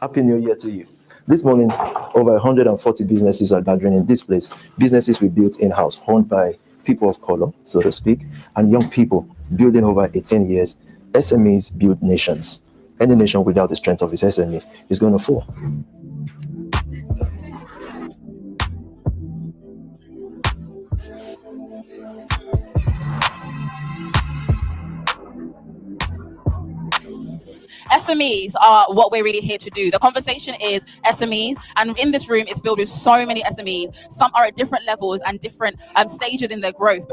Happy New Year to you. This morning, over 140 businesses are gathering in this place. Businesses we built in-house, owned by people of color, so to speak, and young people building over 18 years. SMEs build nations. Any nation without the strength of its SMEs is going to fall. SMEs are what we're really here to do. The conversation is SMEs, and in this room it's filled with so many SMEs. Some are at different levels and different stages in their growth.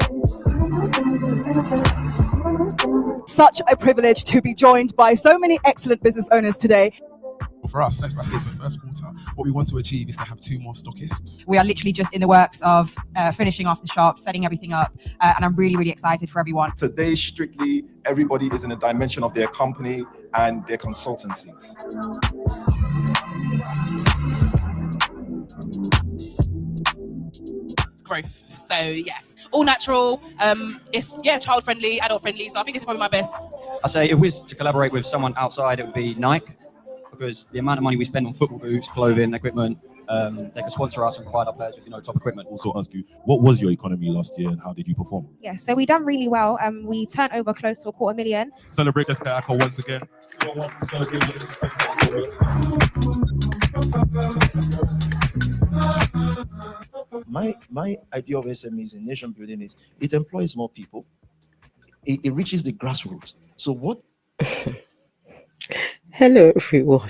Such a privilege to be joined by so many excellent business owners today. For us, that's it for the first quarter. What we want to achieve is to have 2 more stockists. We are literally just in the works of finishing off the shop, setting everything up, and I'm really, really excited for everyone. Today, strictly, everybody is in a dimension of their company and their consultancies. Growth. So yes, all natural. It's child friendly, adult friendly. So I think it's probably my best. I say if we was to collaborate with someone outside, it would be Nike, because the amount of money we spend on football boots, clothing, equipment, they can sponsor us and provide our players with top equipment. Also ask you, what was your economy last year and how did you perform? Yeah, so we done really well. We turned over close to $250,000. Celebrate this Kayako once again. My idea of SMEs in nation building is it employs more people. It reaches the grassroots. So what? Hello, everyone.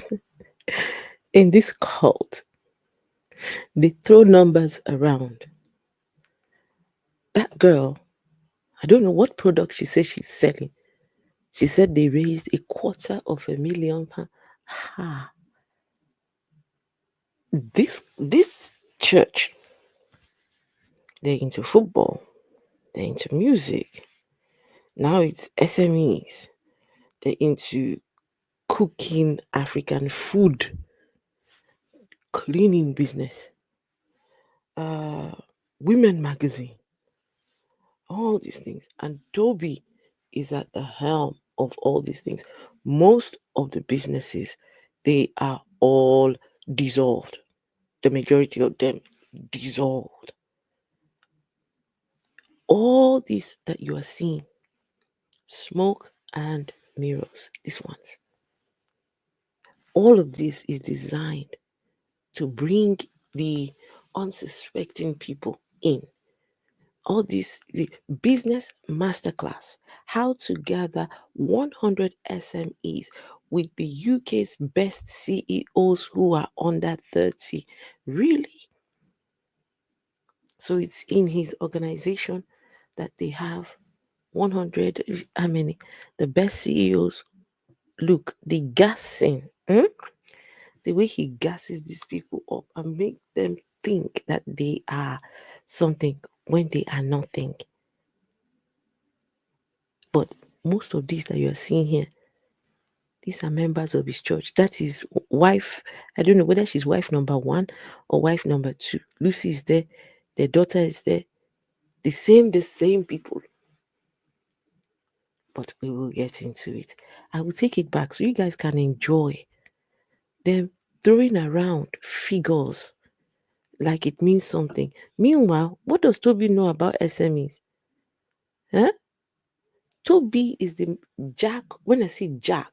In this cult, they throw numbers around. That girl, I don't know what product she said she's selling. She said they raised £250,000. Ha! This church, they're into football, they're into music. Now it's SMEs. They're into cooking African food, cleaning business, women magazine, all these things. And Tobi is at the helm of all these things. Most of the businesses, they are all dissolved. The majority of them dissolved. All this that you are seeing, smoke and mirrors, these ones. All of this is designed to bring the unsuspecting people in. All this, the business masterclass, how to gather 100 SMEs with the UK's best CEOs who are under 30. Really? So it's in his organization that they have 100, how many? The best CEOs. Look, the gassing. The way he gasses these people up and make them think that they are something when they are nothing. But most of these that you are seeing here, these are members of his church. That is his wife. I don't know whether she's wife number 1 or wife number 2. Lucy is there. Their daughter is there. The same people. But we will get into it. I will take it back so you guys can enjoy them throwing around figures like it means something. Meanwhile, what does Tobi know about SMEs? Huh? Tobi is the jack. When I say jack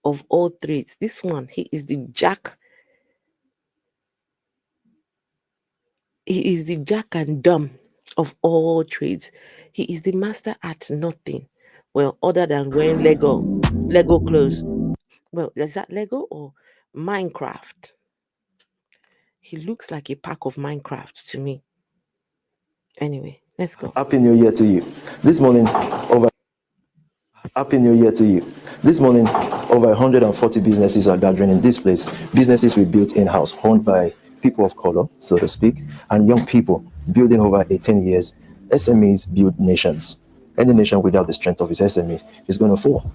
of all trades, this one, he is the jack. He is the jack and dumb of all trades. He is the master at nothing. Well, other than wearing Lego clothes. Well, is that Lego or Minecraft? He looks like a pack of Minecraft to me. Anyway, let's go. Happy New Year to you. This morning, Happy New Year to you. This morning, over 140 businesses are gathering in this place. Businesses we built in-house, owned by people of color, so to speak, and young people building over 18 years. SMEs build nations. Any nation without the strength of its SMEs is going to fall.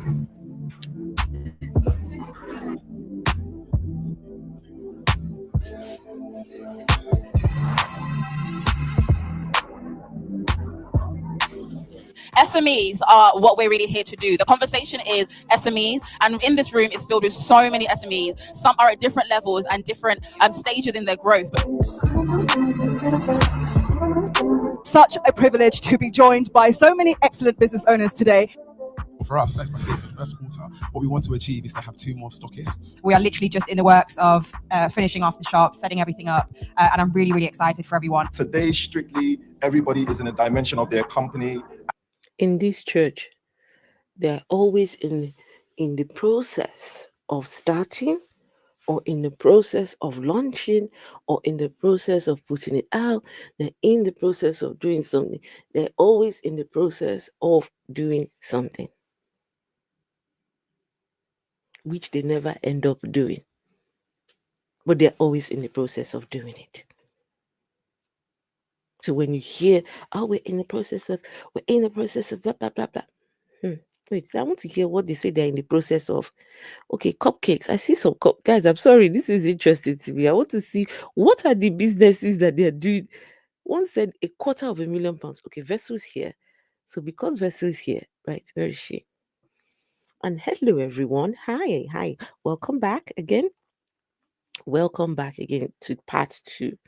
SMEs are what we're really here to do. The conversation is SMEs, and in this room is filled with so many SMEs. Some are at different levels and different stages in their growth. Such a privilege to be joined by so many excellent business owners today. Well, for us, let's say for the first quarter, what we want to achieve is to have 2 more stockists. We are literally just in the works of finishing off the shop, setting everything up, and I'm really, really excited for everyone. Today, strictly, everybody is in a dimension of their company. In this church, they're always in the process of starting, or in the process of launching, or in the process of putting it out. They're in the process of doing something. They're always in the process of doing something, which they never end up doing. But they're always in the process of doing it. So when you hear, oh, we're in the process of blah, blah, blah, blah. Wait, I want to hear what they say they're in the process of. Okay, cupcakes. I see some guys. I'm sorry, this is interesting to me. I want to see what are the businesses that they're doing. One said £250,000. Okay, Vessel's here. So because Vessel's here, right, where is she? And hello, everyone. Hi. Welcome back again. Welcome back again to part 2.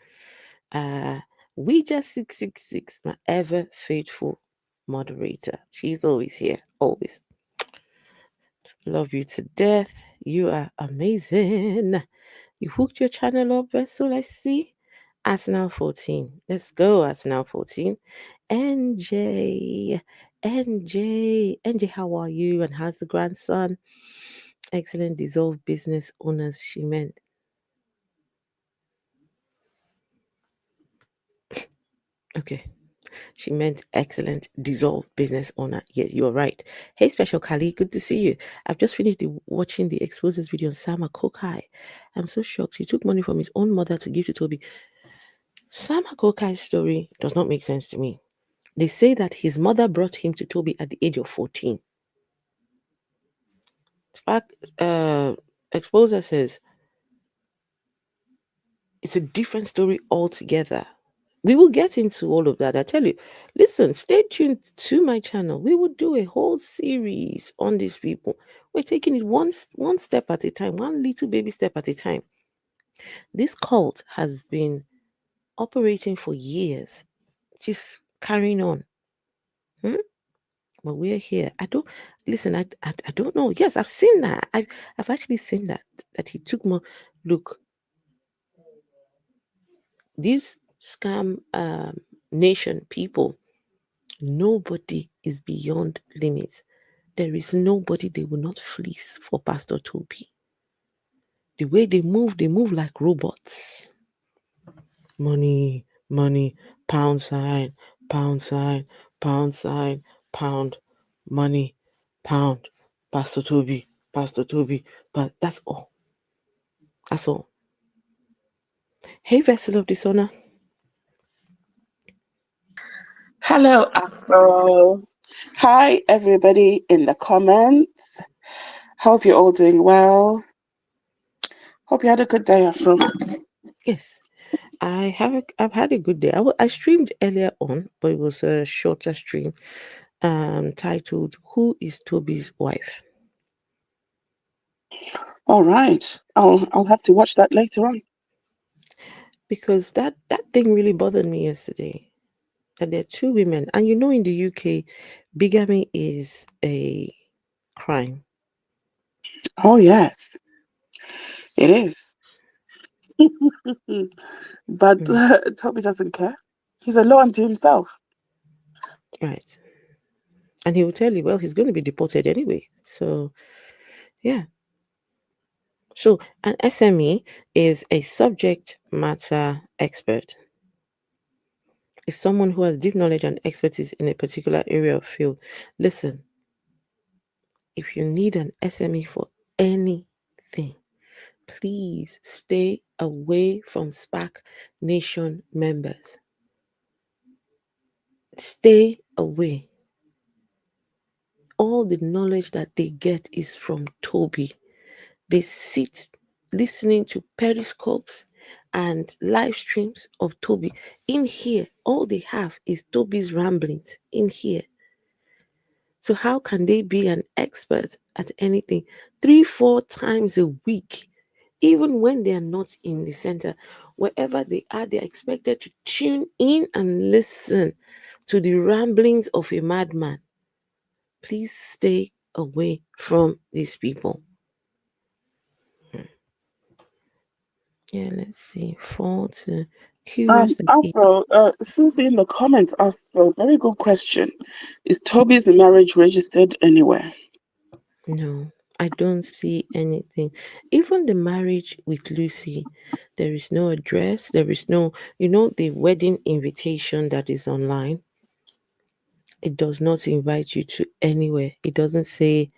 Ouija 666, my ever faithful moderator. She's always here, always. Love you to death. You are amazing. You hooked your channel up, Vessel, I see. Arsenal 14. Let's go, Arsenal 14. NJ, how are you? And how's the grandson? Excellent dissolved business owners, she meant. Okay. She meant excellent dissolved business owner. Yeah, you're right. Hey, Special Kali, good to see you. I've just finished watching the exposures video on Sama Kokai. I'm so shocked. He took money from his own mother to give to Toby. Sama Kokai's story does not make sense to me. They say that his mother brought him to Toby at the age of 14. Exposer says it's a different story altogether. We will get into all of that. I tell you, listen, stay tuned to my channel. We will do a whole series on these people. We're taking it one step at a time, one little baby step at a time. This cult has been operating for years, just carrying on. But we're here. I don't know. Yes, I've seen that. I've actually seen that he took more. Look, these scam nation people, nobody is beyond limits. There is nobody they will not fleece for Pastor Tobi. The way they move like robots. Money, pound sign, pound, money, pound, Pastor Tobi, but that's all. That's all. Hey, vessel of dishonor. Hello, Afro. Hi, everybody in the comments. Hope you're all doing well. Hope you had a good day, Afro. Yes, I've had a good day. I streamed earlier on, but it was a shorter stream, titled "Who is Tobi's Wife?" All right, I'll have to watch that later on. Because that thing really bothered me yesterday. That there are 2 women, and you know, in the UK, bigamy is a crime. Oh yes, it is. But Tobi doesn't care. He's a law unto himself. Right. And he will tell you, well, he's going to be deported anyway. So, yeah. So, an SME is a subject matter expert. It's someone who has deep knowledge and expertise in a particular area of field. Listen, if you need an SME for anything, please stay away from SPAC Nation members. Stay away. All the knowledge that they get is from Tobi. They sit listening to periscopes and live streams of Tobi. In here, all they have is Tobi's ramblings in here. So how can they be an expert at anything 3-4 times a week? Even when they are not in the center, wherever they are, they are expected to tune in and listen to the ramblings of a madman. Please stay away from these people. Yeah, let's see. Fall to curious. Afro, Susie in the comments asked a very good question. Is Toby's marriage registered anywhere? No, I don't see anything. Even the marriage with Lucy, there is no address. There is no, the wedding invitation that is online. It does not invite you to anywhere. It doesn't say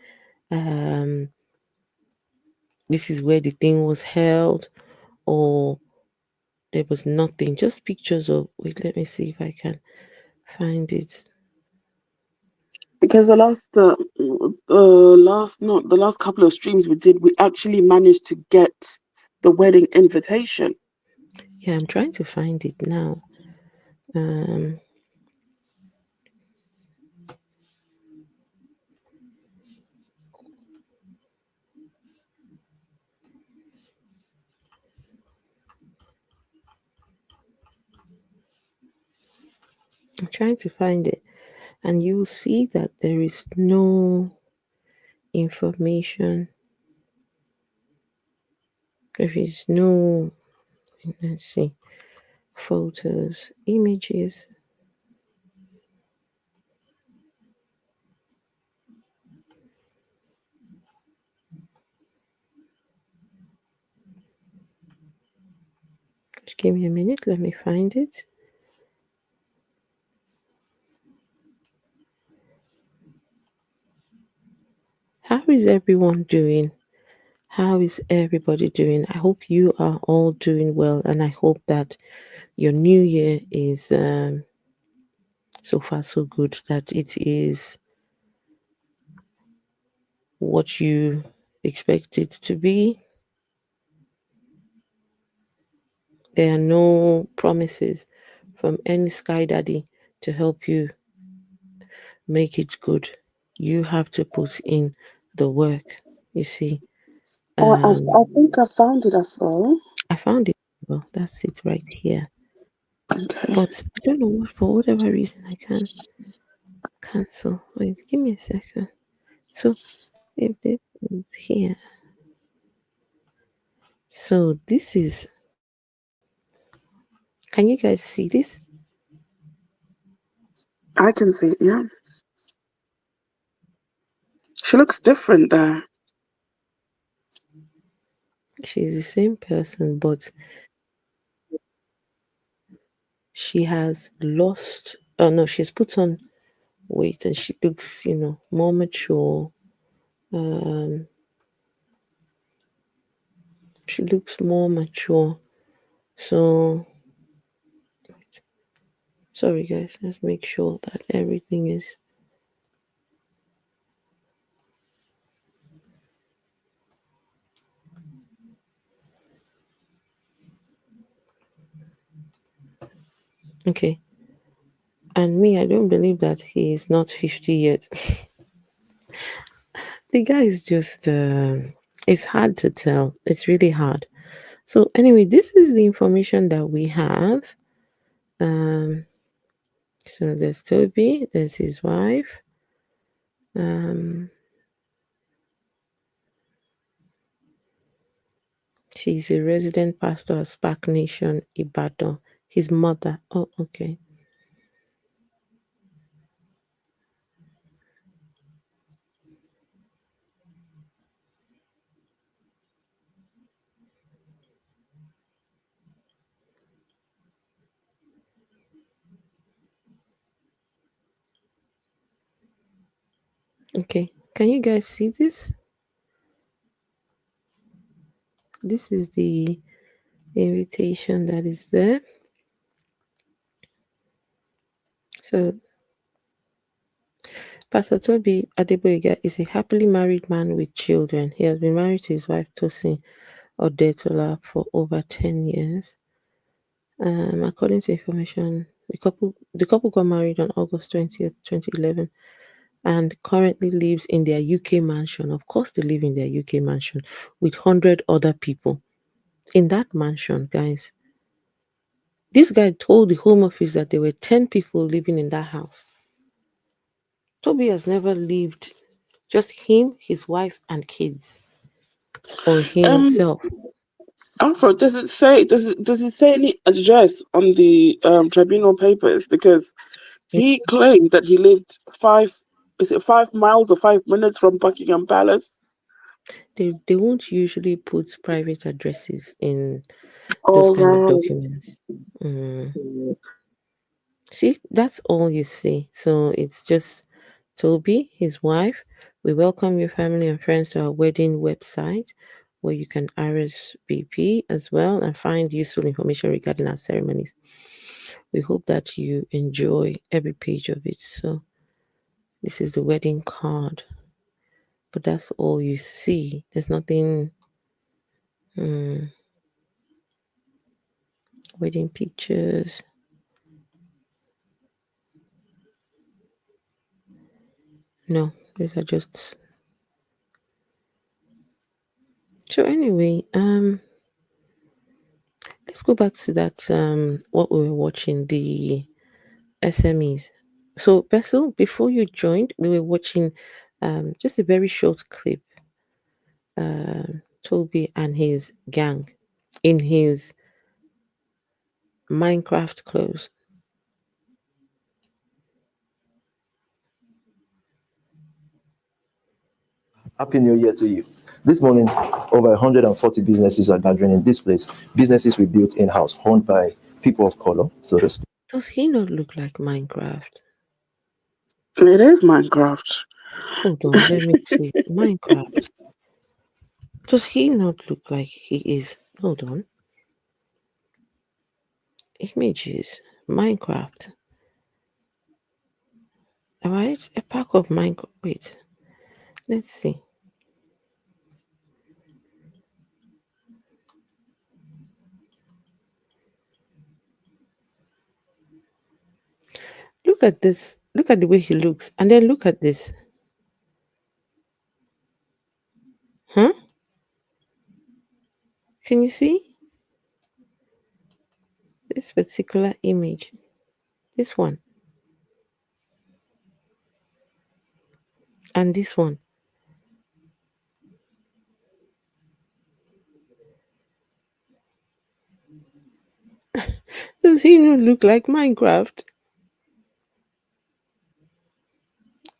this is where the thing was held, or there was nothing. Just pictures of. Wait, let me see if I can find it. Because the last couple of streams we did, we actually managed to get the wedding invitation. Yeah, I'm trying to find it now. I'm trying to find it, and you will see that there is no information. There is no, let's see, photos, images. Just give me a minute, let me find it. How is everyone doing? How is everybody doing? I hope you are all doing well, and I hope that your new year is so far so good, that it is what you expect it to be. There are no promises from any sky daddy to help you make it good. You have to put in the work. You see, I think I found it, Afro. I found it. Well, that's it right here. Okay. But I don't know what, for whatever reason, I can't cancel. Wait, give me a second. So if this is here, so this is. Can you guys see this? I can see it, yeah. She looks different there. She's the same person, but she has lost. Oh no, she's put on weight, and she looks, more mature. She looks more mature. So, sorry guys, let's make sure that everything is. Okay. And me, I don't believe that he is not 50 yet. The guy is just, it's hard to tell. It's really hard. So anyway, this is the information that we have. So there's Toby, there's his wife. She's a resident pastor at Spark Nation, Ibadan. His mother. Oh, okay. Okay, can you guys see this? This is the invitation that is there. So, Pastor Tobi Adegboyega is a happily married man with children. He has been married to his wife Tosin Odetola for over 10 years. According to information, the couple got married on August 20th, 2011. and currently lives in their UK mansion. Of course, they live in their UK mansion with 100 other people. In that mansion, guys, this guy told the Home Office that there were 10 people living in that house. Toby has never lived, just him, his wife, and kids, or himself. Afro, does it say any address on the tribunal papers? Because he claimed that he lived 5 miles or 5 minutes from Buckingham Palace? They won't usually put private addresses in those All kind of right. documents. See, that's all you see. So it's just Toby, his wife. We welcome your family and friends to our wedding website, where you can RSVP as well and find useful information regarding our ceremonies. We hope that you enjoy every page of it. So this is the wedding card, but that's all you see. There's nothing. Wedding pictures. No, these are just. So anyway, let's go back to that what we were watching, the SMEs. So Bessel, before you joined, we were watching just a very short clip. Toby and his gang in his Minecraft clothes. Happy New Year to you. This morning, over 140 businesses are gathering in this place. Businesses we built in-house, owned by people of color, so to speak. Does he not look like Minecraft? It is Minecraft. Hold on, let me see. Minecraft. Does he not look like he is? Hold on. Images. Minecraft. Alright, a pack of Minecraft. Wait. Let's see. Look at this. Look at the way he looks. And then look at this. Huh? Can you see? This particular image. This one. And this one. Does he not look like Minecraft?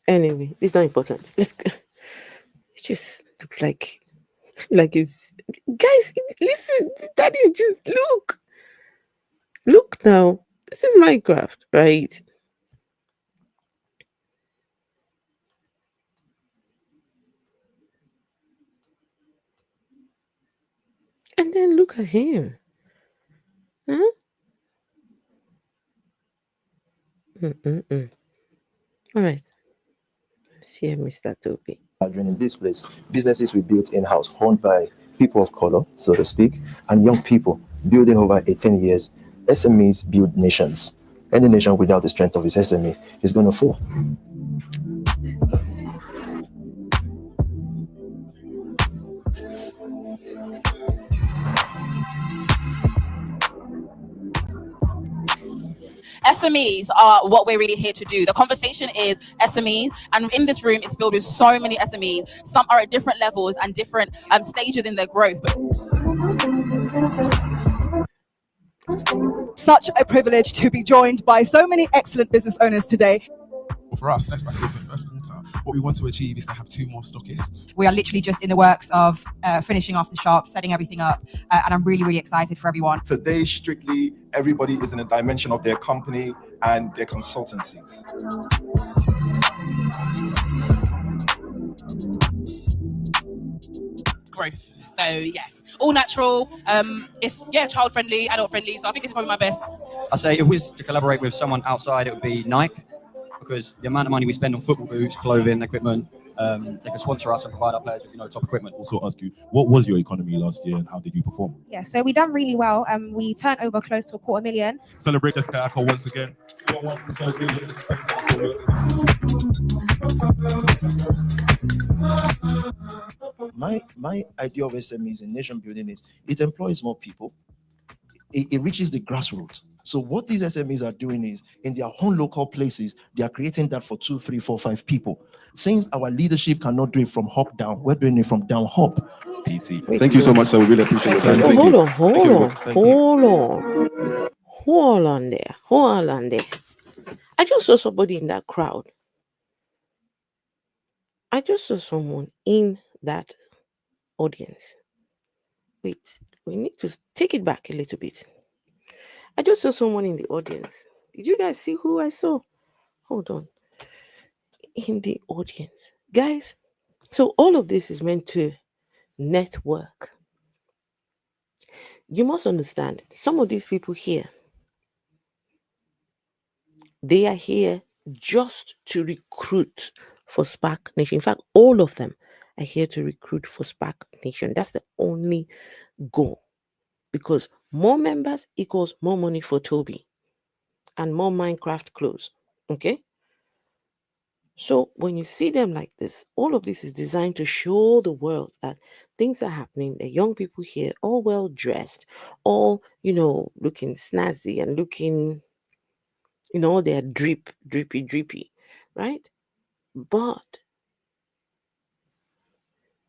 Anyway, it's not important. Let's go. It just looks like it's guys. Listen, that is just look now. This is Minecraft, right? And then look at him. Huh? All right. Let's hear Mr. Toby. In this place, businesses we built in-house, owned by people of color, so to speak, and young people building over 18 years. SMEs build nations. Any nation without the strength of its SME is going to fall. SMEs are what we're really here to do. The conversation is SMEs, and in this room it's filled with so many SMEs. Some are at different levels and different stages in their growth. Such a privilege to be joined by so many excellent business owners today. Well, for us, let's say for the first quarter, what we want to achieve is to have 2 more stockists. We are literally just in the works of finishing off the shop, setting everything up, and I'm really, really excited for everyone. Today, strictly, everybody is in a dimension of their company and their consultancies. Growth. So yes, all natural. It's child friendly, adult friendly. So I think it's probably my best. I say if we was to collaborate with someone outside, it would be Nike, because the amount of money we spend on football boots, clothing, equipment, they can sponsor us and provide our players with top equipment. Also ask you, what was your economy last year and how did you perform? Yeah, so we done really well. We turned over close to $250,000. Celebrate this character once again. My idea of SMEs in nation building is it employs more people. It reaches the grassroots. So what these SMEs are doing is in their own local places, they are creating that for 2, 3, 4, 5 people. Since our leadership cannot do it from up down, we're doing it from down up. PT. Thank you so much, sir. We really appreciate your time. Thank hold you. on, hold on there. I just saw somebody in that crowd. I just saw someone in that audience. Wait, we need to take it back a little bit. I just saw someone in the audience. Did you guys see who I saw? Hold on. In the audience. Guys, so all of this is meant to network. You must understand, some of these people here, they are here just to recruit for Spark Nation. In fact, all of them are here to recruit for Spark Nation. That's the only goal. Because more members equals more money for Tobi and more Minecraft clothes. Okay? So when you see them like this, all of this is designed to show the world that things are happening. The young people here, all well dressed, all, looking snazzy and looking, they're drippy, right? But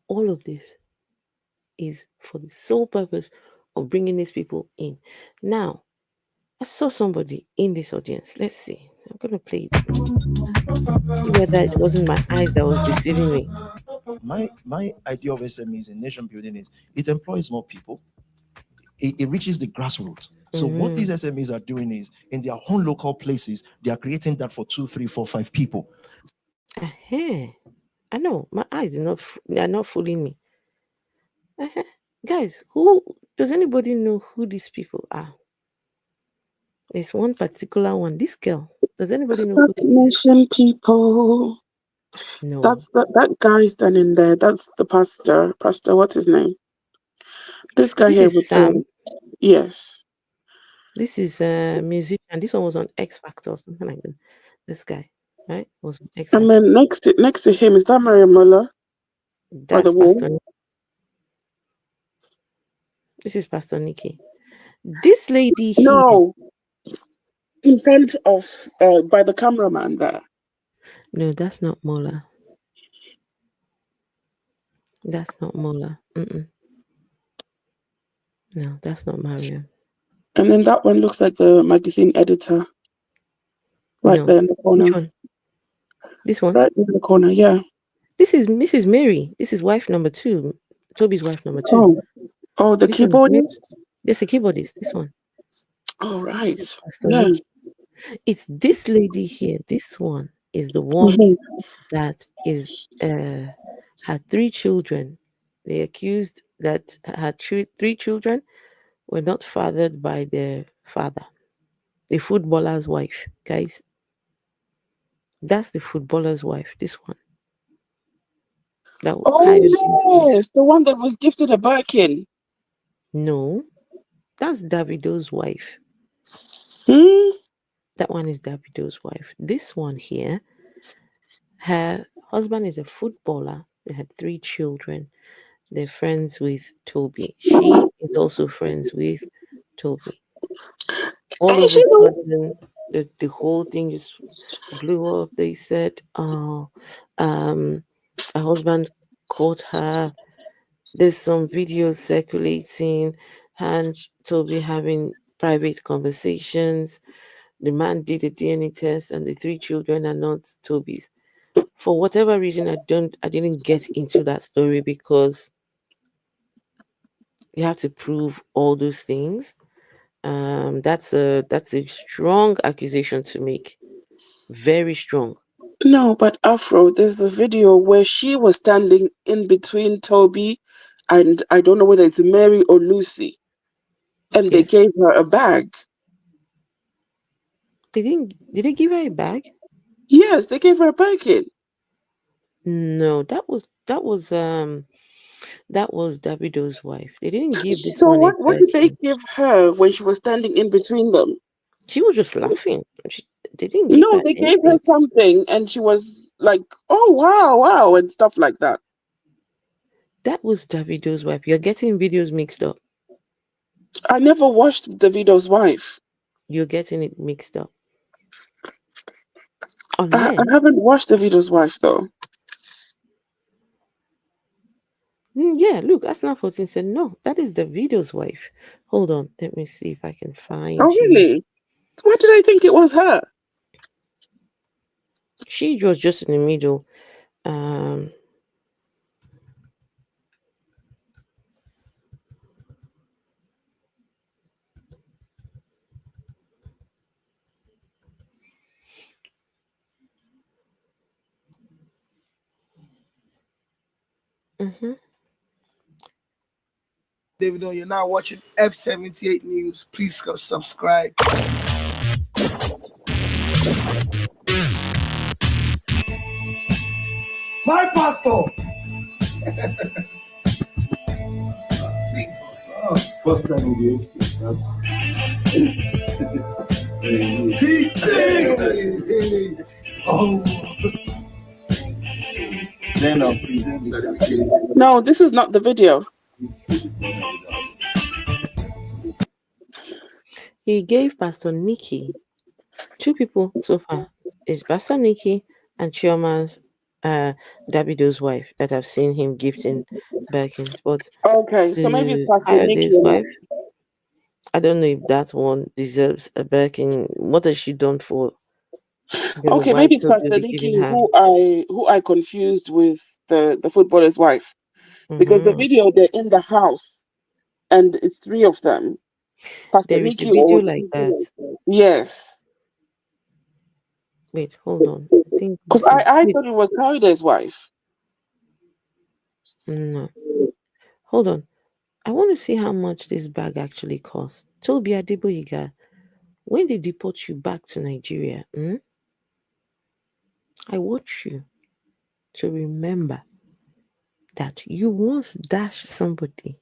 all of this is for the sole purpose of bringing these people in. Now, I saw somebody in this audience. Let's see. I'm going to play it. See whether it wasn't my eyes that was deceiving me. My idea of SMEs in nation building is it employs more people. It reaches the grassroots. So what these SMEs are doing is in their own local places, they are creating that for 2, 3, 4, 5 people. I know my eyes are not fooling me. Guys, does anybody know who these people are? There's one particular one. This girl. Does anybody know who Nation people? No. That's that guy standing there. That's the pastor. Pastor, what's his name? This guy here with Sam. Yes. This is a musician. This one was on X Factor or something like that. This guy, right? Was on X Factor. And then next to him, is that Maria Muller? That's Pastor. This is Pastor Nikki. This lady here. No. In front of by the cameraman there. No, that's not Mola. That's not Mola. No, that's not Mario. And then that one looks like the magazine editor. Right there in the corner. Which one? This one? Right in the corner, yeah. This is Mrs. Mary. This is wife number 2. Tobi's wife number 2. Oh, the keyboardist? Yes, the keyboardist. This one. Oh, right. Yeah. It's this lady here. This one is the one that is had 3 children. They accused that her 3 children were not fathered by their father. The footballer's wife, guys. That's the footballer's wife. This one. Yes, the one that was gifted a Birkin. No, that's Davido's wife. That one is Davido's wife. This one here, her husband is a footballer. They had 3 children. They're friends with Tobi. She is also friends with Tobi. All of a sudden, the whole thing just blew up. They said, her husband caught her. There's some videos circulating and Tobi having private conversations. The man did a DNA test and the 3 children are not Tobi's. For whatever reason, I didn't get into that story because you have to prove all those things. That's a strong accusation to make. Very strong. No, but Afro, there's a video where she was standing in between Tobi and I don't know whether it's Mary or Lucy. And they gave her a bag. Did they give her a bag? Yes, they gave her a Birkin. No, that was Davido's wife. They didn't give this so one. What did they give her when she was standing in between them? She was just laughing. They didn't give her they gave anything. her something, and she was like, "Oh wow," and stuff like that. That was Davido's wife. You're getting videos mixed up. I never watched Davido's wife. You're getting it mixed up. I Unless haven't watched Davido's wife though. Yeah, look, Arsenal 14 said no, that is Davido's wife. Hold on, let me see if I can find Oh you. really? Why did I think it was her? She was just in the middle. Davido, you're now watching F78 News. Please go subscribe. My pastor. First time in Hey. Oh. No, this is not the video. He gave Pastor Nikki 2 people so far. It's Pastor Nikki and Chioma's Davido's wife that I've seen him gifting Birkins. But Okay, so maybe it's Pastor Nikki. Kayode's wife, I don't know if that one deserves a Birkin. What has she done for? Okay, maybe it's Pastor Nikki who I confused with the footballer's wife. Because the video, they're in the house and it's 3 of them. Pastor There is Nikki a video like that. Yes. Wait, hold on. I think because I thought it was Kayode's wife. No. Hold on. I want to see how much this bag actually costs. Tobi Adegboyega, when they deport you back to Nigeria, I want you to remember that you once dashed somebody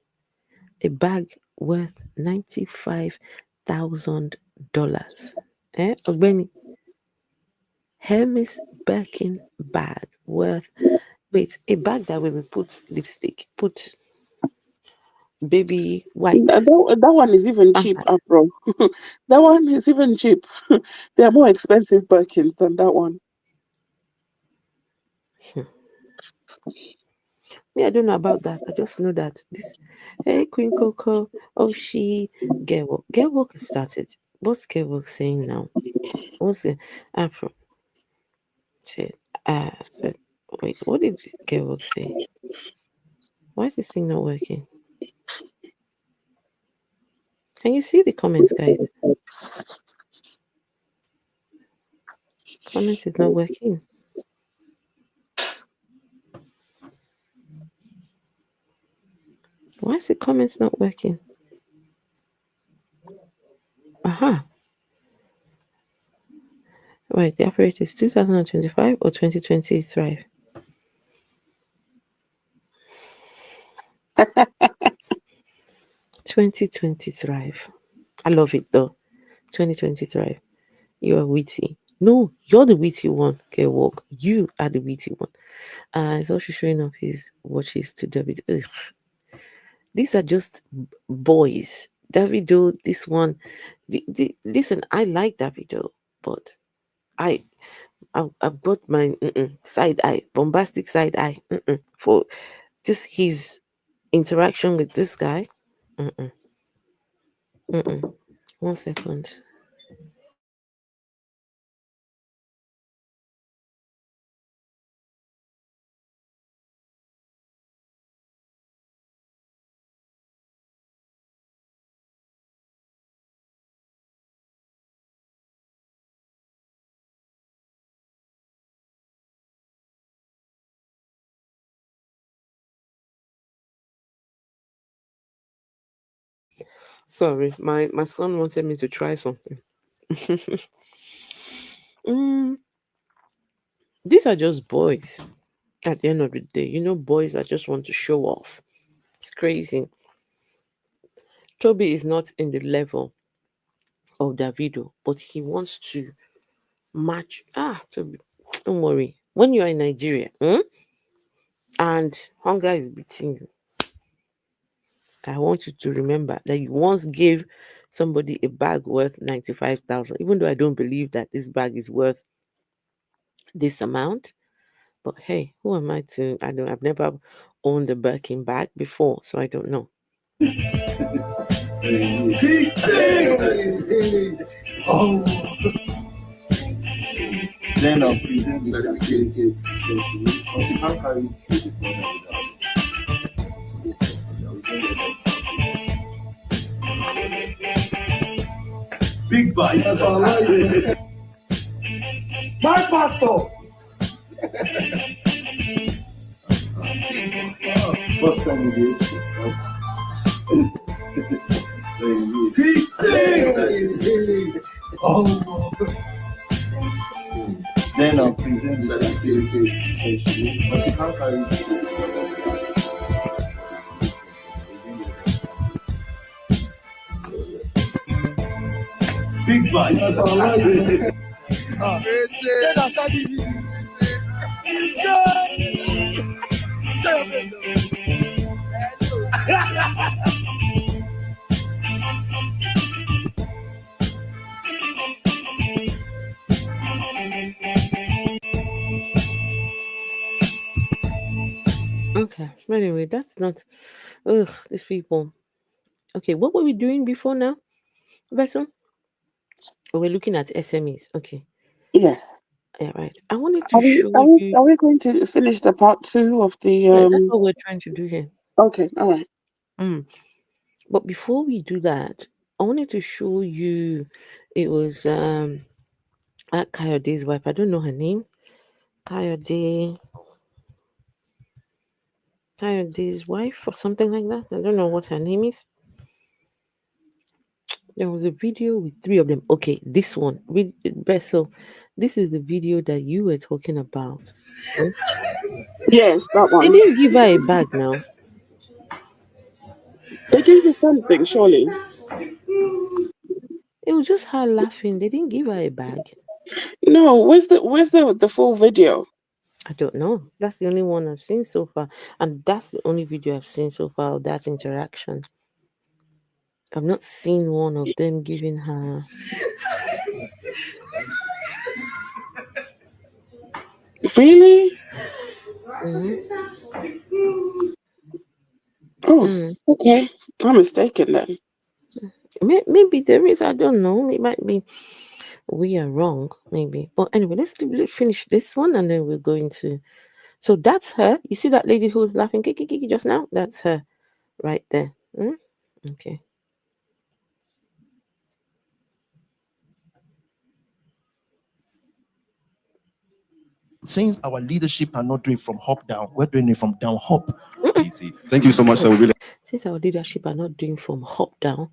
a bag worth $95,000. Ogbeni, Hermes Birkin bag worth, a bag that will put lipstick, put baby wipes. That one is even cheap, Afro. That one is even cheap. They are more expensive Birkins than that one. Me, I don't know about that. I just know that this, hey, Queen Coco, she get work. Get work started. What's get work saying now? What's it? Afro. Said, wait, what did get work say? Why is this thing not working? Can you see the comments, guys? Comments is not working. Why is the comments not working? Aha. Right, the operator is 2025 or 2023. $2023. I love it though. 2023. You are witty. No, you're the witty one. Get walk. You are the witty one. It's also showing up his watches to David. Ugh. These are just boys. Davido, this one. Listen, I like Davido, but I've got my side eye, bombastic side eye for just his interaction with this guy. 1 second. Sorry, my son wanted me to try something. These are just boys. At the end of the day, boys that just want to show off. It's crazy. Toby is not in the level of Davido, but he wants to match. Don't worry. When you are in Nigeria, and hunger is beating you, I want you to remember that you once gave somebody a bag worth 95,000. Even though I don't believe that this bag is worth this amount, but hey, who am I to? I've never owned a Birkin bag before, so I don't know. Then I'll present the big bite. That's all I like. My pastor. First time we did. Oh. Then I'll present the certificate. But you can't carry it. Big bite. That's all I like. Okay. Anyway, that's not. Ugh, these people. Okay, what were we doing before now, Vessel? Oh, we're looking at SMEs. Okay. Yes. Yeah, right. I wanted to show you. Are we going to finish the part 2 of the? Yeah, that's what we're trying to do here. Okay. All right. But before we do that, I wanted to show you. It was that Kayode's wife. I don't know her name. Kayode's wife or something like that. I don't know what her name is. There was a video with 3 of them. Okay, this one. So this is the video that you were talking about. Yes, that one. They didn't give her a bag now. They gave you something, surely. It was just her laughing. They didn't give her a bag. No, where's the full video? I don't know. That's the only one I've seen so far. And that's the only video I've seen so far of that interaction. I've not seen one of them giving her. Really? Oh, okay. I'm mistaken then. Maybe there is. I don't know. It might be we are wrong, maybe. But anyway, let's finish this one and then we're going to. So that's her. You see that lady who was laughing kiki just now? That's her right there. Okay. Since our leadership are not doing from hop down, we're doing it from down hop. Thank you so much, sir. Since our leadership are not doing from hop down,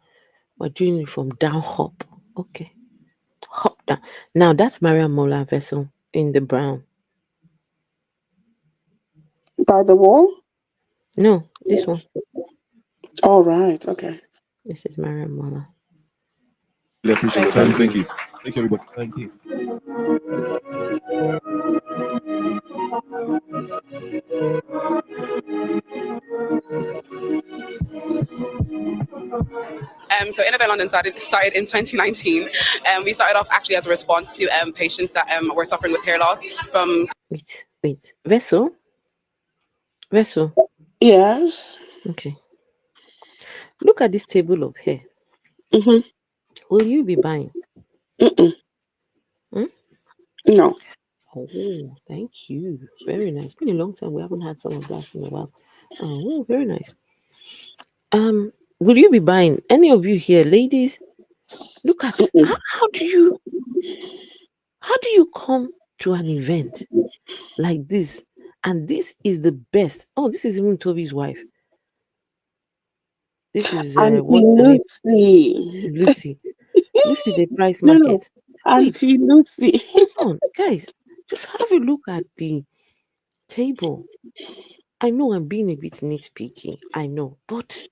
we're doing it from down hop. Okay. Hop down. Now that's Maria Mola Vessel in the brown. By the wall? No, this one. All right. Okay. This is Maria Mola. Really appreciate your time. Thank you. Thank you, everybody. Thank you. So Innovate London started in 2019. We started off actually as a response to patients that were suffering with hair loss from. Wait. Vessel? Yes. Okay. Look at this table of hair. Will you be buying? No. Oh, thank you. Very nice. It's been a long time. We haven't had some of that in a while. Oh, very nice. Will you be buying? Any of you here, ladies? Look at how do you come to an event like this? And this is the best. Oh, this is even Toby's wife. This is Lucy. This is Lucy. Lucy, the price market. Auntie Lucy. Hold on, guys. Just have a look at the table. I know I'm being a bit nitpicky. I know, but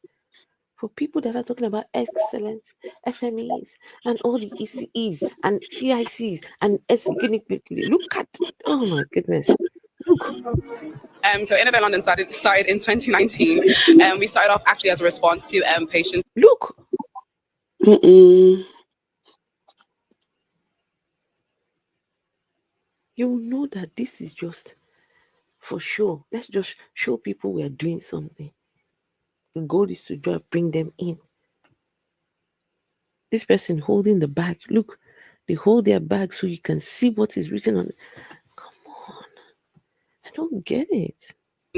for people that are talking about excellence, SMEs, and all the ECEs and CICs and look at, oh my goodness, look. So Innovate London started in 2019. We started off actually as a response to patients. Look. You know that this is just for sure. Let's just show people we are doing something. The goal is to just bring them in. This person holding the bag, look, they hold their bag so you can see what is written on it. Come on, I don't get it.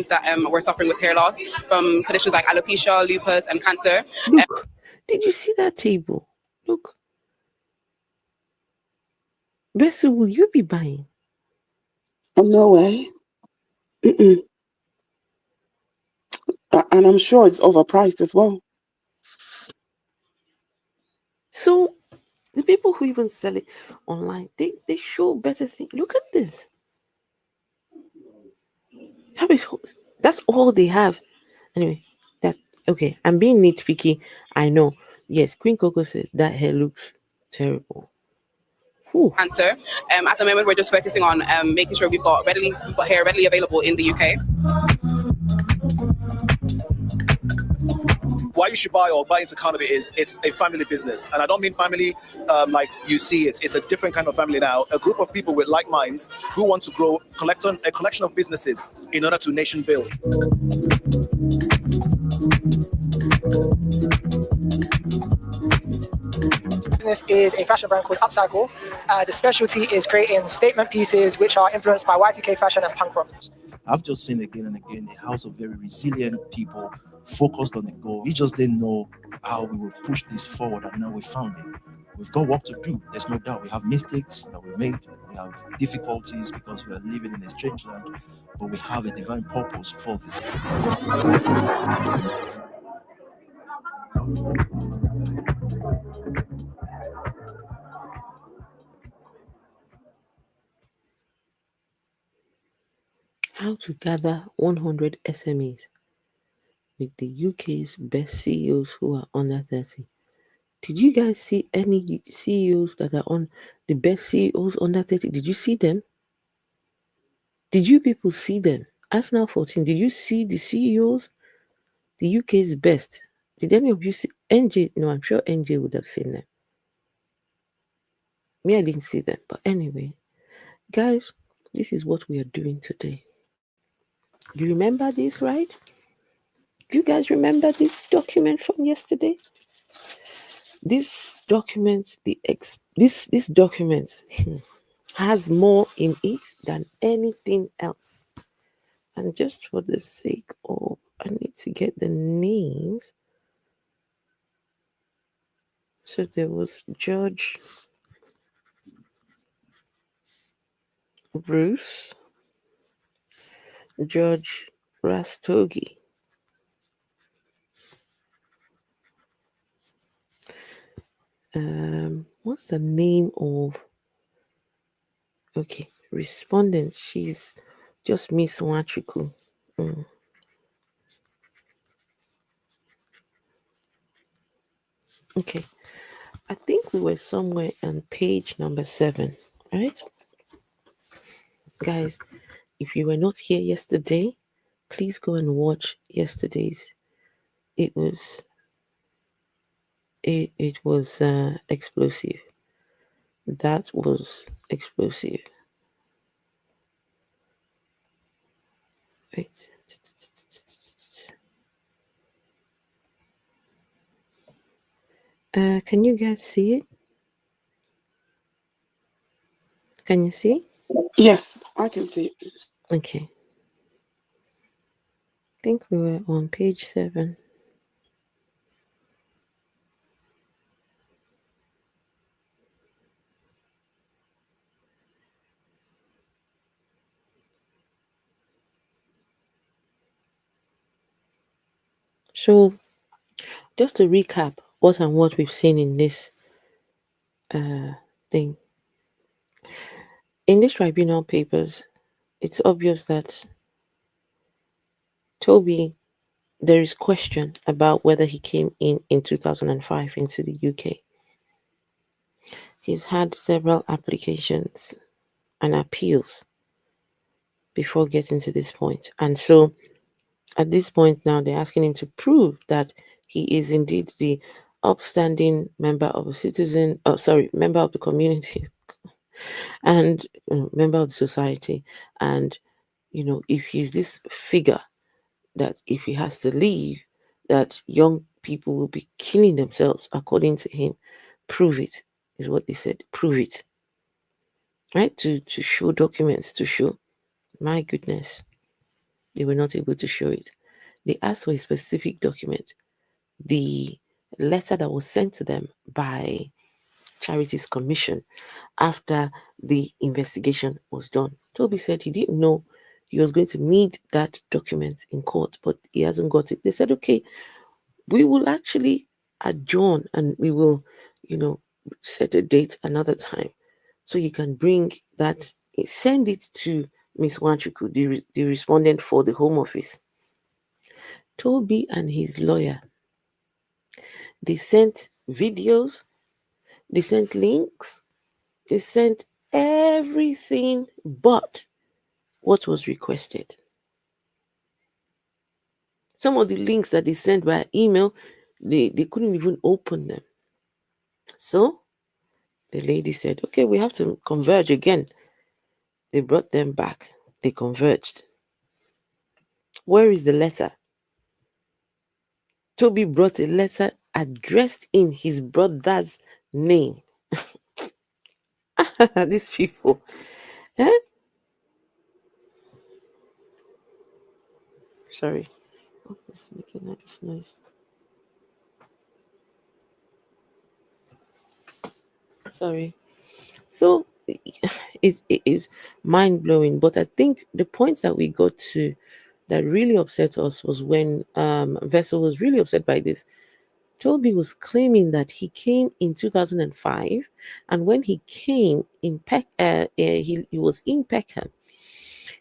That we're suffering with hair loss from conditions like alopecia, lupus, and cancer. Look, did you see that table? Look. Bessie, will you be buying? No way. And I'm sure it's overpriced as well. So the people who even sell it online, they show better things. Look at this. That's all they have. Anyway, that's okay. I'm being nitpicky. I know. Yes, Queen Coco said that hair looks terrible. Cancer. At the moment, we're just focusing on making sure we've got hair readily available in the UK. Why you should buy into Carnaby is it's a family business, and I don't mean family like you see it. It's a different kind of family now. A group of people with like minds who want to grow, a collection of businesses in order to nation build. Business is a fashion brand called Upcycle. The specialty is creating statement pieces which are influenced by Y2K fashion and punk rock. I've just seen again and again a house of very resilient people focused on the goal. We just didn't know how we would push this forward, and now we found it. We've got work to do. There's no doubt. We have mistakes that we made. We have difficulties because we are living in a strange land, but we have a divine purpose for this. How to gather 100 SMEs with the UK's best CEOs who are under 30. Did you guys see any CEOs that are on the best CEOs under 30? Did you see them? Did you people see them? Arsenal 14, did you see the CEOs? The UK's best. Did any of you see NJ? No, I'm sure NJ would have seen them. Me, I didn't see them. But anyway, guys, this is what we are doing today. You remember this, right? You guys remember this document from yesterday? This document, this document has more in it than anything else. And just for the sake of, I need to get the names. So there was Judge Bruce, Judge Rastogi, what's the name of, okay, respondent, she's just Miss Watriku. Okay, I think we were somewhere on page number 7, right? Guys, if you were not here yesterday, please go and watch yesterday's. It was explosive. That was explosive. Wait. Can you guys see it? Can you see? Yes, I can see it. Okay. I think we were on page 7. So, just to recap what we've seen in this thing. In this tribunal papers, it's obvious that Toby there is question about whether he came in 2005 into the UK. He's had several applications and appeals before getting to this point. And so at this point now, they're asking him to prove that he is indeed the upstanding member of a citizen, member of the community and member of the society. And, if he's this figure that if he has to leave, that young people will be killing themselves, according to him. Prove it, is what they said. Prove it. Right? To show documents, to show. My goodness. They were not able to show it. They asked for a specific document. The letter that was sent to them by Charities Commission after the investigation was done. Toby said he didn't know he was going to need that document in court, but he hasn't got it. They said, okay, we will actually adjourn and we will, set a date another time. So you can bring that, send it to Miss Wanchuku, the respondent for the Home Office. Toby and his lawyer, they sent videos, they sent links, they sent everything but what was requested. Some of the links that they sent by email, they couldn't even open them. So the lady said, okay, we have to converge again. They brought them back. They converged. Where is the letter? Toby brought a letter addressed in his brother's name. These people. Eh? Sorry. What's this making all this noise? Sorry. So it is mind-blowing. But I think the point that we got to that really upset us was when Vessel was really upset by this. Toby was claiming that he came in 2005, and when he came in he was in Peckham.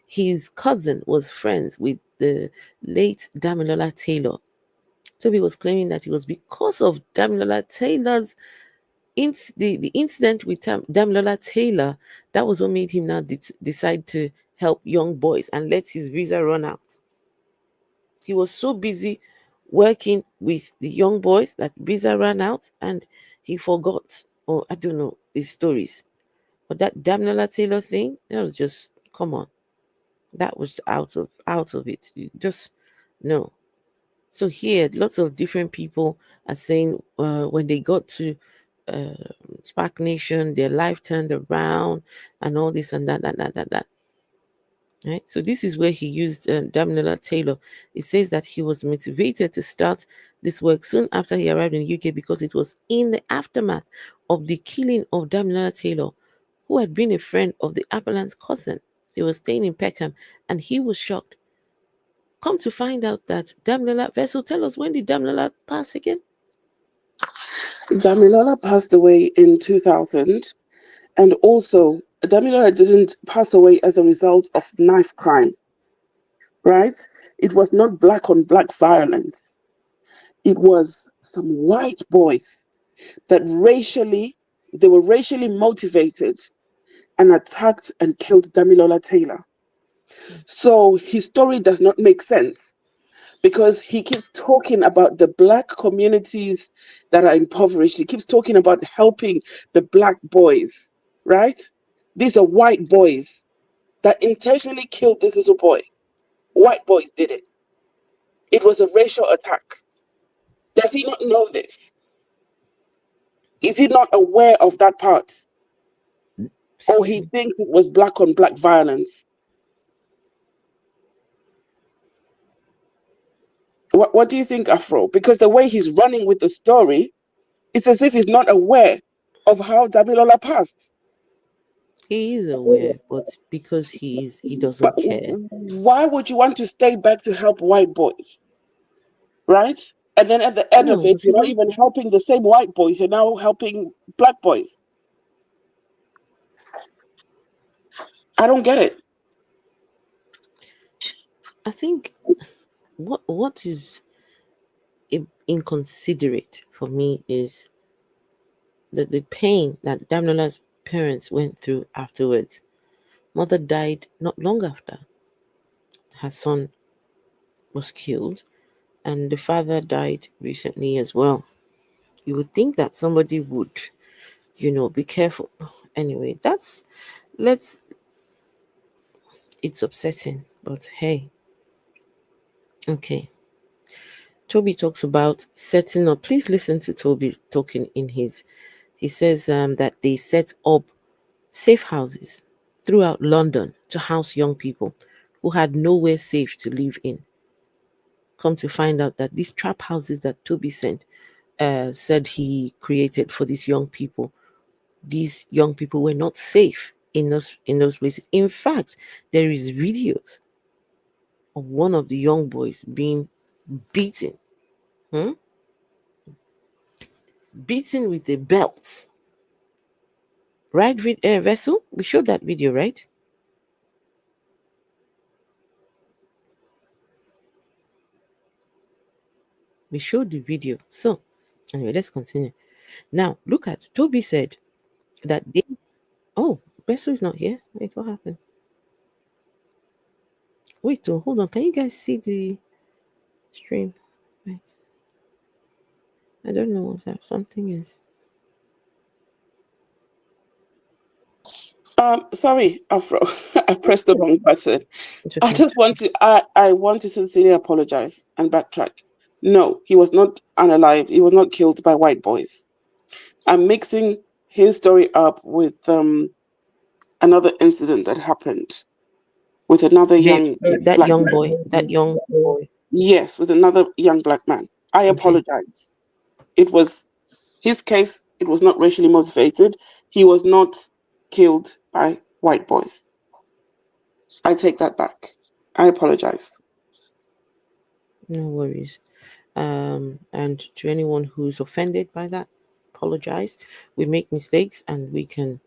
His cousin was friends with the late Damilola Taylor. Toby was claiming that it was because of Damilola Taylor's the incident with Damilola Taylor that was what made him now decide to help young boys and let his visa run out. He was so busy working with the young boys that visa ran out and he forgot, or I don't know, his stories. But that Damilola Taylor thing, that was just, come on. That was out of it. Just no. So here, lots of different people are saying when they got to Spark Nation, their life turned around and all this and that. Right? So this is where he used Damilola Taylor. It says that he was motivated to start this work soon after he arrived in the UK because it was in the aftermath of the killing of Damilola Taylor, who had been a friend of the appellant's cousin. He was staying in Peckham and he was shocked. Come to find out that Damilola, Vessel, tell us, when did Damilola pass again? Damilola passed away in 2000. And also, Damilola didn't pass away as a result of knife crime, right? It was not black on black violence. It was some white boys that they were racially motivated and attacked and killed Damilola Taylor. So his story does not make sense because he keeps talking about the black communities that are impoverished. He keeps talking about helping the black boys, right? These are white boys that intentionally killed this little boy. White boys did it. It was a racial attack. Does he not know this? Is he not aware of that part? Or he thinks it was black on black violence? What do you think, Afro? Because the way he's running with the story, it's as if he's not aware of how Damilola passed. He is aware, but because he doesn't care. Why would you want to stay back to help white boys? Right? And then at the end of it, you're not even helping the same white boys, you're now helping black boys. I don't get it. I think what is inconsiderate for me is the pain that Damilola's parents went through afterwards. Mother died not long after her son was killed, and the father died recently as well. You would think that somebody would, be careful. Anyway, it's upsetting, but hey. Okay. Tobi talks about setting up. Please listen to Tobi talking he says that they set up safe houses throughout London to house young people who had nowhere safe to live in. Come to find out that these trap houses that Tobi said he created for these young people were not safe in those places. In fact, there is videos of one of the young boys being beaten, beaten with a belt. Right, Vessel? We showed that video, right? We showed the video. So, anyway, let's continue. Now, look at Tobi said that they. Oh, Vessel is not here. Wait, what happened? Wait, hold on. Can you guys see the stream? Right. I don't know what's that. Something is. Sorry, Afro. I pressed the wrong button. I just want to I want to sincerely apologize and backtrack. No, he was not unalive. He was not killed by white boys. I'm mixing his story up with another incident that happened with another young black boy. Yes, with another young black man. I apologize. It was his case. It was not racially motivated. He was not killed by white boys. I take that back. I apologize. No worries. And to anyone who's offended by that, apologize. We make mistakes and we can,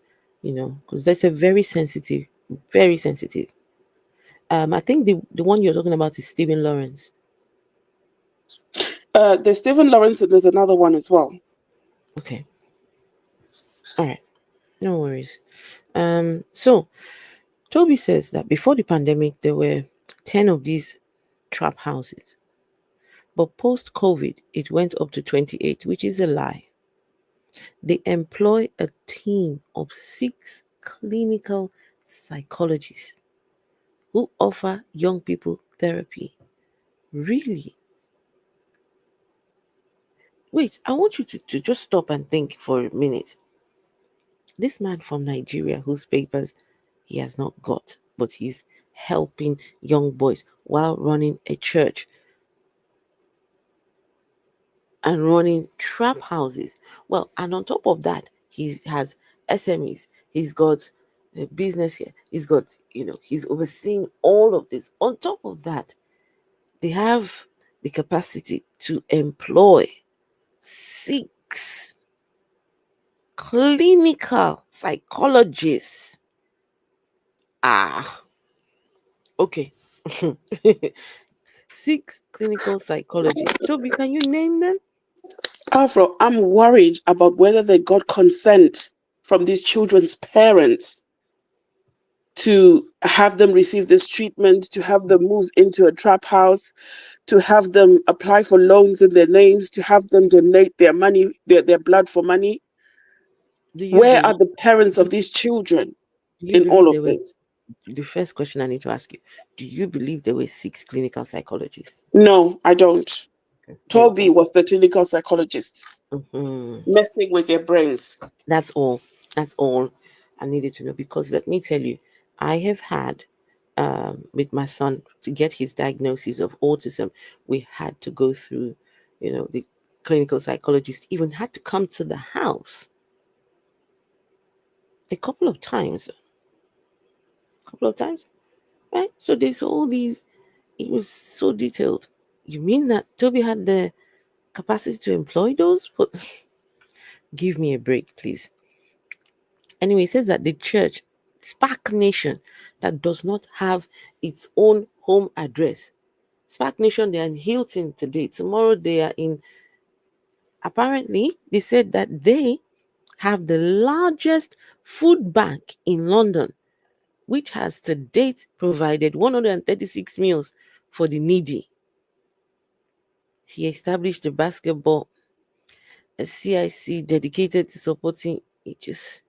because that's a very sensitive. I think the one you're talking about is Stephen Lawrence. There's Stephen Lawrence and there's another one as well. Okay. All right. No worries. So Tobi says that before the pandemic, there were 10 of these trap houses. But post-COVID, it went up to 28, which is a lie. They employ a team of 6 clinical psychologists who offer young people therapy. Really? Wait, I want you to just stop and think for a minute. This man from Nigeria whose papers he has not got, but he's helping young boys while running a church and running trap houses. Well, and on top of that, he has SMEs. He's got a business here. He's got, he's overseeing all of this. On top of that, they have the capacity to employ 6 clinical psychologists. Okay. 6 clinical psychologists. Tobi, can you name them? Afro, I'm worried about whether they got consent from these children's parents to have them receive this treatment, to have them move into a trap house, to have them apply for loans in their names, to have them donate their money, their blood for money. Where are the parents of these children in all of this? The first question I need to ask you, do you believe there were 6 clinical psychologists? No, I don't. Tobi was the clinical psychologist, messing with their brains. That's all I needed to know, because let me tell you, I have had with my son, to get his diagnosis of autism, we had to go through, the clinical psychologist even had to come to the house a couple of times, right? So there's all these, it was so detailed. You mean that Tobi had the capacity to employ those? Give me a break, please. Anyway, it says that the church, Spark Nation, that does not have its own home address, Spark Nation, they are in Hilton today. Tomorrow they are in. Apparently, they said that they have the largest food bank in London, which has to date provided 136 meals for the needy. He established a basketball, a CIC dedicated to supporting ages.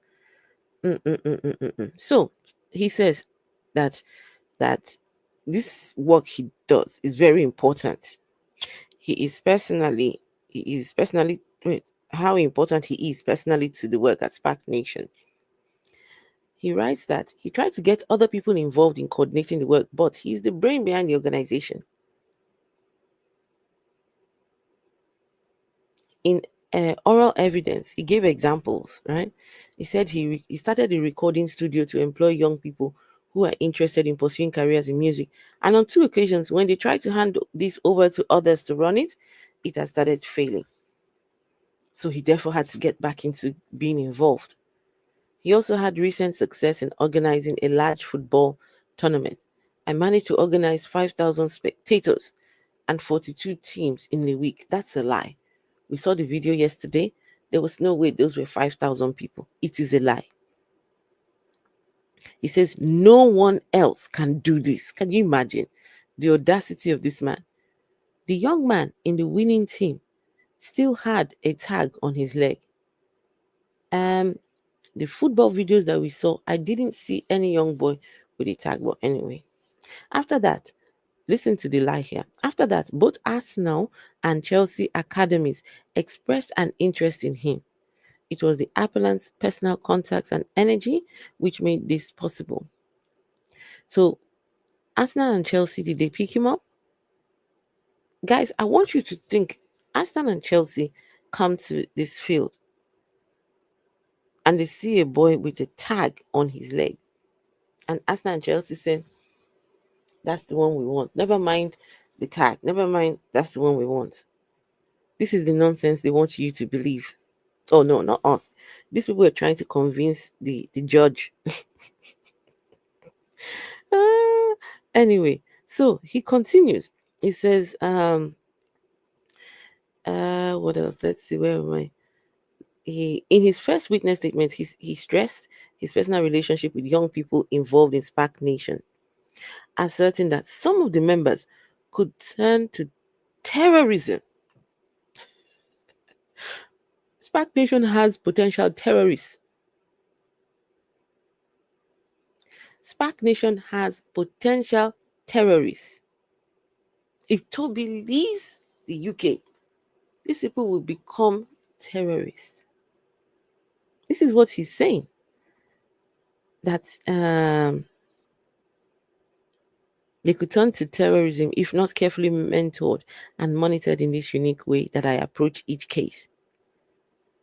So he says that this work he does is very important. He is personally wait, how important he is personally to the work at Spark Nation. He writes that he tried to get other people involved in coordinating the work, but he's the brain behind the organization. In oral evidence, he gave examples, right? He said he started a recording studio to employ young people who are interested in pursuing careers in music. And on 2 occasions, when they tried to hand this over to others to run it, it has started failing. So he therefore had to get back into being involved. He also had recent success in organizing a large football tournament. I managed to organize 5,000 spectators and 42 teams in a week. That's a lie. We saw the video yesterday. There was no way those were 5,000 people. It is a lie. He says no one else can do this. Can you imagine the audacity of this man? The young man in the winning team still had a tag on his leg. The football videos that we saw, I didn't see any young boy with a tag. But anyway, after that, listen to the lie here. After that, both Arsenal and Chelsea academies expressed an interest in him. It was the appellant's personal contacts and energy which made this possible. So, Arsenal and Chelsea, did they pick him up? Guys, I want you to think Arsenal and Chelsea come to this field and they see a boy with a tag on his leg. And Arsenal and Chelsea say, that's the one we want. Never mind the tag. Never mind, that's the one we want. This is the nonsense they want you to believe. Oh, no, not us. These people are trying to convince the judge. Anyway, so he continues. He says, what else? Let's see, where am I? In his first witness statement, he stressed his personal relationship with young people involved in Spark Nation, asserting that some of the members could turn to terrorism. Spark Nation has potential terrorists. Spark Nation has potential terrorists. If Toby leaves the UK, these people will become terrorists. This is what he's saying. That they could turn to terrorism if not carefully mentored and monitored in this unique way that I approach each case.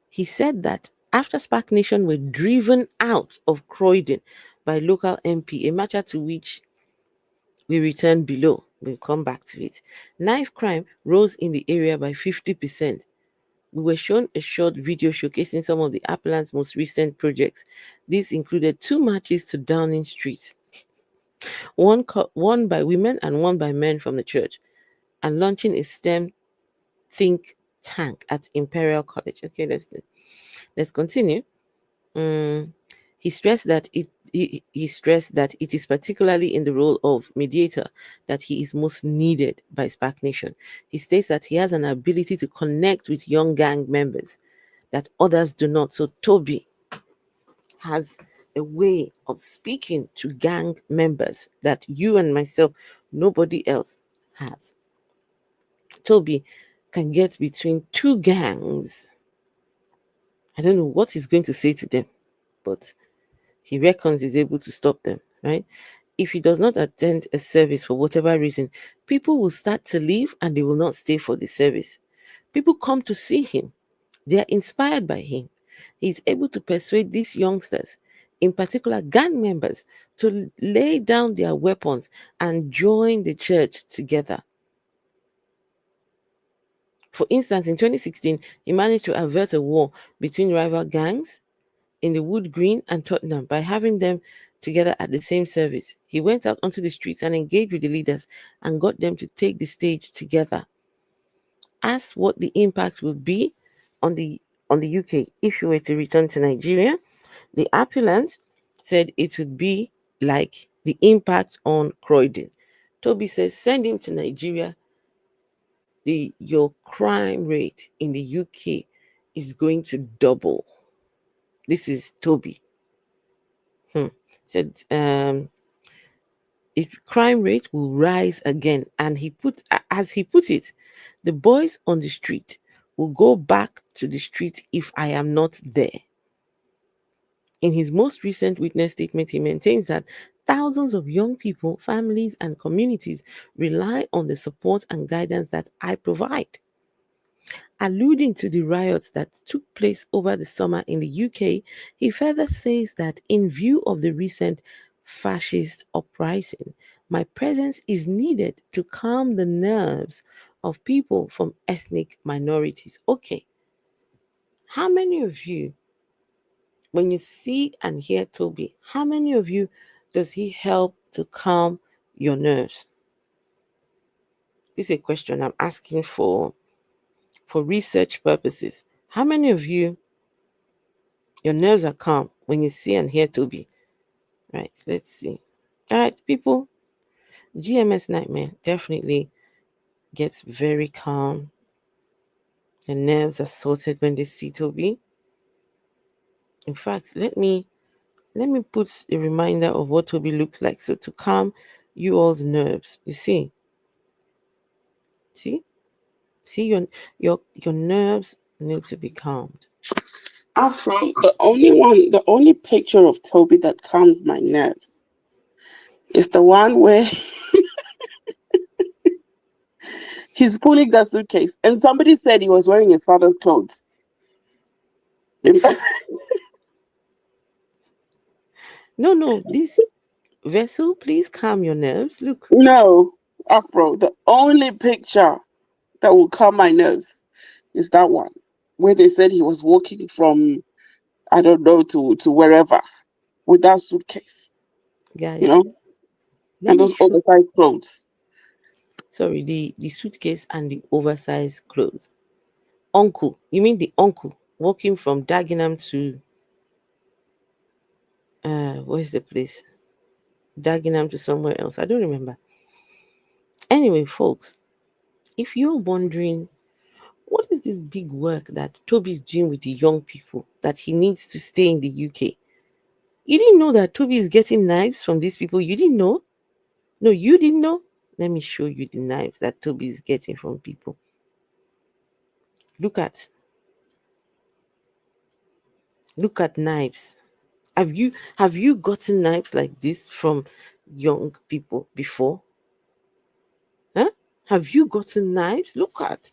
He said that after Spark Nation were driven out of Croydon by local MP, a matter to which we return below. We'll come back to it. Knife crime rose in the area by 50%. We were shown a short video showcasing some of the appellant's most recent projects. These included 2 marches to Downing Street, one by women and one by men from the church, and launching a STEM think tank at Imperial College. Okay, let's continue. He stressed that it is particularly in the role of mediator that he is most needed by Spark Nation. He states that he has an ability to connect with young gang members that others do not. So Toby has a way of speaking to gang members that you and myself, nobody else has. Toby can get between 2 gangs. I don't know what he's going to say to them, but he reckons he's able to stop them, right? If he does not attend a service for whatever reason, people will start to leave and they will not stay for the service. People come to see him. They are inspired by him. He's able to persuade these youngsters, in particular gang members, to lay down their weapons and join the church together. For instance, in 2016, he managed to avert a war between rival gangs in the Wood Green and Tottenham by having them together at the same service. He went out onto the streets and engaged with the leaders and got them to take the stage together. Asked what the impact would be on the UK if he were to return to Nigeria, the appellant said it would be like the impact on Croydon. Toby says, send him to Nigeria. Your crime rate in the UK is going to double. This is Toby. Said crime rate will rise again, and as he put it, the boys on the street will go back to the street if I am not there. In his most recent witness statement, he maintains that thousands of young people, families, and communities rely on the support and guidance that I provide. Alluding to the riots that took place over the summer in the UK, he further says that in view of the recent fascist uprising, my presence is needed to calm the nerves of people from ethnic minorities. Okay, how many of you, when you see and hear Toby, how many of you does he help to calm your nerves? This is a question I'm asking for research purposes. How many of you, your nerves are calm when you see and hear Toby? Right, let's see. All right, people, GMS Nightmare definitely gets very calm. The nerves are sorted when they see Toby. In fact, let me put a reminder of what Toby looks like, so to calm you all's nerves. You see your nerves need to be calmed. Afro, the only picture of Toby that calms my nerves is the one where he's pulling that suitcase and somebody said he was wearing his father's clothes. No, this Vessel, please calm your nerves. Look. No, Afro, the only picture that will calm my nerves is that one where they said he was walking from, I don't know, to wherever with that suitcase. Guys, and those oversized clothes. Sorry, the suitcase and the oversized clothes. Uncle, you mean the uncle walking from Dagenham to where's the place? Dagenham to somewhere else. I don't remember. Anyway, folks, if you're wondering what is this big work that Toby's doing with the young people that he needs to stay in the UK, you didn't know that Toby is getting knives from these people? You didn't know? No, you didn't know? Let me show you the knives that Toby is getting from people. Look at knives. Have you gotten knives like this from young people before? Huh? Have you gotten knives? Look at.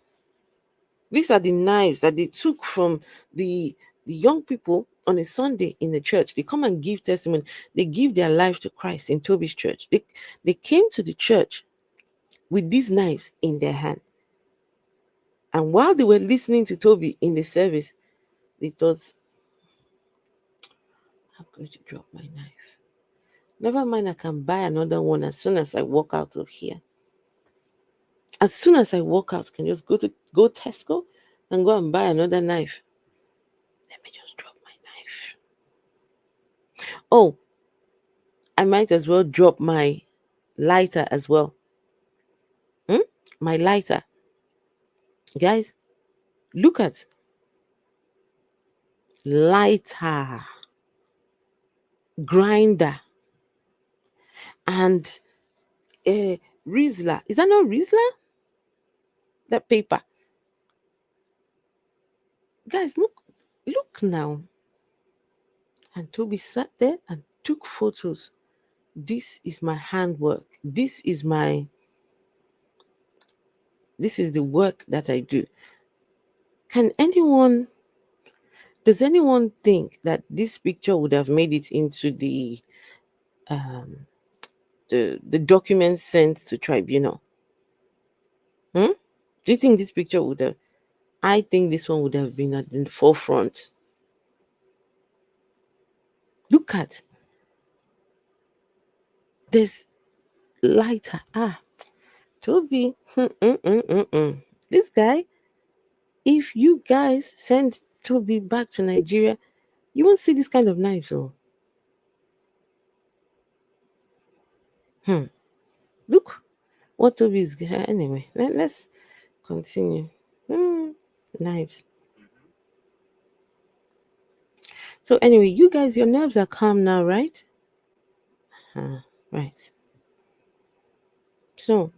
These are the knives that they took from the young people on a Sunday in the church. They come and give testimony. They give their life to Christ in Toby's church. They came to the church with these knives in their hand. And while they were listening to Toby in the service, they thought, I'm going to drop my knife. Never mind, I can buy another one as soon as I walk out of here. As soon as I walk out, I can just go Tesco and go and buy another knife. Let me just drop my knife. Oh, I might as well drop my lighter as well. My lighter. Guys, look at lighter, grinder, and Rizla. Is that not Rizla? That paper. Guys, look now. And Toby sat there and took photos. This is my handwork. This is the work that I do. Does anyone think that this picture would have made it into the documents sent to Tribunal? Do you think this picture would have? I think this one would have been at the forefront. Look at there's lighter. Toby, this guy, if you guys send Toby back to Nigeria, you won't see this kind of knives. Look what Toby's anyway. Let's continue. Knives. So anyway, you guys, your nerves are calm now, right? Right. So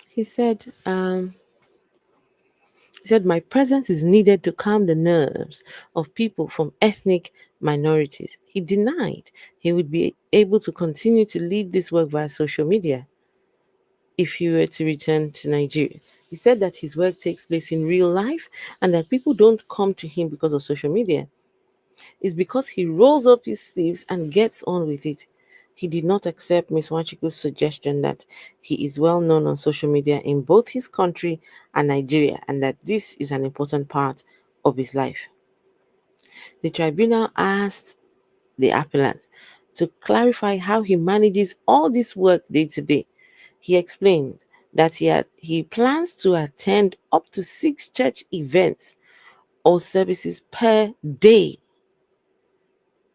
he said, my presence is needed to calm the nerves of people from ethnic minorities. He denied he would be able to continue to lead this work via social media if he were to return to Nigeria. He said that his work takes place in real life and that people don't come to him because of social media. It's because he rolls up his sleeves and gets on with it. He did not accept Ms. Wachiku's suggestion that he is well known on social media in both his country and Nigeria, and that this is an important part of his life. The tribunal asked the appellant to clarify how he manages all this work day to day. He explained that he plans to attend up to 6 church events or services per day.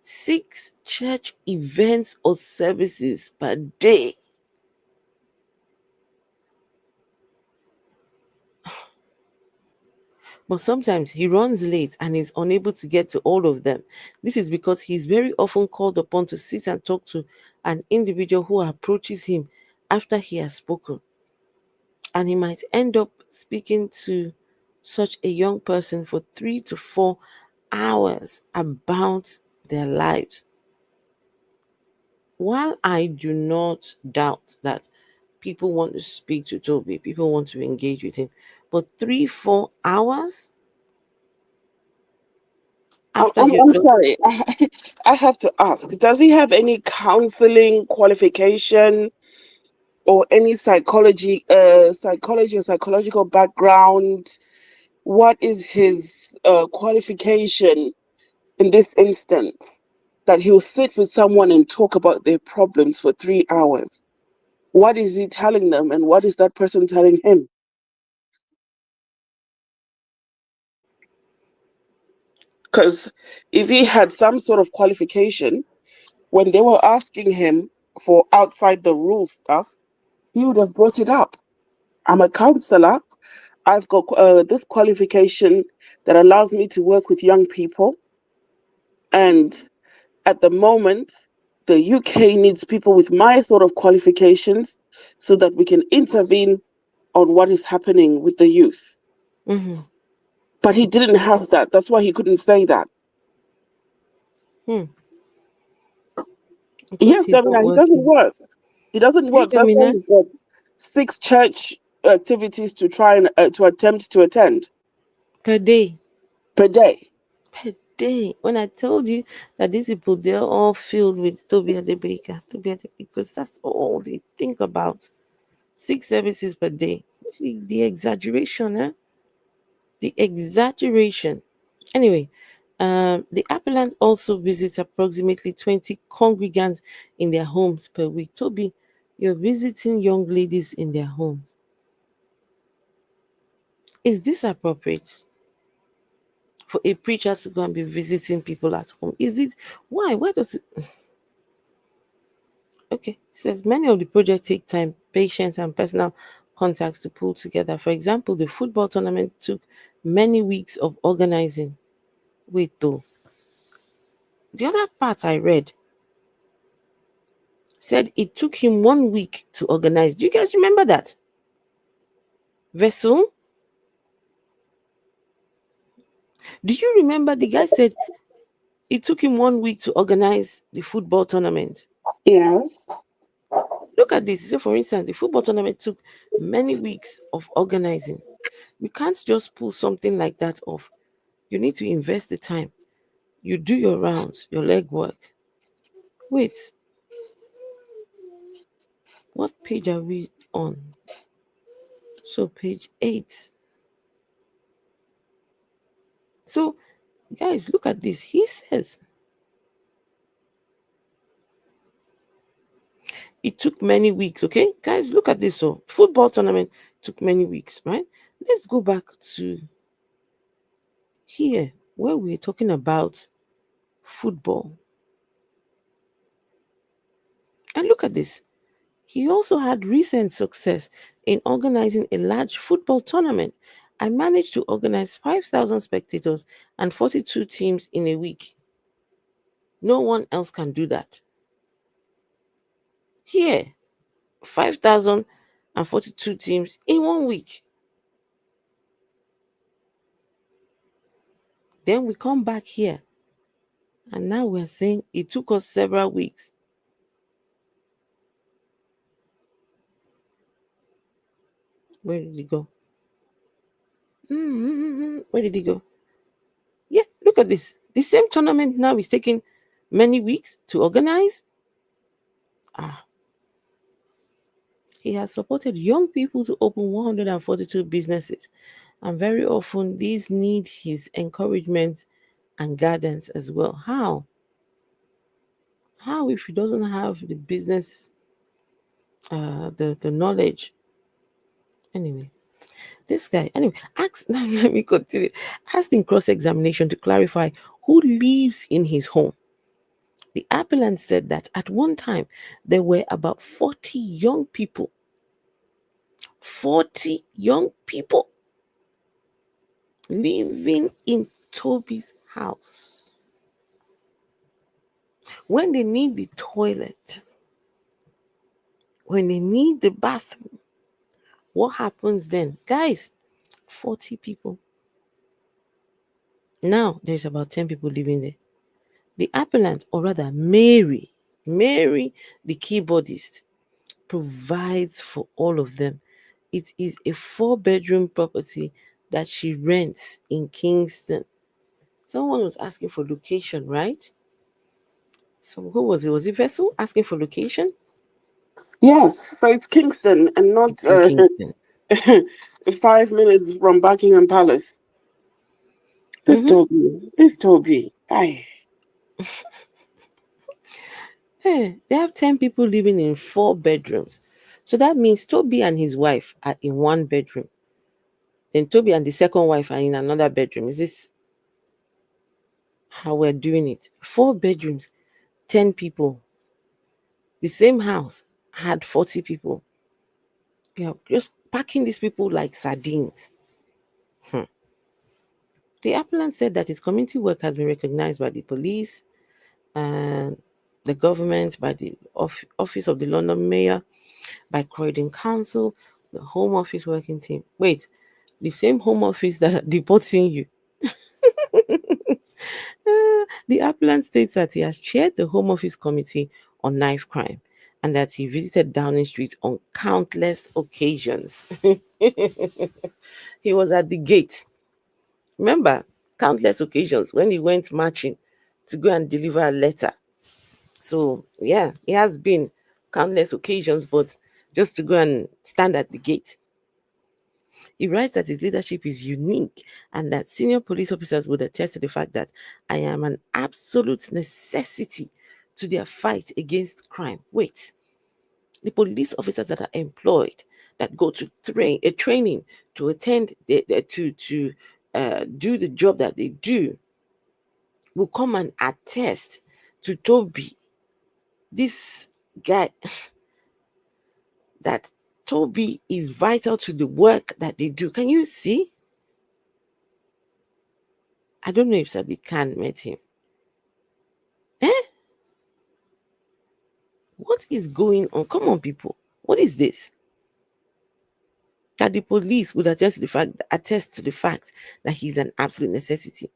6 church events or services per day. But sometimes he runs late and is unable to get to all of them. This is because he's very often called upon to sit and talk to an individual who approaches him after he has spoken. And he might end up speaking to such a young person for 3 to 4 hours about their lives. While I do not doubt that people want to speak to Toby, people want to engage with him, but 3-4 hours after I'm sorry. I have to ask, does he have any counseling qualification or any psychology or psychological background? What is his qualification in this instance that he'll sit with someone and talk about their problems for 3 hours? What is he telling them and what is that person telling him? Because if he had some sort of qualification, when they were asking him for outside the rules stuff, he would have brought it up. I'm a counselor. I've got this qualification that allows me to work with young people. And at the moment, the UK needs people with my sort of qualifications so that we can intervene on what is happening with the youth. Mm-hmm. But he didn't have that. That's why he couldn't say that. Yes, Damina, he doesn't work. He doesn't work. That's why he's got 6 church activities to try and to attempt to attend. Per day. Per day. Per day. When I told you that these people, they're all filled with Tobi Adegboyega, because that's all they think about. 6 services per day. See, the exaggeration, The exaggeration. Anyway, the appellant also visits approximately 20 congregants in their homes per week. Toby, you're visiting young ladies in their homes. Is this appropriate for a preacher to go and be visiting people at home? Is it? Why? Why does it? Okay, it says many of the projects take time, patience, and personal contacts to pull together. For example, the football tournament took many weeks of organizing. Wait, though. The other part I read said it took him 1 week to organize. Do you guys remember that? Vessel? Do you remember the guy said it took him 1 week to organize the football tournament? Yes. Look at this. So, for instance, the football tournament took many weeks of organizing. You can't just pull something like that off. You need to invest the time. You do your rounds, your leg work. Wait. What page are we on? So, page 8. So, guys, look at this. He says It took many weeks, okay? Guys, look at this. So, football tournament took many weeks, right? Let's go back to here where we're talking about football. And look at this. He also had recent success in organizing a large football tournament. I managed to organize 5,000 spectators and 42 teams in a week. No one else can do that. Here, 5,042 teams in 1 week. Then we come back here. And now we're saying it took us several weeks. Where did it go? Where did it go? Yeah, look at this. The same tournament now is taking many weeks to organize. He has supported young people to open 142 businesses, and very often these need his encouragement and guidance as well. How if he doesn't have the business, the knowledge? Anyway, this guy, now let me continue. Asked in cross-examination to clarify who lives in his home. The appellant said that at one time there were about 40 young people. 40 young people living in Tobi's house. When they need the toilet, when they need the bathroom, what happens then? Guys, 40 people. Now there's about 10 people living there. The appellant, or rather Mary, the keyboardist, provides for all of them. It is a 4-bedroom property that she rents in Kingston. Someone was asking for location, right? So who was it? Was it Vessel asking for location? Yes, so it's Kingston and not It's in Kingston. 5 minutes from Buckingham Palace. This Toby. Aye. Hey, they have 10 people living in 4 bedrooms. So that means Toby and his wife are in 1 bedroom. Then Toby and the second wife are in another bedroom. Is this how we're doing it? 4 bedrooms, 10 people. The same house had 40 people. Yeah, just packing these people like sardines. The appellant said that his community work has been recognized by the police and the government, by the office of the London Mayor, by Croydon Council, the Home Office working team. Wait, the same Home Office that are deporting you. The appellant states that he has chaired the Home Office Committee on Knife Crime and that he visited Downing Street on countless occasions. He was at the gate. Remember, countless occasions when he went marching to go and deliver a letter. So, yeah, it has been countless occasions, but just to go and stand at the gate. He writes that his leadership is unique and that senior police officers would attest to the fact that I am an absolute necessity to their fight against crime. Wait, the police officers that are employed, that go to training to attend, to do the job that they do, will come and attest to Toby, this guy, that Toby is vital to the work that they do. Can you see? I don't know if Sadiq Khan met him. What is going on? Come on, people. What is this? That the police would attest to the fact that he's an absolute necessity.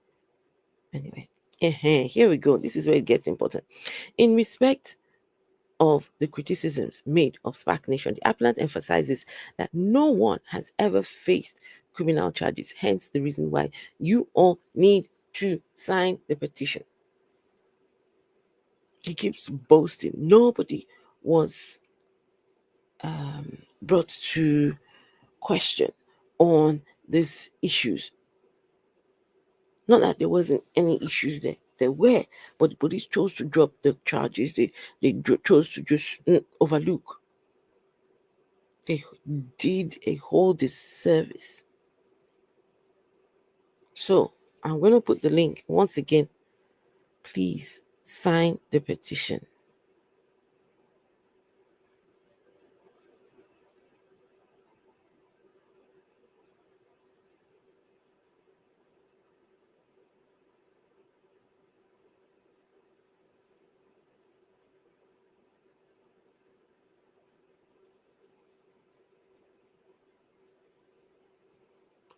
Anyway, here we go. This is where it gets important. In respect of the criticisms made of Spark Nation, the appellant emphasizes that no one has ever faced criminal charges, hence the reason why you all need to sign the petition. He keeps boasting nobody was brought to question on these issues. Not that there wasn't any issues there there were, but the police chose to drop the charges. They chose to just overlook. They did a whole disservice. So I'm going to put the link once again. Please sign the petition.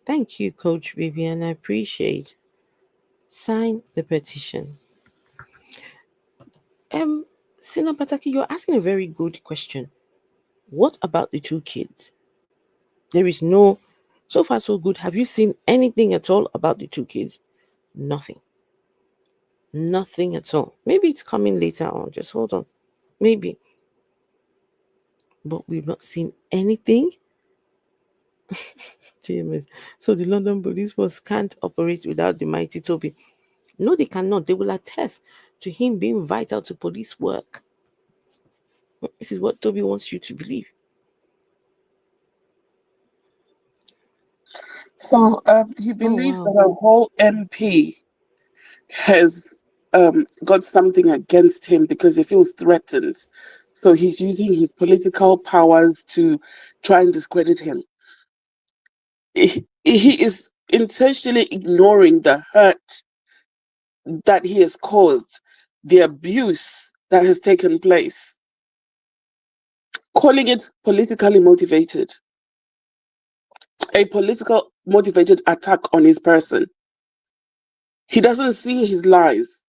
Thank you, Coach Vivian. I appreciate. Sign the petition. Sina Pataki, you're asking a very good question. What about the two kids? There is no, so far so good. Have you seen anything at all about the two kids? Nothing. Nothing at all. Maybe it's coming later on. Just hold on. Maybe. But we've not seen anything. GMS. So the London police force can't operate without the mighty Toby. No, they cannot. They will attest to him being vital to police work. This is what Toby wants you to believe. So he believes that a whole MP has got something against him because he feels threatened. So he's using his political powers to try and discredit him. He is intentionally ignoring the hurt that he has caused, the abuse that has taken place, calling it politically motivated, a political motivated attack on his person. He doesn't see his lies.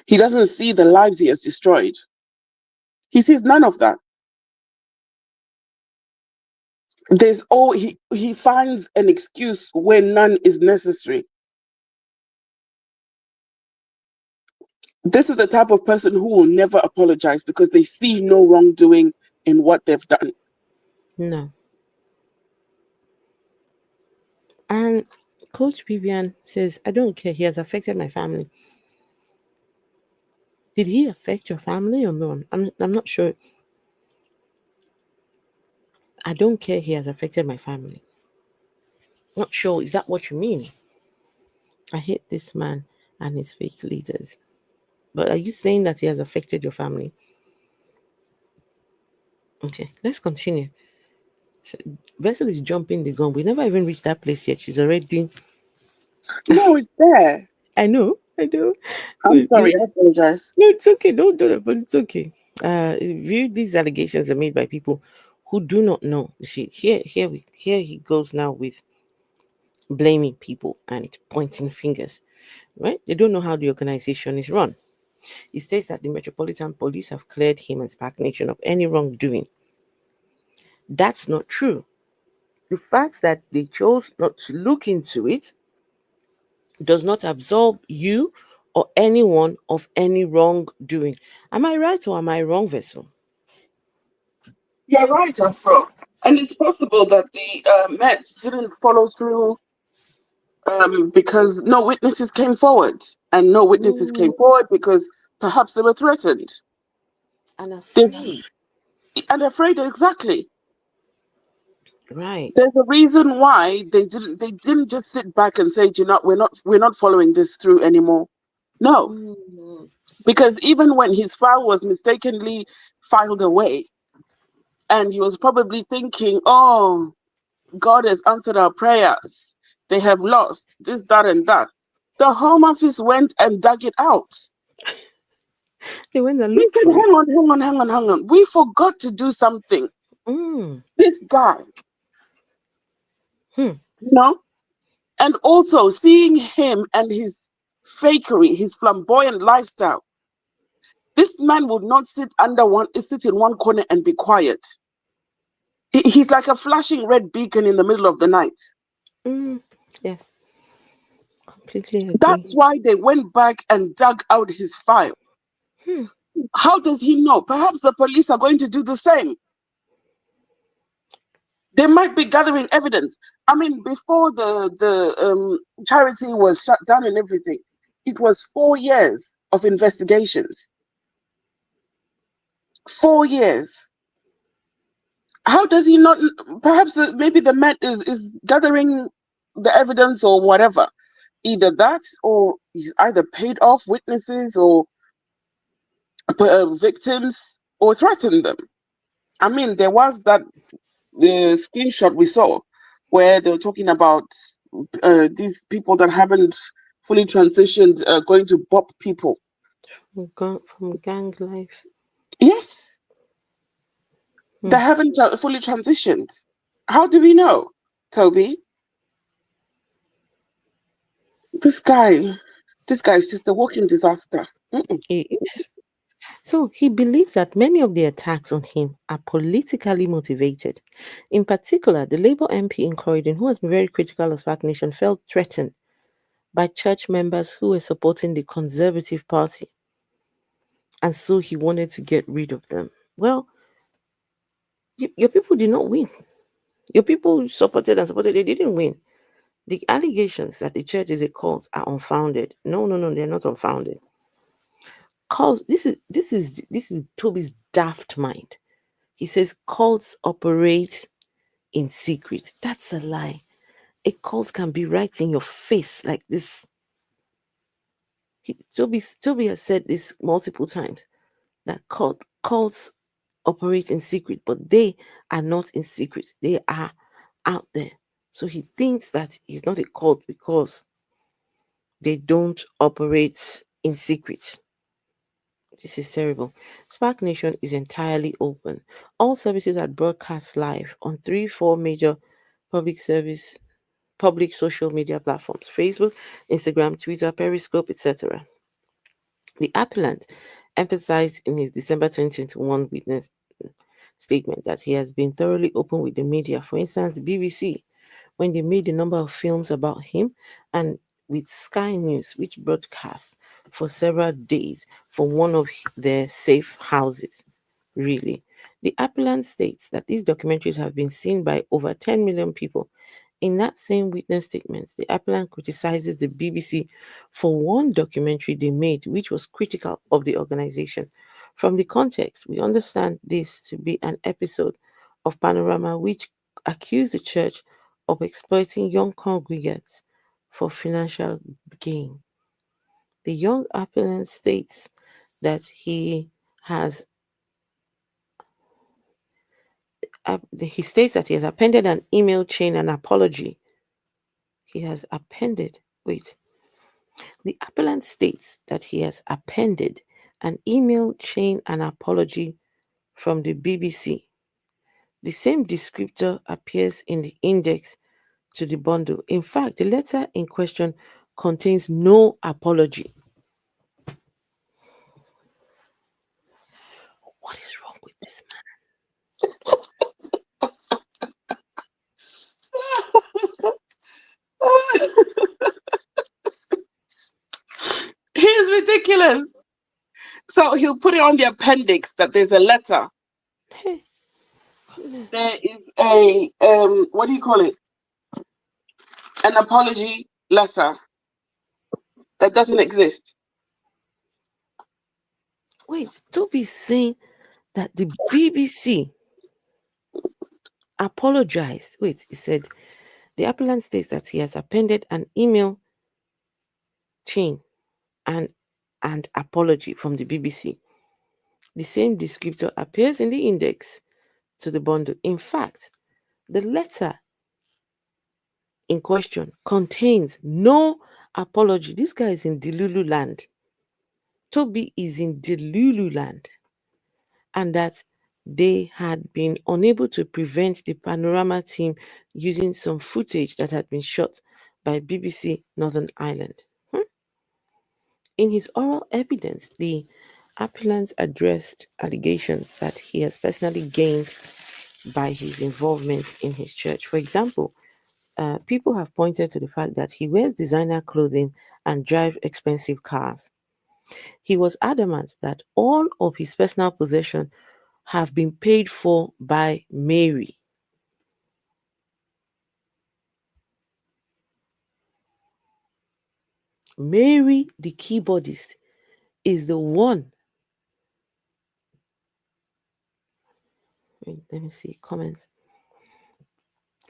He doesn't see the lives he has destroyed. He sees none of that. He finds an excuse where none is necessary. This is the type of person who will never apologize because they see no wrongdoing in what they've done. No. And Coach Vivian says, I don't care. He has affected my family. Did he affect your family or no? I'm not sure. I don't care. He has affected my family. Not sure. Is that what you mean? I hate this man and his fake leaders. But are you saying that he has affected your family? Okay, let's continue. Vessel is jumping the gun. We never even reached that place yet. She's already. No, it's there. I know. I'm sorry, I apologize. No, it's okay. Don't do that, but it's okay. View these allegations are made by people who do not know. You see, here he goes now with blaming people and pointing fingers. Right? They don't know how the organization is run. He states that the Metropolitan Police have cleared him and Spark Nation of any wrongdoing. That's not true. The fact that they chose not to look into it does not absolve you or anyone of any wrongdoing. Am I right or am I wrong, Vessel? You're right, Afro. And it's possible that the Met didn't follow through because no witnesses came forward. And no witnesses came forward because perhaps they were threatened. And afraid. And afraid, exactly. Right. There's a reason why they didn't just sit back and say, you know, we're not following this through anymore. No. Because even when his file was mistakenly filed away, and he was probably thinking, oh, God has answered our prayers. They have lost this, that, and that. The Home Office went and dug it out. They went and looked for it. Hang on. We forgot to do something. This guy. You know? And also seeing him and his fakery, his flamboyant lifestyle. This man would not sit in one corner and be quiet. He's like a flashing red beacon in the middle of the night. Yes. Completely agree. That's why they went back and dug out his file. How does he know? Perhaps the police are going to do the same. They might be gathering evidence. I mean, before the charity was shut down and everything, It was 4 years of investigations. 4 years. How does he not? Perhaps maybe the Met is gathering the evidence or whatever. Either that, or he's either paid off witnesses or victims or threatened them. I mean, there was the screenshot we saw where they were talking about these people that haven't fully transitioned going to bop people. From gang life. Yes. They haven't fully transitioned. How do we know, Toby? This guy is just a walking disaster. He is. So he believes that many of the attacks on him are politically motivated. In particular, the Labour MP in Croydon, who has been very critical of Spark Nation, felt threatened by church members who were supporting the Conservative Party. And so he wanted to get rid of them. Well, your people did not win. Your people supported, they didn't win. The allegations that the church is a cult are unfounded. No, they're not unfounded. This is Toby's daft mind. He says cults operate in secret. That's a lie. A cult can be right in your face like this. Toby has said this multiple times, that cults operate in secret, but they are not in secret. They are out there. So he thinks that he's not a cult because they don't operate in secret. This is terrible. Spark Nation is entirely open. All services are broadcast live on 3-4 major public social media platforms: Facebook, Instagram, Twitter, Periscope, etc. The appellant emphasized in his December 2021 witness statement that he has been thoroughly open with the media. For instance, the BBC, when they made a number of films about him, and with Sky News, which broadcast for several days for one of their safe houses. Really, the appellant states that these documentaries have been seen by over 10 million people. In that same witness statement, the appellant criticizes the BBC for one documentary they made, which was critical of the organization. From the context, we understand this to be an episode of Panorama which accused the church of exploiting young congregants for financial gain. The young appellant states that he has appended an email chain and apology. He has appended, the appellant states that he has appended an email chain and apology from the BBC. The same descriptor appears in the index to the bundle. In fact, the letter in question contains no apology. What is wrong with this man? He is ridiculous. So he'll put it on the appendix that there's a letter. There is a what do you call it? An apology letter that doesn't exist. Wait, Toby's saying that the BBC apologized. He said the appellant states that he has appended an email chain and apology from the BBC. The same descriptor appears in the index to the bundle. In fact, the letter in question contains no apology. This guy is in Delulu land. Toby is in Delulu land. And that they had been unable to prevent the Panorama team using some footage that had been shot by BBC Northern Ireland. In his oral evidence, the appellant addressed allegations that he has personally gained by his involvement in his church. For example, people have pointed to the fact that he wears designer clothing and drives expensive cars. He was adamant that all of his personal possessions have been paid for by Mary. Mary, the keyboardist, is the one. Wait, let me see comments.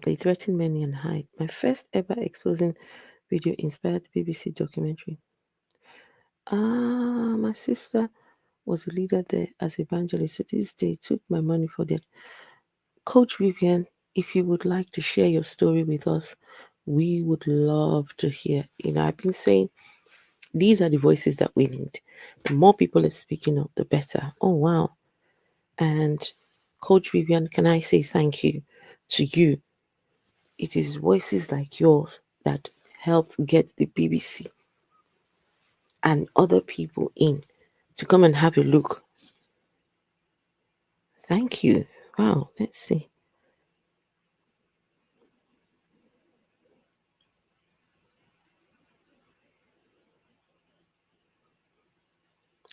They threaten many and hide. My first ever exposing video inspired BBC documentary. My sister was a leader there as evangelist. To this day, took my money for that. Coach Vivian, if you would like to share your story with us, we would love to hear. I've been saying these are the voices that we need. The more people are speaking up, the better. Oh, wow. And Coach Vivian, can I say thank you to you? It is voices like yours that helped get the BBC and other people in to come and have a look. Thank you. Wow, let's see.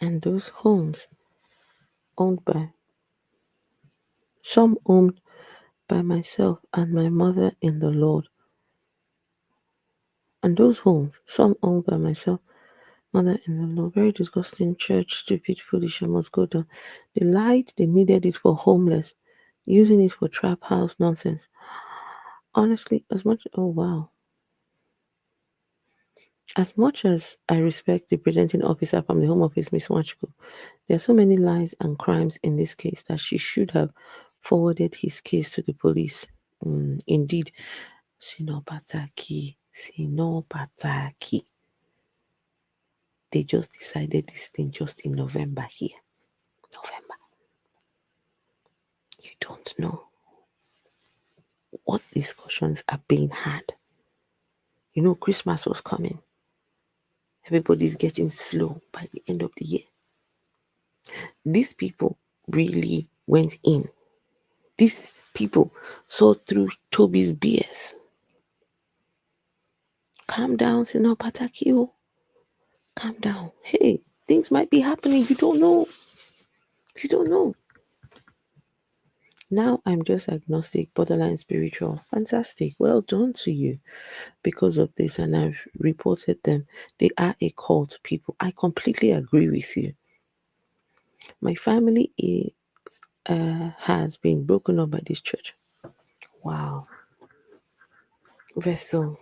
And those homes some owned by myself and my mother in the Lord. And those homes, some owned by myself, mother in the Lord. Very disgusting, church, stupid, foolish, I must go down. They lied, they needed it for homeless, using it for trap house nonsense. Honestly, oh wow. As much as I respect the presenting officer from the Home Office, Miss Wachiko, there are so many lies and crimes in this case that she should have forwarded his case to the police. Indeed, Sino Pataki. They just decided this thing just in November here. November. You don't know what discussions are being had. Christmas was coming. Everybody's getting slow by the end of the year. These people really went in. These people saw through Toby's BS. Calm down, Sino Patakio. Calm down. Hey, things might be happening. You don't know. You don't know. Now I'm just agnostic, borderline spiritual. Fantastic. Well done to you because of this. And I've reported them. They are a cult, people. I completely agree with you. My family has been broken up by this church. Wow. Vessel.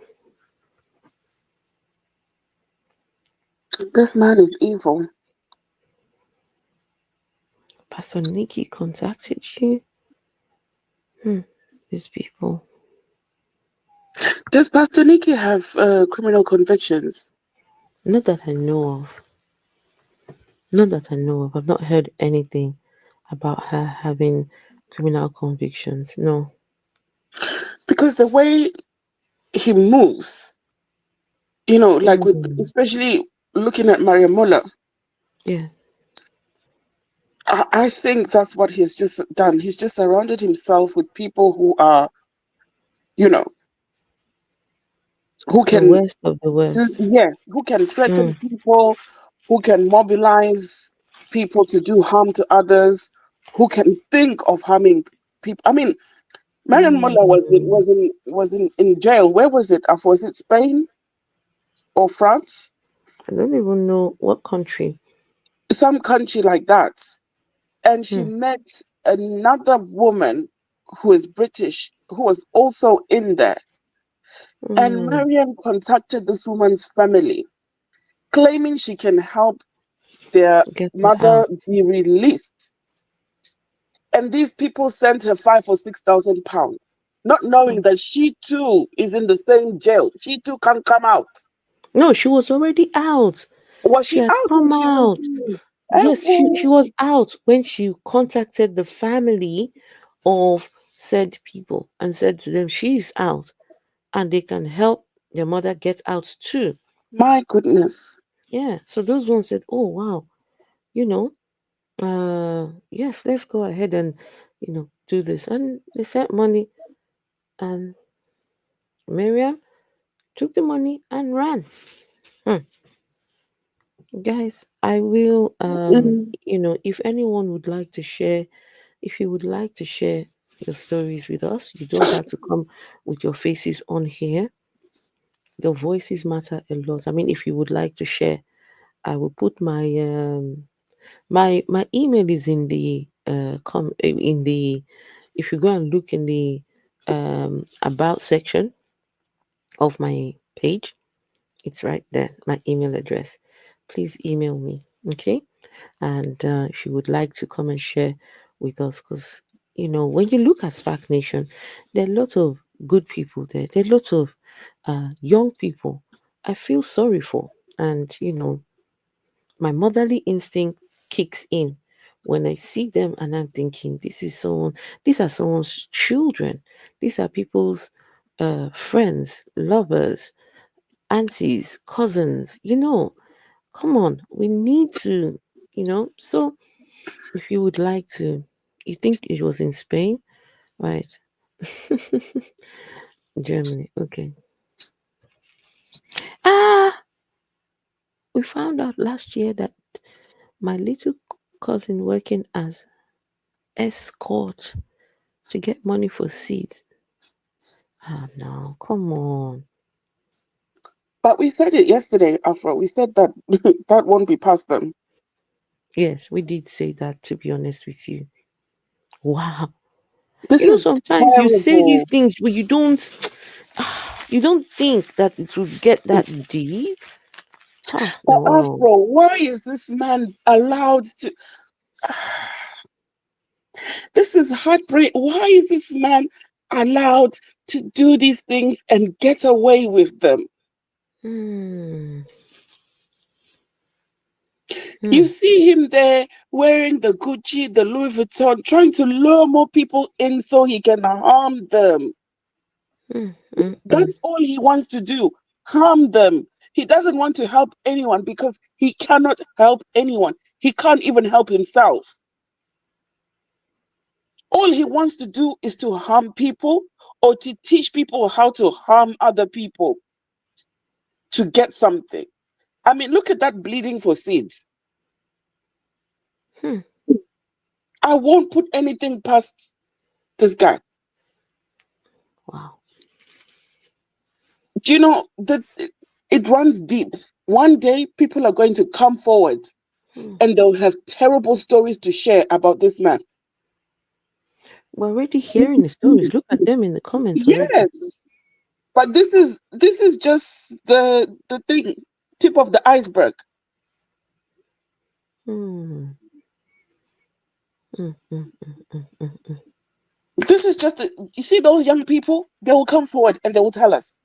This man is evil. Pastor Nikki contacted you? These people. Does Pastor Nikki have criminal convictions? Not that I know of. Not that I know of. I've not heard anything about her having criminal convictions. No. Because the way he moves, like with, especially looking at Mariam Muller. Yeah. I think that's what he's just done. He's just surrounded himself with people who are, who can, the worst of the worst. Who can threaten people, who can mobilize people to do harm to others, who can think of harming people. I mean, Mariam Muller was in jail. Where was it? Was it Spain or France? I don't even know what country. Some country like that. And she met another woman who is British, who was also in there. And Mariam contacted this woman's family, claiming she can help their mother be released. And these people sent her £5,000 or £6,000, not knowing that she too is in the same jail. She too can't come out. No, she was already out. Was she had out? come out. Yes, she was out when she contacted the family of said people and said to them she's out and they can help their mother get out too. My goodness. Yeah. So those ones said, oh wow, yes, let's go ahead and do this. And they sent money and Miriam took the money and ran. Guys, I will if anyone would like to share, if you would like to share your stories with us, you don't have to come with your faces on here. Your voices matter a lot. I mean, if you would like to share, I will put my my email is in the in the, if you go and look in the about section of my page, it's right there, my email address. Please email me, okay? And if you would like to come and share with us, because when you look at Spark Nation, there are lots of good people there. There are lots of young people I feel sorry for, and my motherly instinct kicks in when I see them, and I'm thinking, these are someone's children. These are people's friends, lovers, aunties, cousins. Come on, we need to, So if you would like to, you think it was in Spain, right? Germany, okay. We found out last year that my little cousin working as escort to get money for seeds. Ah, no, come on. But we said it yesterday, Afro. We said that that won't be past them. Yes, we did say that, to be honest with you. Wow. This is sometimes you say these terrible. things, but you don't think that it will get that deep. But No. Afro, why is this man allowed to? This is heartbreak. Why is this man allowed to do these things and get away with them? You see him there wearing the Gucci, the Louis Vuitton, trying to lure more people in so he can harm them. That's all he wants to do, harm them. He doesn't want to help anyone because he cannot help anyone. He can't even help himself. All he wants to do is to harm people or to teach people how to harm other people to get something. I mean, look at that bleeding for seeds. I won't put anything past this guy. Wow. Do you know that it runs deep? One day, people are going to come forward and they'll have terrible stories to share about this man. We're already hearing the stories. Look at them in the comments already. Yes, but this is just the thing, tip of the iceberg. This is just you see those young people, they will come forward and they will tell us.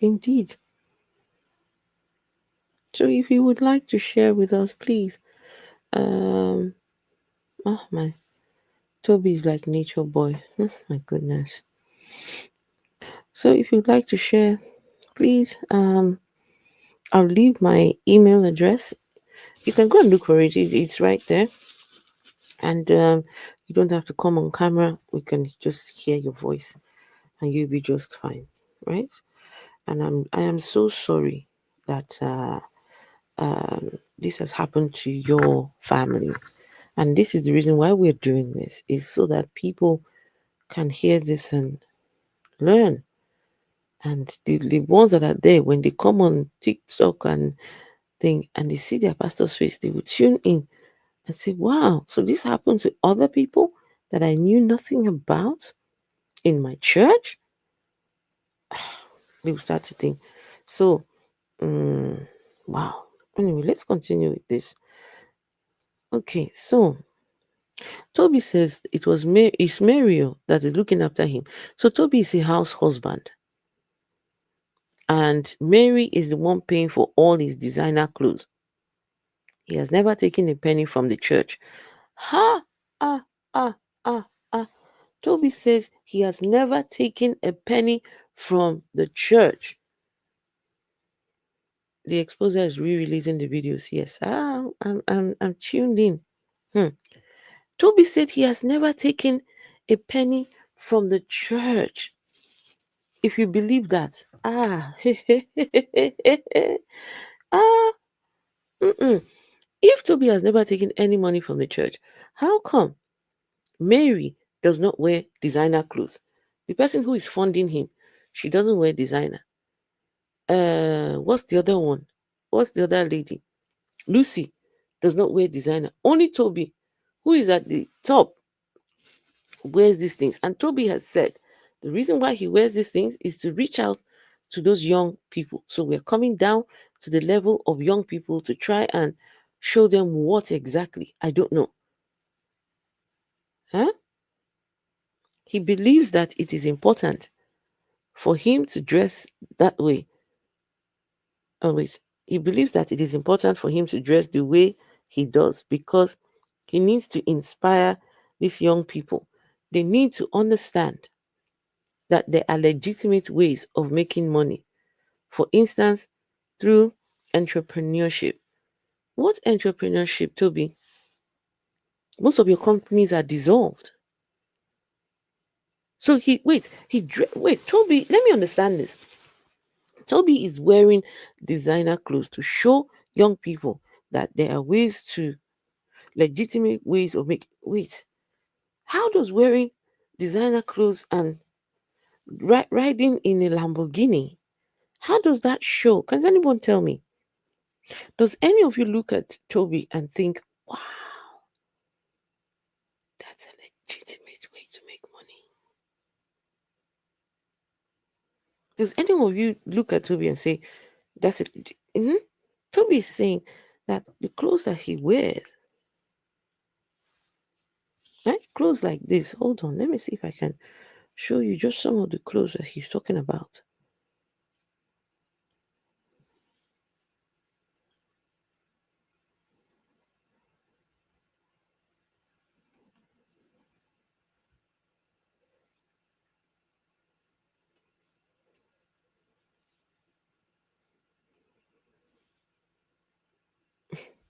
Indeed. So if you would like to share with us, please. Oh my, Toby is like nature boy. My goodness. So if you'd like to share, please, I'll leave my email address. You can go and look for it. It's right there. And you don't have to come on camera. We can just hear your voice and you'll be just fine. Right? And I am so sorry that this has happened to your family. And this is the reason why we're doing this, is so that people can hear this and learn. And the ones that are there, when they come on TikTok and thing and they see their pastor's face, they will tune in and say, wow, so this happened to other people that I knew nothing about in my church? They will start to think. So, wow. Anyway, let's continue with this. Okay, so Toby says it's Mario that is looking after him. So Toby is a house husband. And Mary is the one paying for all his designer clothes. He has never taken a penny from the church. Ah. Toby says he has never taken a penny from the church. The exposer is re-releasing the videos. Yes, I'm tuned in. Toby said he has never taken a penny from the church. If you believe that, if Toby has never taken any money from the church, how come Mary does not wear designer clothes? The person who is funding him She doesn't wear designer. What's the other one? What's the other lady? Lucy does not wear designer. Only Toby, who is at the top, wears these things. And Toby has said the reason why he wears these things is to reach out to those young people. So we're coming down to the level of young people to try and show them what exactly. I don't know. Huh? He believes that it is important for him to dress that way. Oh, wait. He believes that it is important for him to dress the way he does because he needs to inspire these young people. They need to understand that there are legitimate ways of making money. For instance, through entrepreneurship. What entrepreneurship, Toby? Most of your companies are dissolved. So wait, Toby, let me understand this. Toby is wearing designer clothes to show young people that there are legitimate ways of making. Wait, how does wearing designer clothes and riding in a Lamborghini, how does that show? Can anyone tell me? Does any of you look at Toby and think, wow, that's a legitimate way to make money? Does any of you look at Toby and say, that's it? Toby is saying that the clothes that he wears, right? Clothes like this. Hold on, let me see if I can show you just some of the clothes that he's talking about.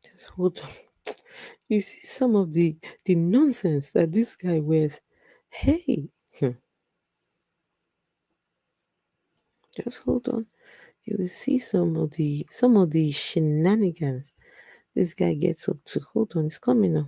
Just hold on. You see some of the nonsense that this guy wears. Hey, just hold on. You will see some of the shenanigans this guy gets up to. Hold on, it's coming up.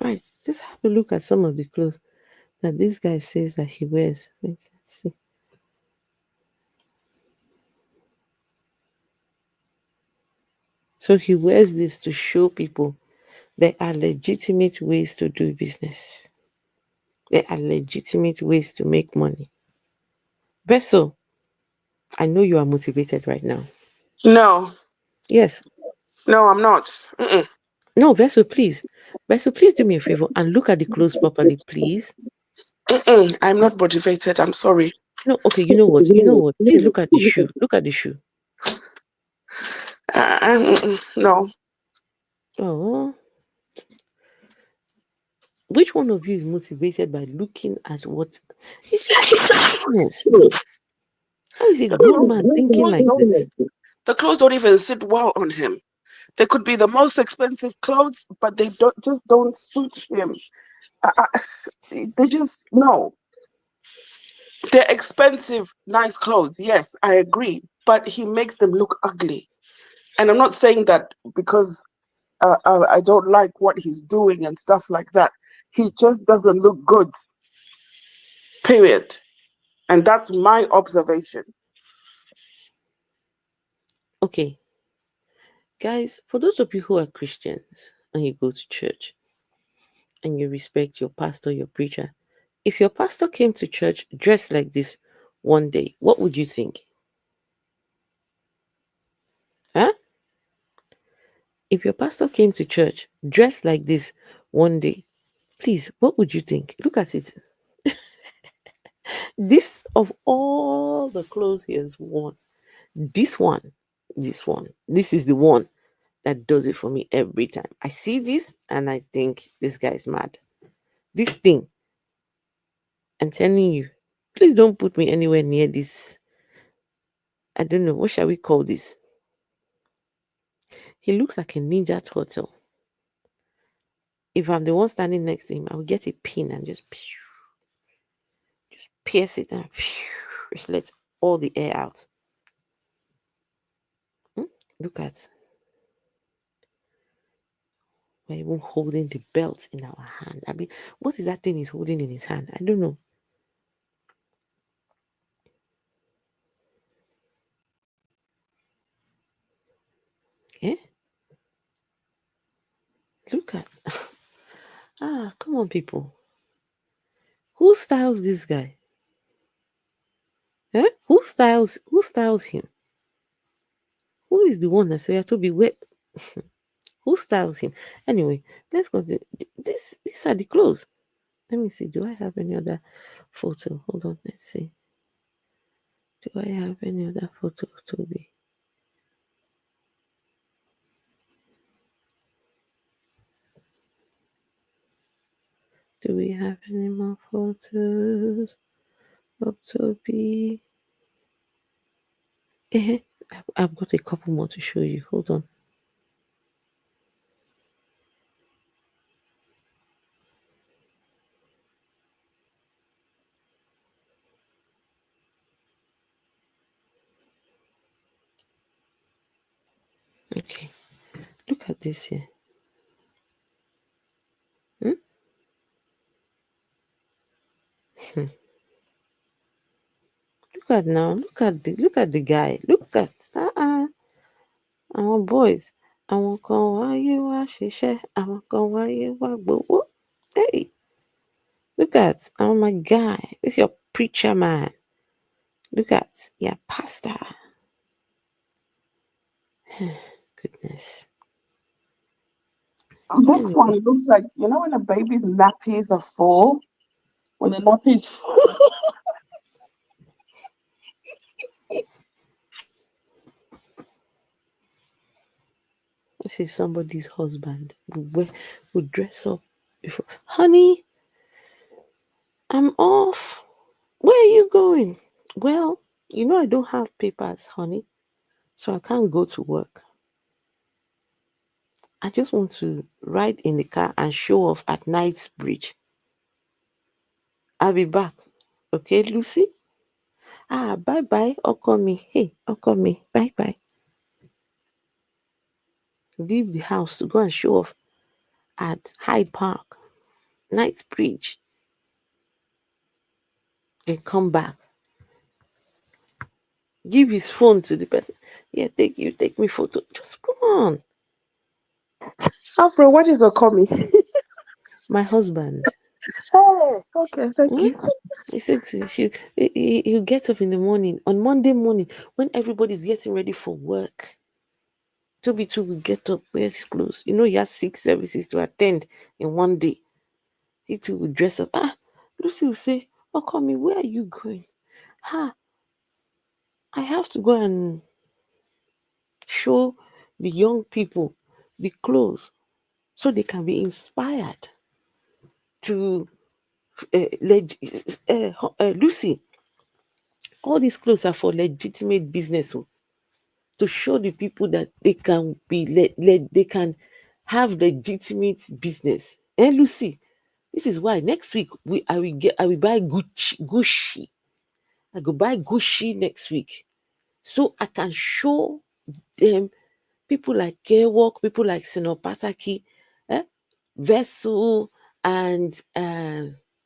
Right, just have a look at some of the clothes that this guy says that he wears. Let's see. So he wears this to show people there are legitimate ways to do business. There are legitimate ways to make money. Besso, I know you are motivated right now. No. Yes. No, I'm not. No, Besso, please. Besso, please do me a favor and look at the clothes properly, please. I'm not motivated. I'm sorry. No, okay, you know what? Please look at the shoe. Look at the shoe. No. Oh. Which one of you is motivated by looking at what? It's just business. How is a grown man thinking like this? The clothes don't even sit well on him. They could be the most expensive clothes, but they don't suit him. They just no. They're expensive, nice clothes. Yes, I agree, but he makes them look ugly. And I'm not saying that because I don't like what he's doing and stuff like that. He just doesn't look good. Period. And that's my observation. Okay. Guys, for those of you who are Christians and you go to church and you respect your pastor, your preacher, if your pastor came to church dressed like this one day, what would you think? Huh? If your pastor came to church dressed like this one day, please, what would you think? Look at it. This, of all the clothes he has worn, this is the one that does it for me every time. I see this and I think this guy is mad. This thing, I'm telling you, please don't put me anywhere near this I don't know, what shall we call this? He looks like a ninja turtle. If I'm the one standing next to him, I will get a pin and just pierce it and just let all the air out. Look at, we're even holding the belt in our hand. I mean, what is that thing he's holding in his hand? I don't know. Yeah. Look at. Come on, people. Who styles this guy? Eh? Who styles him? Who is the one that said Tobi wet? Who styles him? Anyway, let's go to this. These are the clothes. Let me see. Do I have any other photo? Hold on. Let's see. Do I have any other photo of Tobi? Do we have any more photos of Tobi? I've got a couple more to show you. Hold on. Okay. Look at this here. Look at now. Look at the guy. Look at our boys. Àwọn kan wáyé wá ṣiṣẹ́. Àwọn kan wáyé wá gbowó. Hey. Look at, oh my guy. This is your preacher man. Look at your pastor. Goodness. This one looks like, you know, when a baby's nappies are full? When the nappies full. This is somebody's husband who dress up before. Honey, I'm off. Where are you going? Well, you know I don't have papers, honey, so I can't go to work. I just want to ride in the car and show off at Knightsbridge. I'll be back. Okay, Lucy? Bye-bye, Okomi. Hey, Okomi, bye-bye. Leave the house to go and show off at Hyde Park, Knightsbridge. Then come back. Give his phone to the person. Yeah, take me photo. Just come on. Afro, what is Okomi? My husband. Oh, okay, thank you. He said he'll get up in the morning, on Monday morning, when everybody's getting ready for work. Tobi too will get up, wears his clothes. You know, he has 6 services to attend in one day. He too will dress up. Lucy will say, Okomi, where are you going? I have to go and show the young people the clothes so they can be inspired to Lucy. All these clothes are for legitimate business, to show the people that they can be they can have legitimate business. And Lucy, this is why next week I will buy Gucci. I go buy Gucci next week, so I can show them people like Gewok, people like Sinopataki, Vessel, and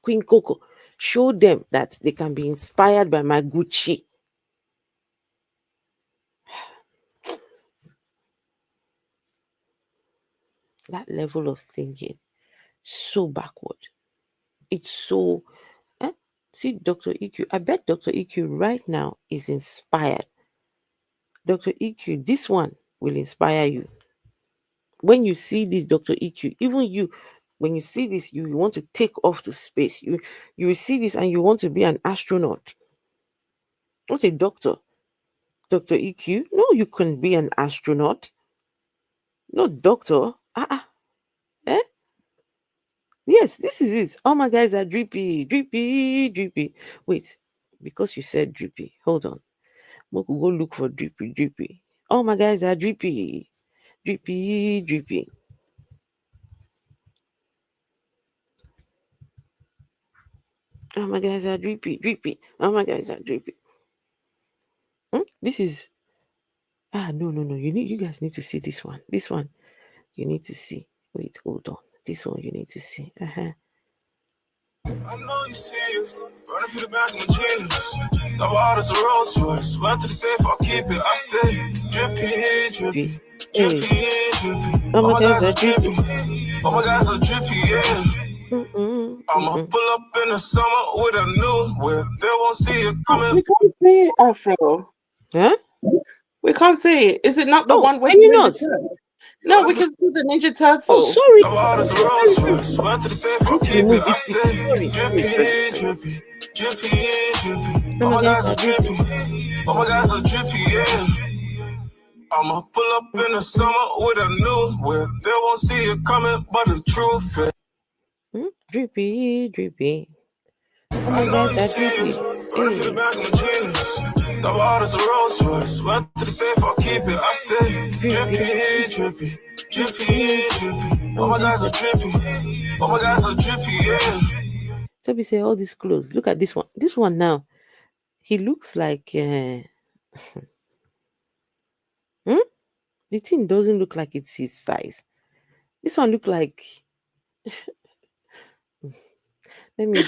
Queen Coco. Show them that they can be inspired by my Gucci. That level of thinking, so backward. It's so. See, Dr. EQ. I bet Dr. EQ right now is inspired. Dr. EQ, this one will inspire you. When you see this, Dr. EQ, even you, when you see this, you want to take off to space. You will see this and you want to be an astronaut. Not a doctor. Dr. EQ, no, you can be an astronaut. Not doctor. Yes, this is it. All my guys are drippy. Wait, because you said drippy, hold on. We could go look for Drippy. All my guys are Drippy. Oh my guys are Drippy. Oh my guys are Drippy. This is no. You guys need to see this one. This one you need to see. Wait, hold on. This one you need to see. I know you see it, running through the back of my jeans. The water's a Rolls Royce, went to the safe, I'll keep it. I stay drippy. Oh my guys are Drippy. Oh my guys are drippy, yeah. I'ma pull up in the summer with a new whip. They won't see it coming. We can't see it, Afro. Huh? We can't see it. Is it not the one with can you the not? Ninja Turtle? No, we can see the Ninja Turtle. Oh, sorry. The water's a Rolls Royce, went to the safe, I'll keep it. I stay drippy. Oh my guys are drippy. Oh my guys are drippy, yeah. I'ma pull up in the summer with a new whip. They won't see it coming, but the truth is. Drippy. Oh my guys are Drippy. Running through the back of my jeans. The water's a Rolls Royce, went to the safe, I'll keep it. I stay drippy. Oh my guys are drippy. Oh my guys are drippy, yeah. Tobi say all these clothes. Look at this one. This one now. He looks like the thing doesn't look like it's his size. This one look like let me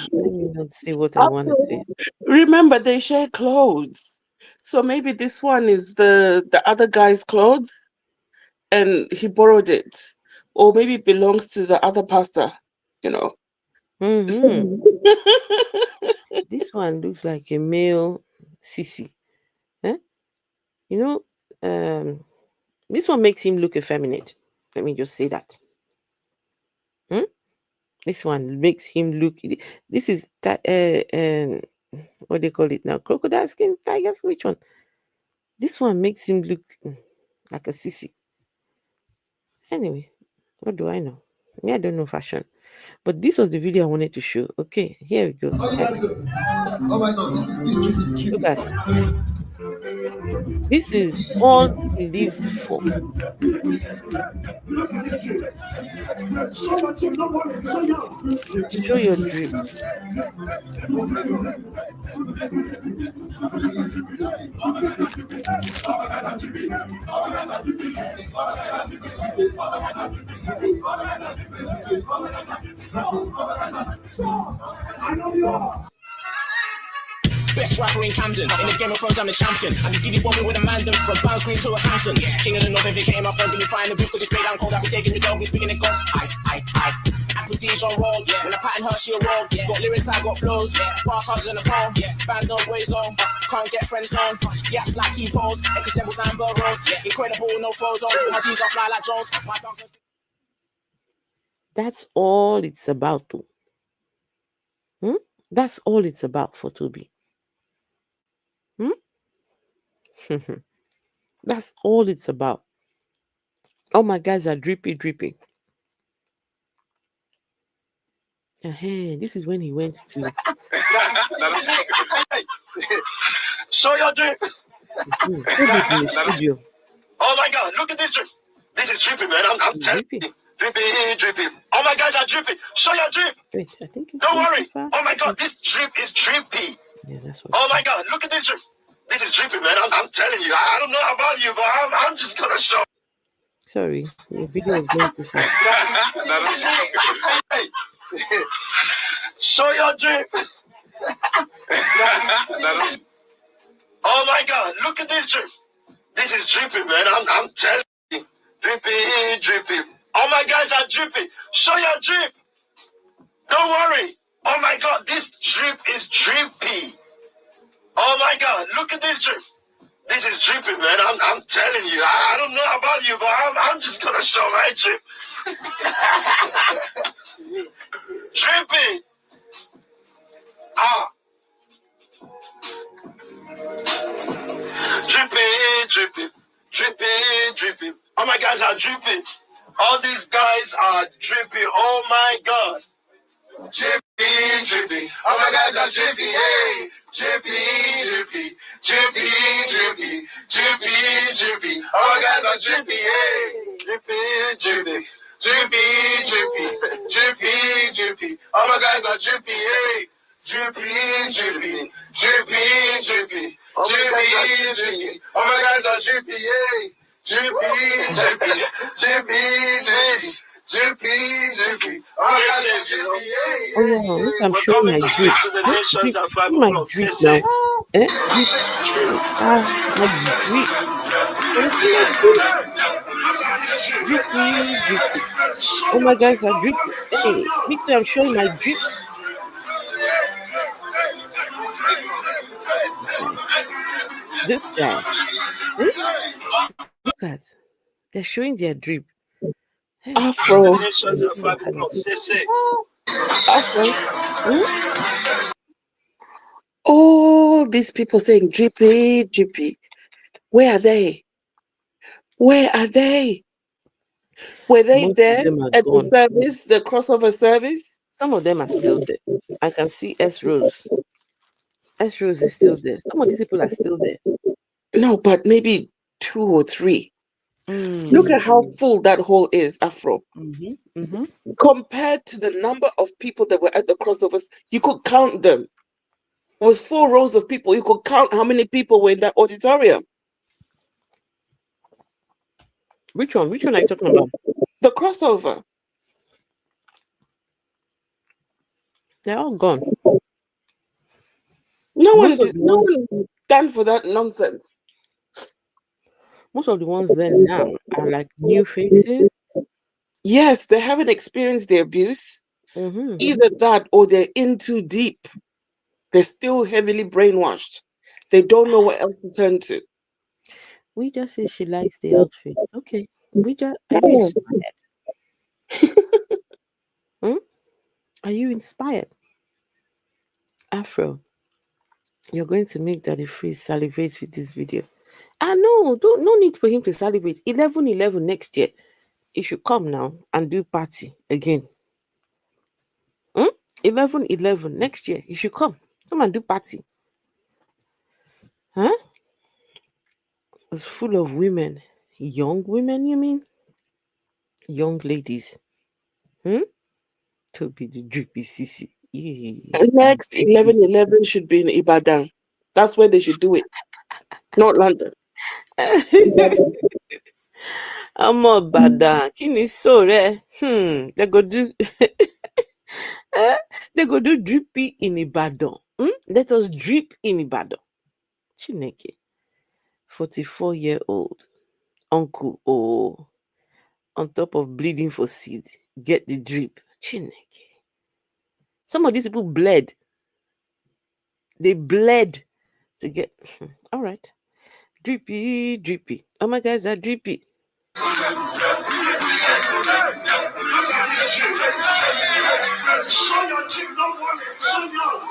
not say what I want to say. Remember, they share clothes, so maybe this one is the other guy's clothes, and he borrowed it, or maybe it belongs to the other pastor. You know. This one looks like a male sissy. Huh? You know, this one makes him look effeminate. Let me just say that. This one makes him look. This is what they call it now? Crocodile skin, tiger skin. Which one? This one makes him look like a sissy. Anyway, what do I know? Me, I don't know fashion. But this was the video I wanted to show. Okay, here we go. Oh my God, this is cute. Look at this is all he lives for. Show your drip. Best rapper in Camden. In the Game of Thrones, I'm the champion. I'm the Diddy bombing with a man from Bounds Green to a Hampton. King of the North, if you came, my friend, give me fire in the booth, cause it's straight down cold. I'll be taking the dog, be speaking in God. I prestige on roll. When I pattern her, she'll roll. Got lyrics, I got flows. Bars harder than a pole. Bands no boys on. Can't get friends on. Yes, like T-pose. Echosembles and burrows. Incredible, no foes on. My G's are fly like Jones. My dogs are... That's all it's about, too. That's all it's about for Tobi. That's all it's about. Oh, my guys are drippy. This is when he went to Show your drip. studio. Oh my God, look at this drip. This is drippy, man. I'm telling you. Drippy. Oh my guys are drippy. Show your drip. Wait, I think it's don't worry. Oh my God, this drip is drippy. Yeah, that's what. Oh my God, look at this drip. This is drippy, man. I'm telling you. I don't know about you, but I'm just gonna show. Sorry, your video is going too fast. Hey. Show your drip. Oh my God, look at this drip. This is drippy, man. I'm telling you. Drippy. Oh my guys are drippy. Show your drip. Don't worry. Oh my God, this drip is drippy. Oh my God, look at this drip. This is drippy, man. I'm telling you. I don't know about you, but I'm just gonna show my drip. Drippy. Drippy. Oh my guys are drippy. All these guys are drippy. Oh my God. Drippy. All my guys are drippy. Hey. Drippy. are drippy, hey. Drippy, drippy. Drippy, drippy. Drippy, drippy. All my guys are drippy, hey. Drippy, drippy. Drippy, drippy. Drippy, drippy. All my guys are drippy, hey. Drippy, drippy. Drippy, drippy. Drippy, drippy. All my guys are drippy, hey. Oh yeah, look, I'm We're showing coming my to drip. speak to the nations Drip. at 5 My o'clock. drip Say. now. Drip. My drip. Can I see my drip? Drippy, drippy. Oh my guys are drippy. Hey, me too, I'm showing my drip. This guy. Hmm? Look at, they're showing their drip. Hey. Afro. The nations at 5 o'clock. Say. Afro. All these people saying drippy, drippy. Where are they? Where are they? Were they Most there of them are at the gone. service, the crossover service? Some of them are still there. I can see S Rose. S Rose is still there. Some of these people are still there. No, but maybe 2 or 3. Look at how full that hall is, Afro. Compared to the number of people that were at the crossovers, you could count them. It was 4 rows of people. You could count how many people were in that auditorium. Which one? Which one are you talking about? The crossover. They're all gone. No one stand for that nonsense. Most of the ones there now are like new faces. Yes, they haven't experienced the abuse. Either that or they're in too deep. They're still heavily brainwashed. They don't know what else to turn to. We just say she likes the outfits. Okay. Are you inspired? Are you inspired? Afro, you're going to make Daddy Freeze salivate with this video. No need for him to salivate. 11/11 next year. He should come now and do party again. 11/11 next year. He should come and do party. Huh? It's full of women. Young women, you mean? Young ladies. To be the drippy CC. Next 11/11 should be in Ibadan. That's where they should do it. Not London. I'm a bada. Kini sore. They go do they go do drippy in Ibadan. Let us drip in Ibadan. Chineke. 44-year-old uncle on top of bleeding for seed. Get the drip. Chineke. Some of these people bled. They bled to get all right. Drippy, drippy. Oh my guys are drippy. Show your chip, don't worry. Show yours.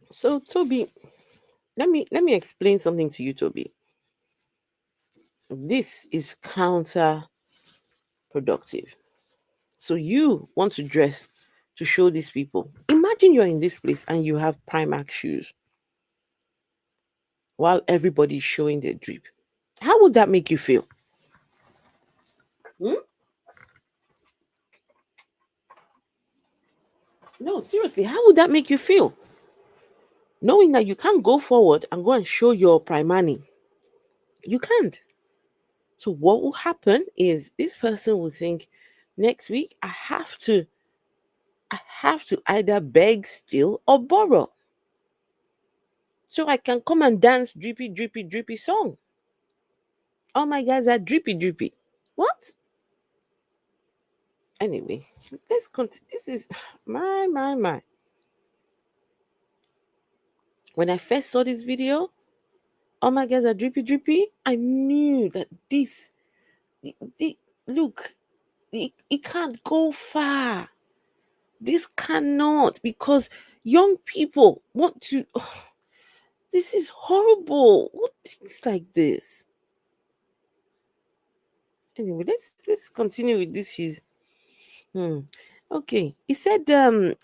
So Toby, let me explain something to you, Toby. This is counterproductive. So you want to dress to show these people. Imagine you're in this place and you have Primark shoes while everybody's showing their drip. How would that make you feel? No, seriously, how would that make you feel? Knowing that you can't go forward and go and show your Primani. You can't. So what will happen is this person will think, next week I have to either beg, steal, or borrow. So I can come and dance drippy, drippy, drippy song. All my guys are drippy, drippy. What? Anyway, let's continue. This is my. When I first saw this video, all my guys are drippy, drippy, I knew that look, it can't go far. This cannot, because young people want to. This is horrible. What things like this? Anyway, let's continue with this. Okay. He said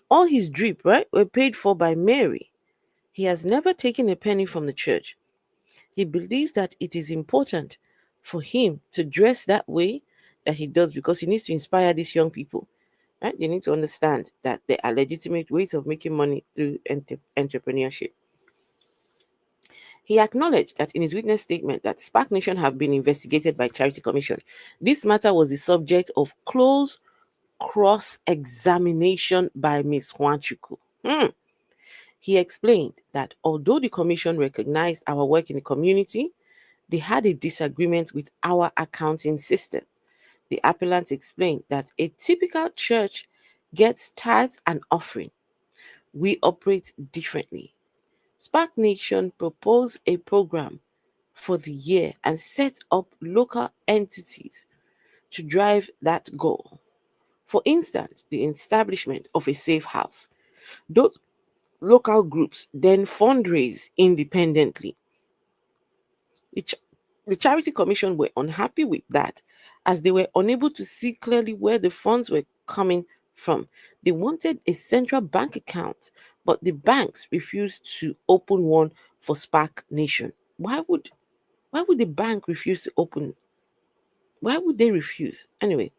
all his drip, right, were paid for by Mary. He has never taken a penny from the church. He believes that it is important for him to dress that way that he does because he needs to inspire these young people. Right? They need to understand that there are legitimate ways of making money through entrepreneurship. He acknowledged that in his witness statement that Spark Nation have been investigated by Charity Commission. This matter was the subject of close cross-examination by Ms. Huanchuku. He explained that although the commission recognized our work in the community, they had a disagreement with our accounting system. The appellant explained that a typical church gets tithes and offering. We operate differently. Spark Nation proposed a program for the year and set up local entities to drive that goal. For instance, the establishment of a safe house. Those local groups then fundraise independently. The Charity Commission were unhappy with that as they were unable to see clearly where the funds were coming from. They wanted a central bank account, but the banks refused to open one for Spark Nation. Why would the bank refuse to open? Why would they refuse? Anyway,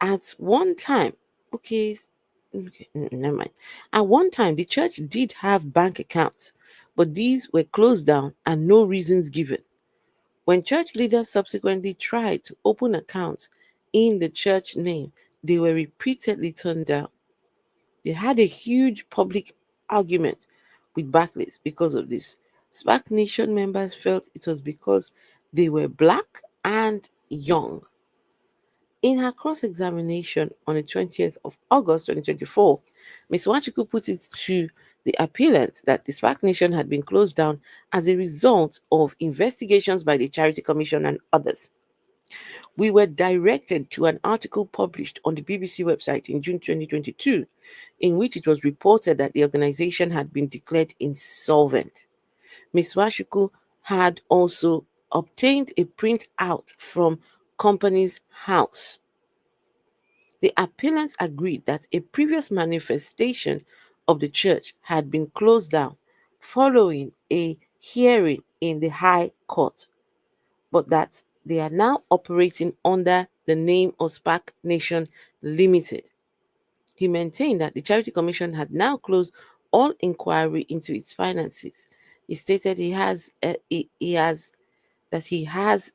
at one time, never mind. At one time, the church did have bank accounts, but these were closed down and no reasons given. When church leaders subsequently tried to open accounts in the church name, they were repeatedly turned down. They had a huge public argument with Barclays because of this. Spark Nation members felt it was because they were black and young. In her cross-examination on the 20th of August 2024, Ms. Wachiku put it to the appellant that the Spark Nation had been closed down as a result of investigations by the Charity Commission and others. We were directed to an article published on the BBC website in June 2022, in which it was reported that the organization had been declared insolvent. Ms. Wachiku had also obtained a printout from Companies House. The appellants agreed that a previous manifestation of the church had been closed down following a hearing in the High Court, but that they are now operating under the name of Spark Nation Limited. He maintained that the Charity Commission had now closed all inquiry into its finances. He stated he has a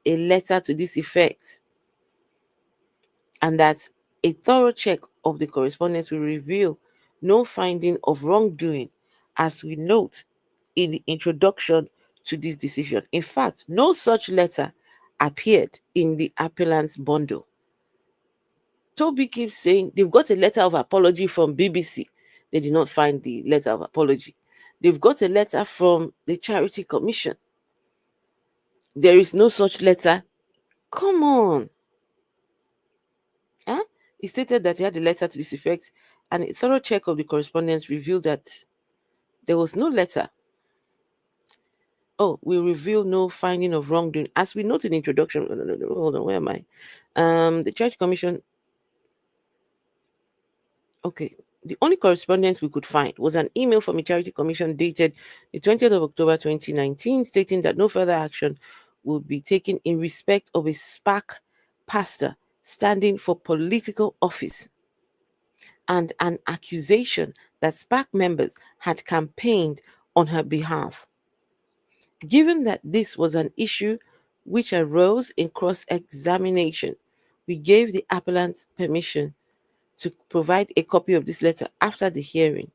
letter to this effect, and that a thorough check of the correspondence will reveal no finding of wrongdoing, as we note in the introduction to this decision. In fact, no such letter appeared in the appellant's bundle. Toby keeps saying they've got a letter of apology from BBC. They did not find the letter of apology. They've got a letter from the Charity Commission. There is no such letter. Come on. Huh? He stated that he had a letter to this effect, and a thorough check of the correspondence revealed that there was no letter. Oh, we reveal no finding of wrongdoing. As we note in the introduction, no, hold on, where am I? The Church Commission. Okay, the only correspondence we could find was an email from the Charity Commission dated the 20th of October 2019, stating that no further action would be taken in respect of a Spark pastor standing for political office, and an accusation that Spark members had campaigned on her behalf. Given that this was an issue which arose in cross-examination, we gave the appellant permission to provide a copy of this letter after the hearing.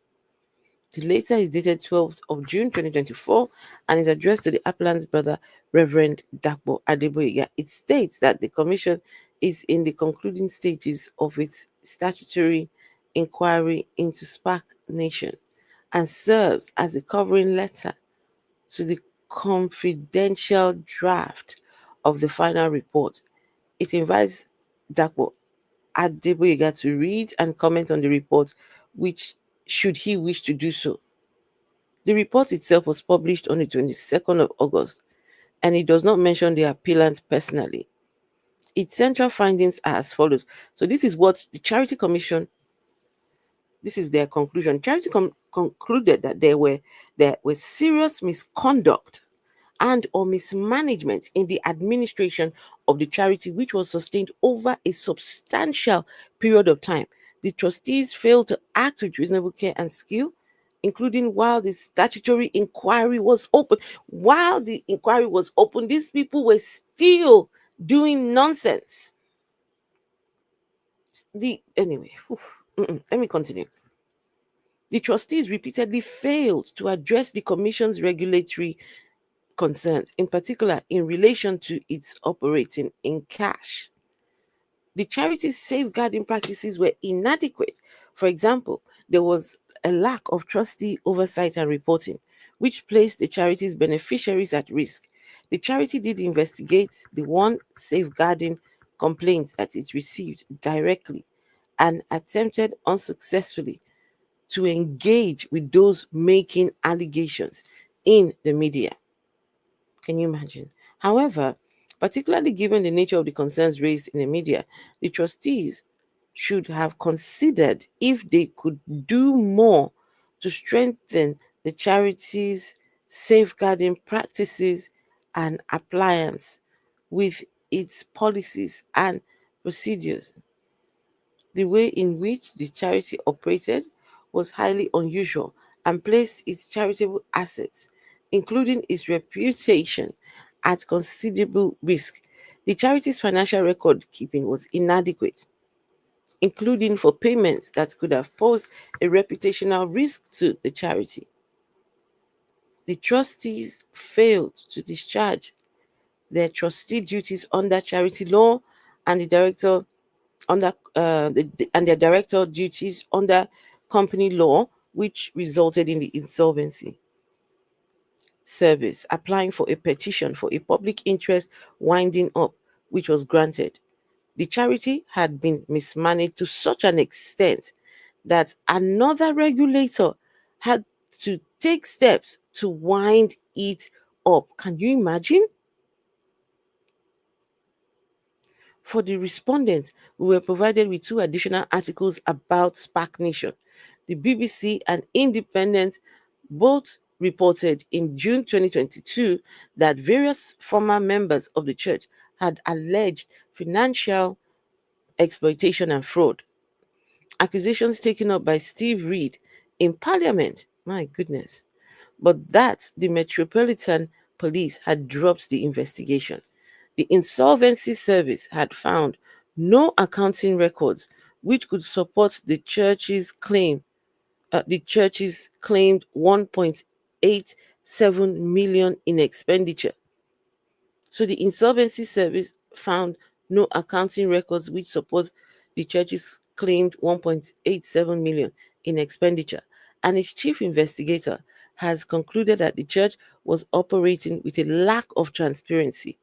The letter is dated 12th of June 2024 and is addressed to the appellant's brother, Reverend Damilola Adegboyega. It states that the commission is in the concluding stages of its statutory inquiry into Spark Nation and serves as a covering letter to the confidential draft of the final report. It invites Damilola Adegboyega to read and comment on the report, which should he wish to do so. The report itself was published on the 22nd of August, and it does not mention the appellant personally. Its central findings are as follows. So this is what the Charity Commission, this is their conclusion. Charity concluded that there were serious misconduct and or mismanagement in the administration of the charity, which was sustained over a substantial period of time. The trustees failed to act with reasonable care and skill, including while the statutory inquiry was open. While the inquiry was open, these people were still doing nonsense. Let me continue. The trustees repeatedly failed to address the commission's regulatory concerns, in particular in relation to its operating in cash. The charity's safeguarding practices were inadequate. For example, there was a lack of trustee oversight and reporting, which placed the charity's beneficiaries at risk. The charity did investigate the one safeguarding complaints that it received directly and attempted unsuccessfully to engage with those making allegations in the media. Can you imagine? However, particularly given the nature of the concerns raised in the media, the trustees should have considered if they could do more to strengthen the charity's safeguarding practices and appliance with its policies and procedures. The way in which the charity operated was highly unusual and placed its charitable assets, including its reputation, at considerable risk. The charity's financial record keeping was inadequate, including for payments that could have posed a reputational risk to the charity. The trustees failed to discharge their trustee duties under charity law, and the director under and their director duties under company law, which resulted in the insolvency service applying for a petition for a public interest winding up, which was granted. The charity had been mismanaged to such an extent that another regulator had to take steps to wind it up. Can you imagine? For the respondents, we were provided with 2 additional articles about Spark Nation. The BBC and Independent both reported in June 2022 that various former members of the church had alleged financial exploitation and fraud. Accusations taken up by Steve Reed in Parliament, my goodness, but that the Metropolitan Police had dropped the investigation. The Insolvency Service had found no accounting records which could support the church's claim. The church's claimed 1.87 million in expenditure. So the Insolvency Service found no accounting records which support the church's claimed 1.87 million in expenditure, and its chief investigator has concluded that the church was operating with a lack of transparency.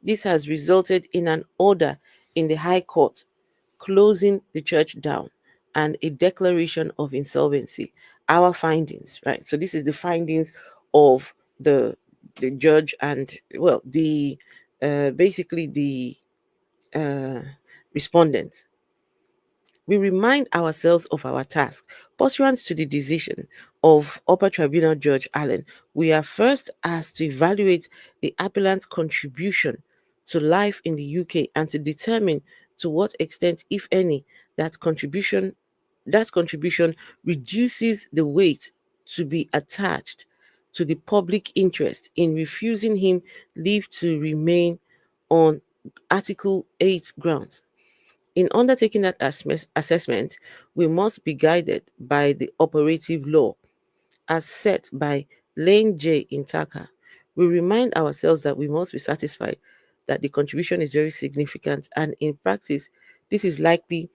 This has resulted in an order in the High Court closing the church down and a declaration of insolvency. Our findings, right? So this is the findings of the judge and the basically the respondents. We remind ourselves of our task. Pursuant to the decision of Upper Tribunal Judge Allen, we are first asked to evaluate the appellant's contribution to life in the UK and to determine to what extent, if any, that contribution reduces the weight to be attached to the public interest in refusing him leave to remain on Article 8 grounds. In undertaking that assessment, we must be guided by the operative law as set by Lane J. Intaka. We remind ourselves that we must be satisfied that the contribution is very significant, and in practice, this is likely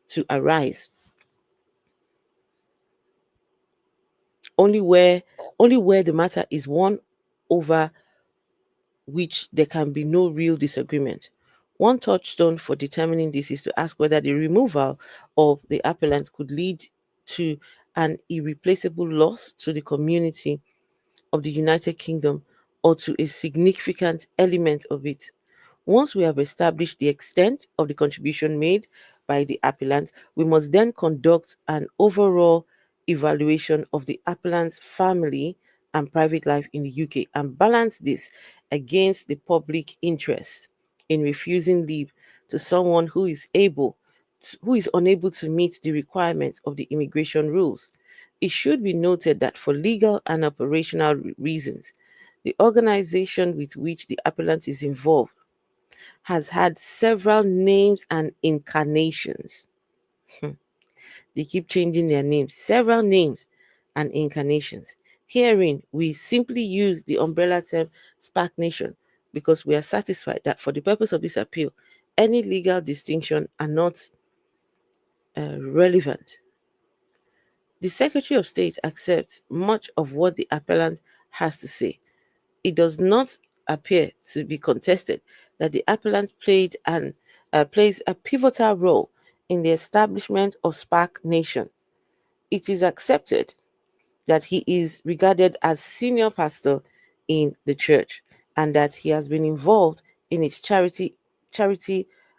to arise only where the matter is one over which there can be no real disagreement. One touchstone for determining this is to ask whether the removal of the appellant could lead to an irreplaceable loss to the community of the United Kingdom or to a significant element of it. Once we have established the extent of the contribution made by the appellant, we must then conduct an overall evaluation of the appellant's family and private life in the UK and balance this against the public interest in refusing leave to someone who is unable to meet the requirements of the immigration rules. It should be noted that for legal and operational reasons, the organization with which the appellant is involved has had several names and incarnations. They keep changing their names, several names and incarnations. Herein, we simply use the umbrella term Spark Nation because we are satisfied that for the purpose of this appeal, any legal distinction are not relevant. The Secretary of State accepts much of what the appellant has to say. It does not appear to be contested that the appellant plays a pivotal role in the establishment of Spark Nation. It is accepted that he is regarded as senior pastor in the church and that he has been involved in its charity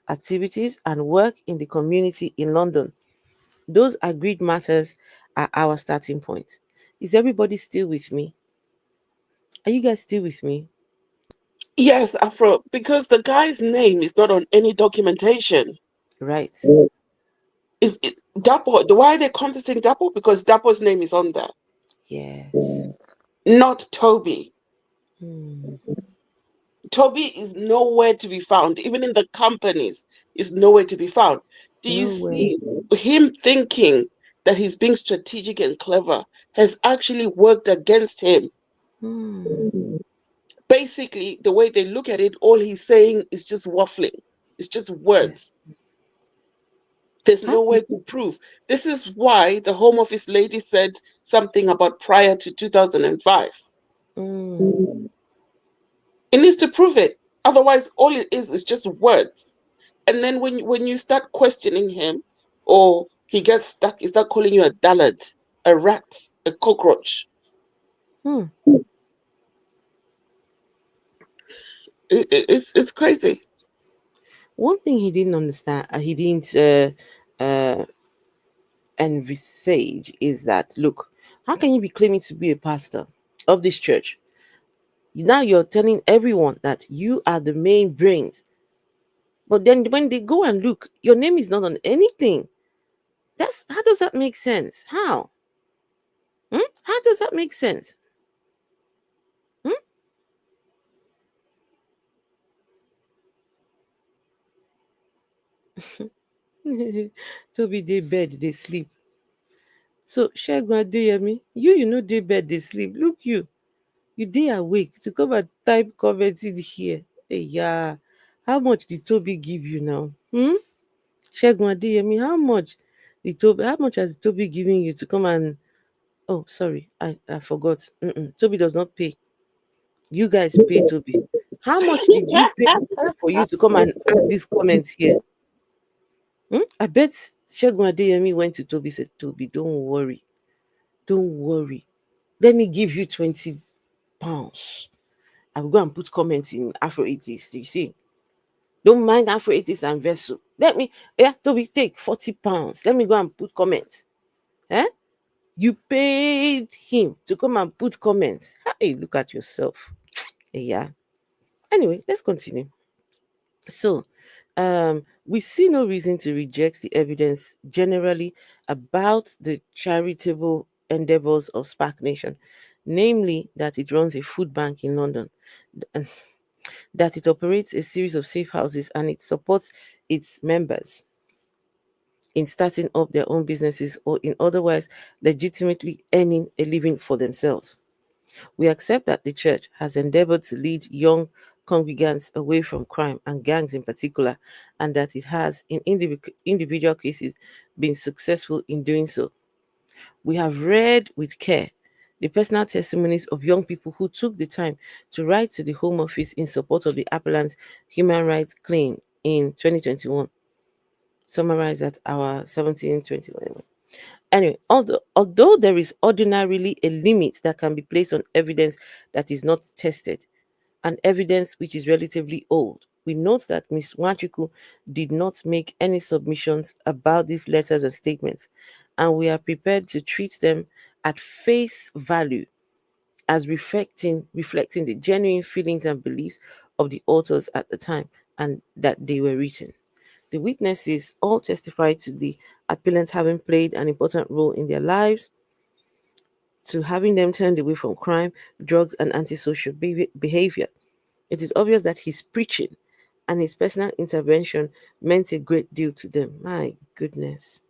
activities and work in the community in London. Those agreed matters are our starting point. Is everybody still with me? Are you guys still with me? Yes, Afro, because the guy's name is not on any documentation. Right. Is it Dapper? Why are they contesting Dapper? Because Dapper's name is on there. Yes. Not Toby. Hmm. Toby is nowhere to be found. Even in the companies, is nowhere to be found. Do you see him thinking that he's being strategic and clever has actually worked against him? Basically, the way they look at it, all he's saying is just waffling. It's just words. There's no way to prove. This is why the Home Office lady said something about prior to 2005. It needs to prove it. Otherwise, all it is just words. And then when you start questioning him, or he gets stuck, he start calling you a dullard, a rat, a cockroach. It's crazy. One thing he didn't understand, he didn't envisage is that, look, how can you be claiming to be a pastor of this church? Now you're telling everyone that you are the main brains. But then when they go and look, your name is not on anything. How does that make sense? How? How does that make sense? Toby, they bed, they sleep. So Shegun Adeyemi, you know they bed, they sleep. Look you dey awake to come and type comment in here. Hey, yeah. How much did Toby give you now? Shegun Adeyemi, how much has Toby given you to come and oh sorry, I forgot. Toby does not pay. You guys pay Toby. How much did you pay for you to come and add this comment here? I bet Shegun Adeyemi went to Toby, said, Toby, don't worry. Let me give you £20. I will go and put comments in Afro 80s. You see? Don't mind Afro 80s and Vessel. Toby, take £40. Let me go and put comments. You paid him to come and put comments. Hey, look at yourself. Yeah. Anyway, let's continue. So, we see no reason to reject the evidence generally about the charitable endeavors of Spark Nation, namely that it runs a food bank in London, that it operates a series of safe houses, and it supports its members in starting up their own businesses or in otherwise legitimately earning a living for themselves. We accept that the church has endeavored to lead young congregants away from crime and gangs in particular, and that it has, in individual cases, been successful in doing so. We have read with care the personal testimonies of young people who took the time to write to the Home Office in support of the appellant's human rights claim in 2021, summarized at our 1721. Anyway, although there is ordinarily a limit that can be placed on evidence that is not tested, and evidence which is relatively old, we note that Ms. Nwachukwu did not make any submissions about these letters and statements, and we are prepared to treat them at face value as reflecting the genuine feelings and beliefs of the authors at the time and that they were written. The witnesses all testified to the appellant having played an important role in their lives, to having them turned away from crime, drugs, and antisocial behavior. It is obvious that his preaching and his personal intervention meant a great deal to them. My goodness.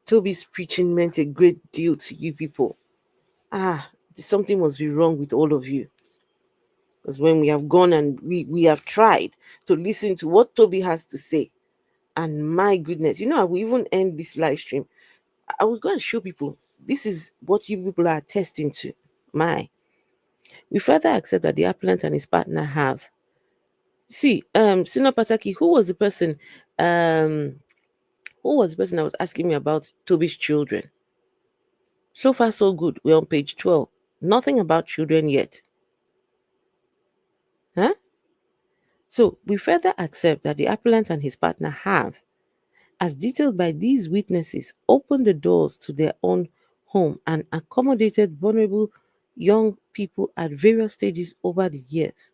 Toby's preaching meant a great deal to you people. Something must be wrong with all of you. Because when we have gone and we have tried to listen to what Toby has to say, and my goodness, I will even end this live stream. I will go and show people this is what you people are attesting to. We further accept that the appellant and his partner have. See, Sino Pataki, who was the person that was asking me about Toby's children? So far, so good. We're on page 12. Nothing about children yet. Huh? So we further accept that the appellant and his partner have, as detailed by these witnesses, opened the doors to their own home and accommodated vulnerable young people at various stages over the years.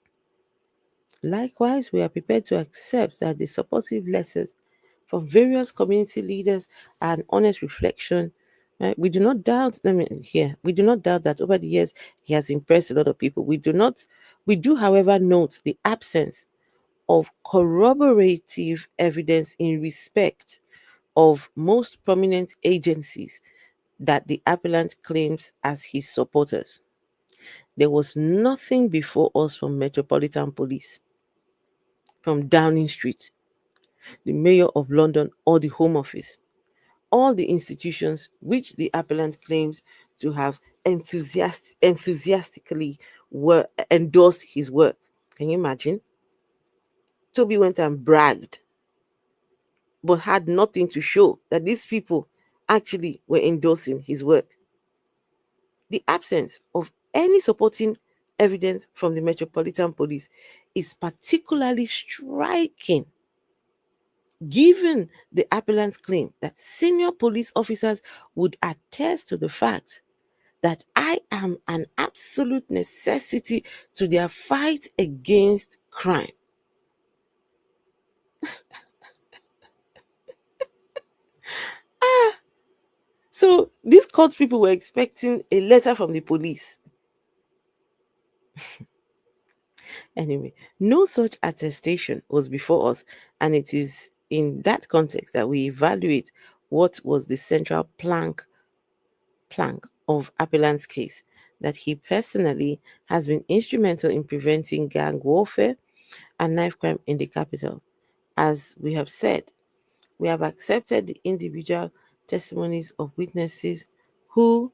Likewise, we are prepared to accept that the supportive letters from various community leaders and honest reflection. Right? We do not doubt. We do not doubt that over the years he has impressed a lot of people. We do, however, note the absence of corroborative evidence in respect of most prominent agencies that the appellant claims as his supporters. There was nothing before us from Metropolitan Police, from Downing Street, the Mayor of London, or the Home Office. All the institutions which the appellant claims to have enthusiastically endorsed his work. Can you imagine? Toby went and bragged, but had nothing to show that these people actually were endorsing his work. The absence of any supporting evidence from the Metropolitan Police is particularly striking, given the appellant's claim that senior police officers would attest to the fact that I am an absolute necessity to their fight against crime. So these court people were expecting a letter from the police. Anyway, no such attestation was before us, and it is in that context that we evaluate what was the central plank of appellant's case, that he personally has been instrumental in preventing gang warfare and knife crime in the capital. As we have said, we have accepted the individual testimonies of witnesses who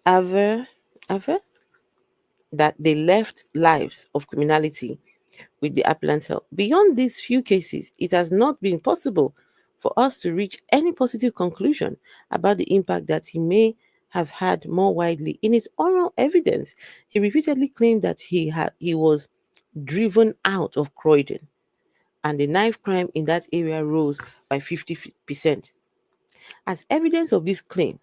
aver that they left lives of criminality with the appellant's help. Beyond these few cases, it has not been possible for us to reach any positive conclusion about the impact that he may have had more widely. In his oral evidence, he repeatedly claimed that he was driven out of Croydon, and the knife crime in that area rose by 50%. As evidence of this claim,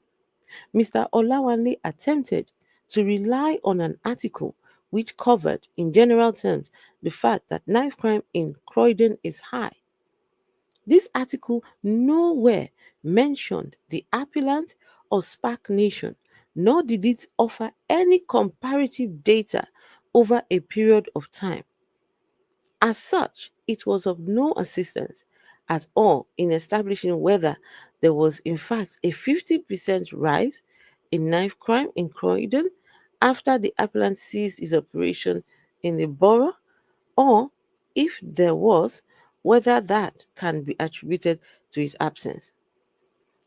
Mr. Olawanle attempted to rely on an article which covered, in general terms, the fact that knife crime in Croydon is high. This article nowhere mentioned the appellant or SPAC Nation, nor did it offer any comparative data over a period of time. As such, it was of no assistance at all in establishing whether there was in fact a 50% rise in knife crime in Croydon after the appellant ceased his operation in the borough, or if there was, whether that can be attributed to his absence.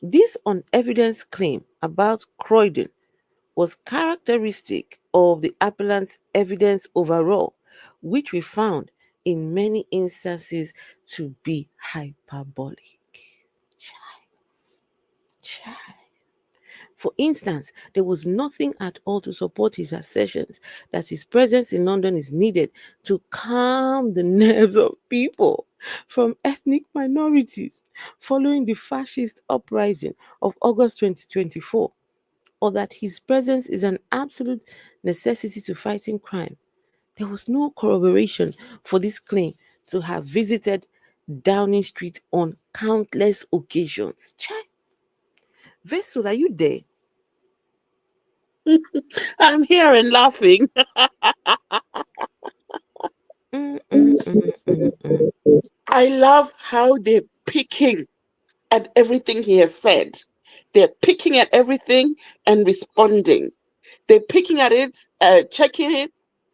This on-evidence claim about Croydon was characteristic of the appellant's evidence overall, which we found in many instances to be hyperbolic. For instance, there was nothing at all to support his assertions that his presence in London is needed to calm the nerves of people from ethnic minorities following the fascist uprising of August 2024, or that his presence is an absolute necessity to fighting crime. There was no corroboration for this claim to have visited Downing Street on countless occasions. Chai. Vessel, are you there? I'm here and laughing. I love how they're picking at everything he has said. They're picking at everything and responding. They're picking at it, checking it.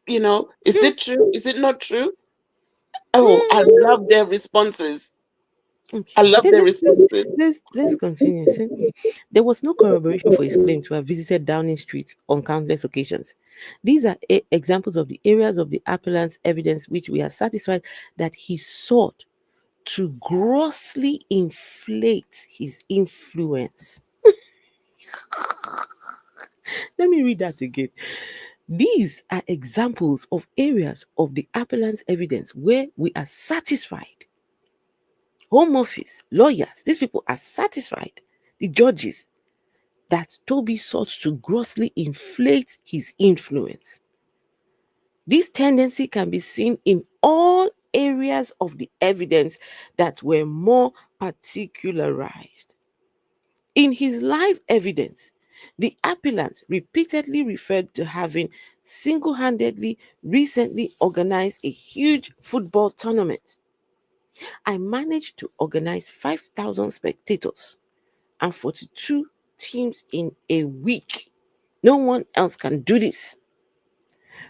Is it true? Is it not true? Oh, I love their responses. I love their responses. Let's continue. See, there was no corroboration for his claim to have visited Downing Street on countless occasions. These are examples of the areas of the appellant's evidence which we are satisfied that he sought to grossly inflate his influence. Let me read that again. These are examples of areas of the appellant's evidence where we are satisfied. Home Office, lawyers, these people are satisfied, the judges, that Toby sought to grossly inflate his influence. This tendency can be seen in all areas of the evidence that were more particularized. In his live evidence, the appellant repeatedly referred to having single-handedly recently organized a huge football tournament. I managed to organize 5,000 spectators and 42 teams in a week. No one else can do this.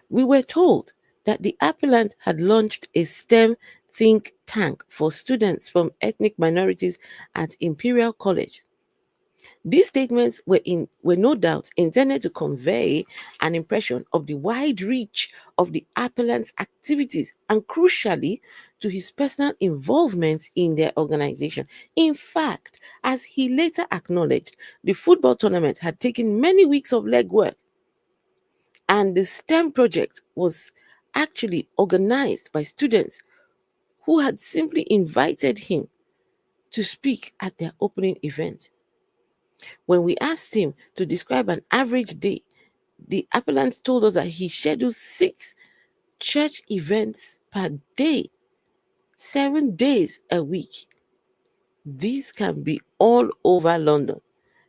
We were told that the appellant had launched a STEM think tank for students from ethnic minorities at Imperial College. These statements were no doubt intended to convey an impression of the wide reach of the appellant's activities and, crucially, to his personal involvement in their organization. In fact, as he later acknowledged, the football tournament had taken many weeks of legwork, and the STEM project was actually organized by students who had simply invited him to speak at their opening event. When we asked him to describe an average day, the appellant told us that he schedules 6 church events per day, 7 days a week. These can be all over London.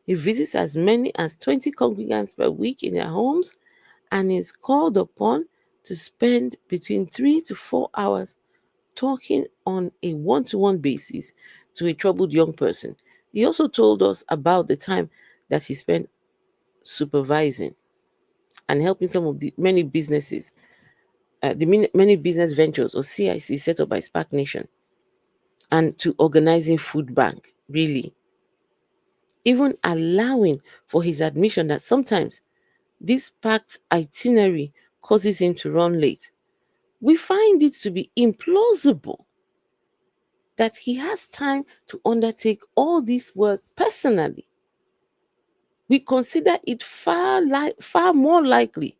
He visits as many as 20 congregants per week in their homes and is called upon to spend between 3 to 4 hours talking on a one-to-one basis to a troubled young person. He also told us about the time that he spent supervising and helping some of the many businesses, many business ventures or CIC set up by Spark Nation, and to organizing food bank, really. Even allowing for his admission that sometimes this packed itinerary causes him to run late. We find it to be implausible that he has time to undertake all this work personally. We consider it far more likely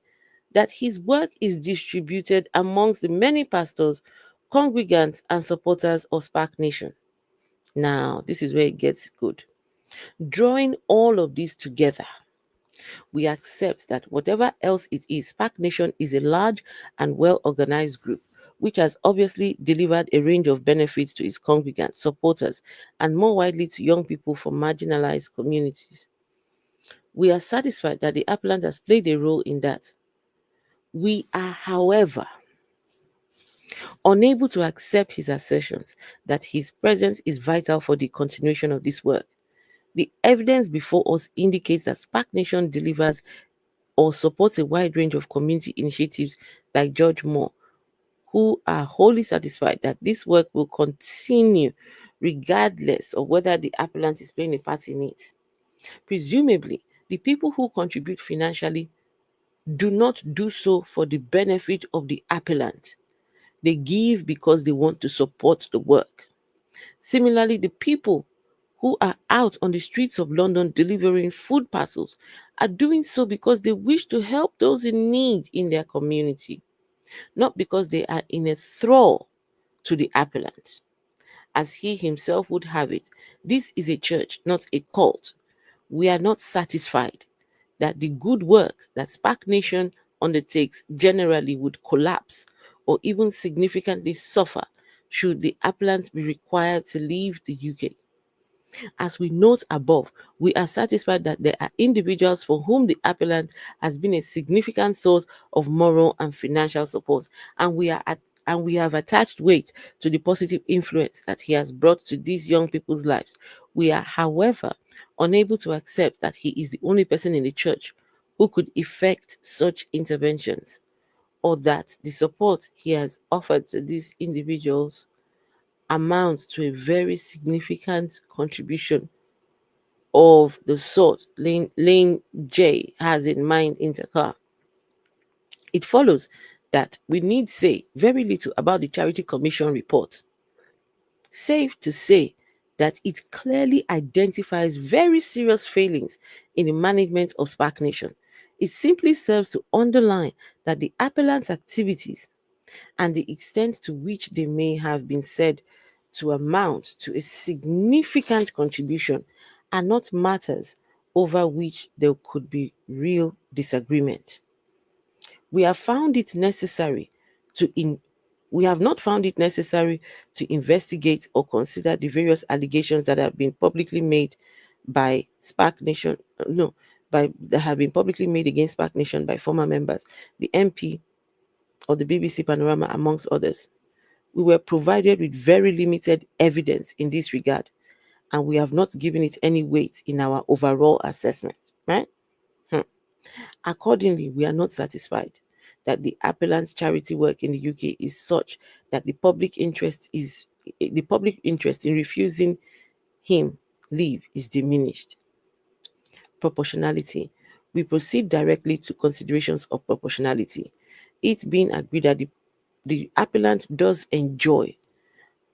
that his work is distributed amongst the many pastors, congregants, and supporters of Spark Nation. Now, this is where it gets good. Drawing all of this together, we accept that whatever else it is, Spark Nation is a large and well-organized group which has obviously delivered a range of benefits to its congregants, supporters, and more widely to young people from marginalized communities. We are satisfied that the appellant has played a role in that. We are, however, unable to accept his assertions that his presence is vital for the continuation of this work. The evidence before us indicates that Spark Nation delivers or supports a wide range of community initiatives like George Moore, who are wholly satisfied that this work will continue regardless of whether the appellant is playing a part in it. Presumably, the people who contribute financially do not do so for the benefit of the appellant. They give because they want to support the work. Similarly, the people who are out on the streets of London delivering food parcels are doing so because they wish to help those in need in their community, not because they are in a thrall to the appellant. As he himself would have it, this is a church, not a cult. We are not satisfied that the good work that Spark Nation undertakes generally would collapse or even significantly suffer should the appellants be required to leave the UK. As we note above, we are satisfied that there are individuals for whom the appellant has been a significant source of moral and financial support, and we have attached weight to the positive influence that he has brought to these young people's lives. We are, however, unable to accept that he is the only person in the church who could effect such interventions, or that the support he has offered to these individuals amounts to a very significant contribution of the sort Lane J has in mind in Dakar. It follows that we need say very little about the Charity Commission report. Safe to say that it clearly identifies very serious failings in the management of Spark Nation. It simply serves to underline that the appellant's activities and the extent to which they may have been said to amount to a significant contribution are not matters over which there could be real disagreement. We have found it necessary we have not found it necessary to investigate or consider the various allegations that have been publicly made by Spark Nation, that have been publicly made against Spark Nation by former members, the MP of the BBC Panorama, amongst others. We were provided with very limited evidence in this regard, and we have not given it any weight in our overall assessment, right? Accordingly, we are not satisfied that the appellant's charity work in the UK is such that the public interest in refusing him leave is diminished. Proportionality. We proceed directly to considerations of proportionality. It being agreed that the appellant does enjoy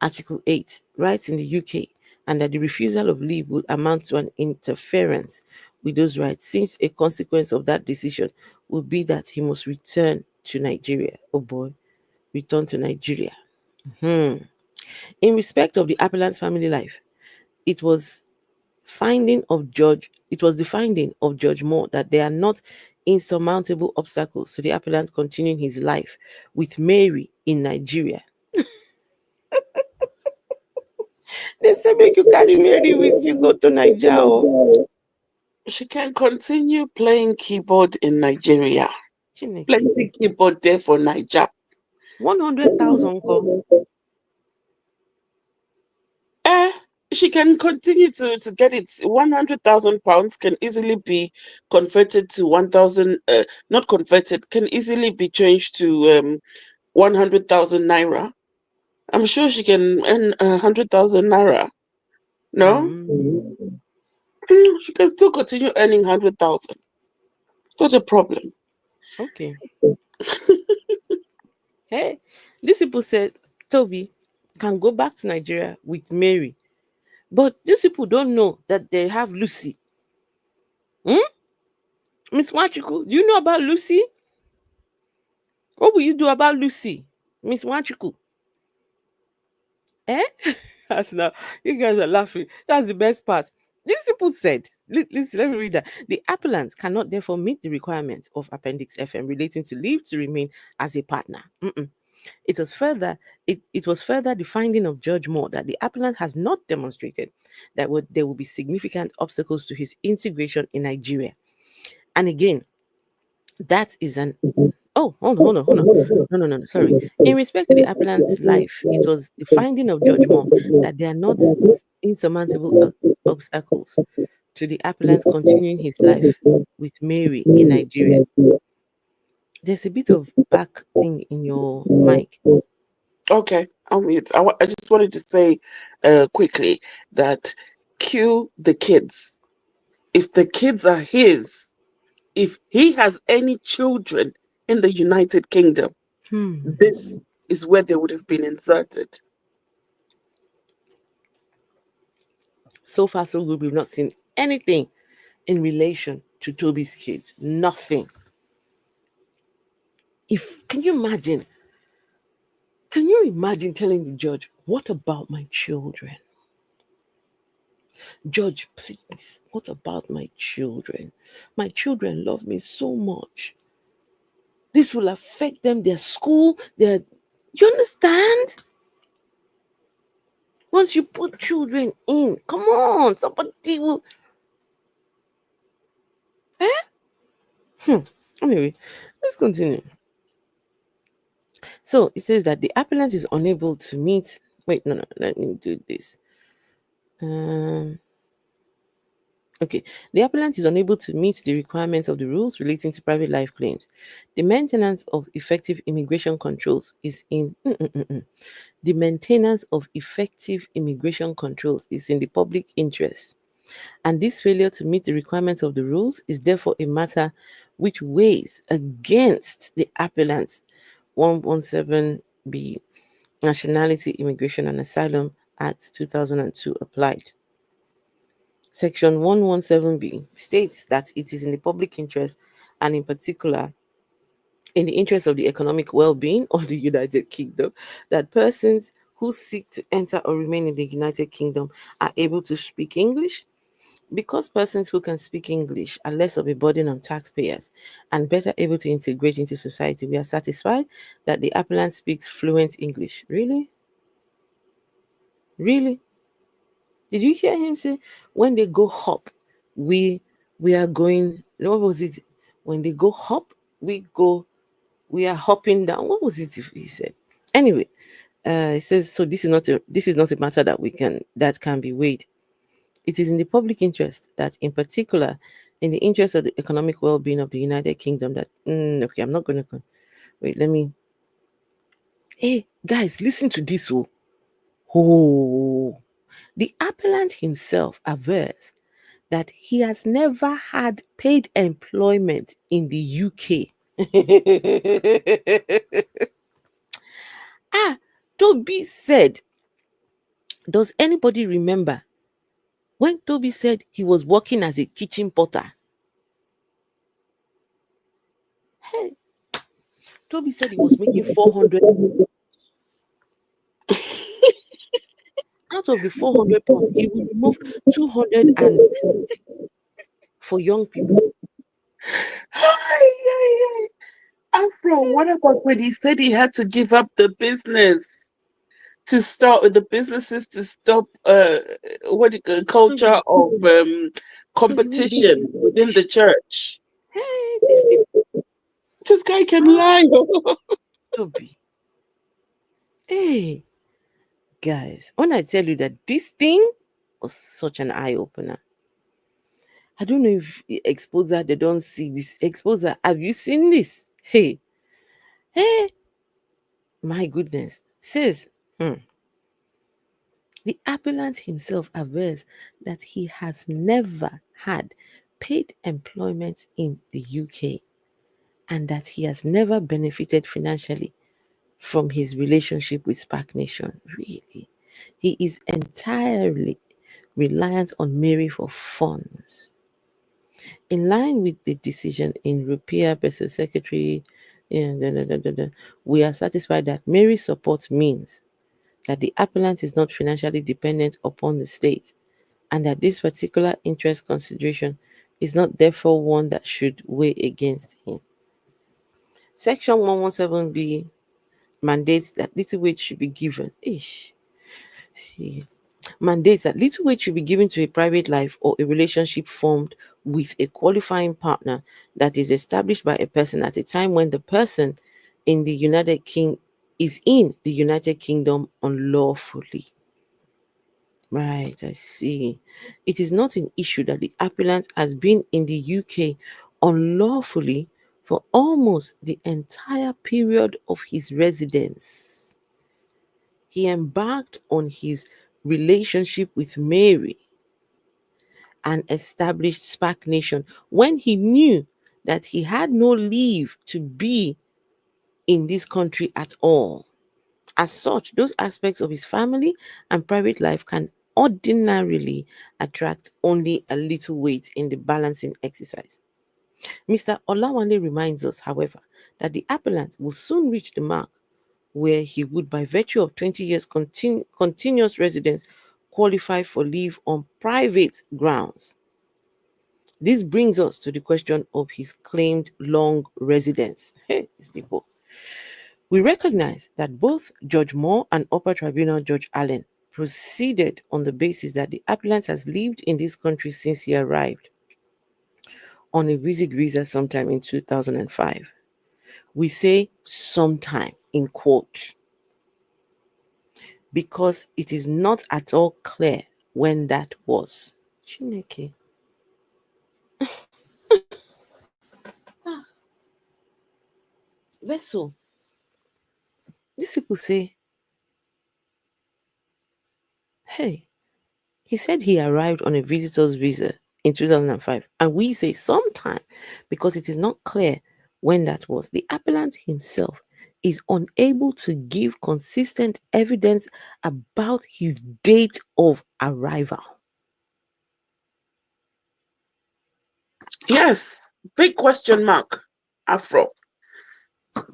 Article 8 rights in the UK, and that the refusal of leave will amount to an interference with those rights, since a consequence of that decision will be that he must return to Nigeria. Oh boy, return to Nigeria. In respect of the appellant's family life, it was the finding of Judge Moore that there are not insurmountable obstacles to the appellant continuing his life with Mary in Nigeria. They say make you carry Mary with you, go to Nigeria. She can continue playing keyboard in Nigeria. Plenty keyboard there for Niger. 100,000. She can continue to get it. 100,000 pounds can easily be converted to 1,000. Not converted, can easily be changed to 100,000 naira. I'm sure she can earn 100,000 naira. No, she can still continue earning 100,000. It's not a problem. Okay. Hey, these people said Toby can go back to Nigeria with Mary, but these people don't know that they have Lucy. Miss Wachuku, do you know about Lucy? What will you do about Lucy, Miss Wachuku? That's now you guys are laughing. That's the best part. These people said, listen, let me read that. The appellant cannot therefore meet the requirements of Appendix FM relating to leave to remain as a partner. It was further the finding of Judge Moore that the appellant has not demonstrated that there will be significant obstacles to his integration in Nigeria. And again, that is an hold on. No, sorry. In respect to the appellant's life, it was the finding of Judge Moore that there are not insurmountable obstacles to the appellant continuing his life with Mary in Nigeria. There's a bit of back thing in your mic. Okay, I'll mute. I just wanted to say quickly that cue the kids. If the kids are his, if he has any children in the United Kingdom, this is where they would have been inserted. So far, so good. We've not seen anything in relation to Toby's kids. Nothing. Can you imagine? Can you imagine telling the judge, what about my children? Judge, please, what about my children? My children love me so much. This will affect them, their school, you understand? Once you put children in, come on, somebody will. Anyway, let's continue. So it says that the appellant is unable to meet. Wait, no, let me do this. Okay, the appellant is unable to meet the requirements of the rules relating to private life claims. The maintenance of effective immigration controls is in the maintenance of effective immigration controls is in the public interest, and this failure to meet the requirements of the rules is therefore a matter which weighs against the appellant's 117B Nationality, Immigration and Asylum Act 2002 applied. Section 117B states that it is in the public interest, and in particular in the interest of the economic well-being of the United Kingdom, that persons who seek to enter or remain in the United Kingdom are able to speak English. Because persons who can speak English are less of a burden on taxpayers and better able to integrate into society, we are satisfied that the appellant speaks fluent English. Really? Really? Did you hear him say, when they go hop, we are going, what was it? When they go hop, we are hopping down. What was it he said? Anyway, it says, so this is not a matter that can be weighed. It is in the public interest that, in particular, in the interest of the economic well-being of the United Kingdom, that okay, I'm not going to wait. Let me. Hey guys, listen to this. The appellant himself avers that he has never had paid employment in the UK. Toby said, does anybody remember when Toby said he was working as a kitchen porter? Hey, Toby said he was making 400. Out of the 400 pounds, he will remove 270 for young people. Afro, what about when he said he had to give up the business to start with the businesses to stop culture of competition within the church? Hey, these people. This guy can lie. Toby. Hey, guys, when I tell you that this thing was such an eye-opener. I don't know if Exposer, they don't see this. Exposer, have you seen this? Hey, my goodness. Says, the appellant himself avers that he has never had paid employment in the UK and that he has never benefited financially from his relationship with Spark Nation. Really, he is entirely reliant on Mary for funds. In line with the decision in Rupiah versus Secretary, we are satisfied that Mary's support means that the appellant is not financially dependent upon the state, and that this particular interest consideration is not therefore one that should weigh against him. Section 117B mandates that little weight should be given. Mandates that little weight should be given to a private life or a relationship formed with a qualifying partner that is established by a person at a time when the person in the United Kingdom is in the United Kingdom unlawfully. Right, I see. It is not an issue that the appellant has been in the UK unlawfully for almost the entire period of his residence. He embarked on his relationship with Mary and established Spark Nation when he knew that he had no leave to be in this country at all. As such, those aspects of his family and private life can ordinarily attract only a little weight in the balancing exercise. Mr. Olawale reminds us, however, that the appellant will soon reach the mark where he would, by virtue of 20 years continuous residence, qualify for leave on private grounds. This brings us to the question of his claimed long residence. Hey, these people. We recognize that both Judge Moore and Upper Tribunal Judge Allen proceeded on the basis that the appellant has lived in this country since he arrived on a visit visa sometime in 2005. We say sometime in quote because it is not at all clear when that was. Chineke. Vessel. These people say, hey, he said he arrived on a visitor's visa in 2005, and we say sometime because it is not clear when that was. The appellant himself is unable to give consistent evidence about his date of arrival. Yes, big question mark, Afro.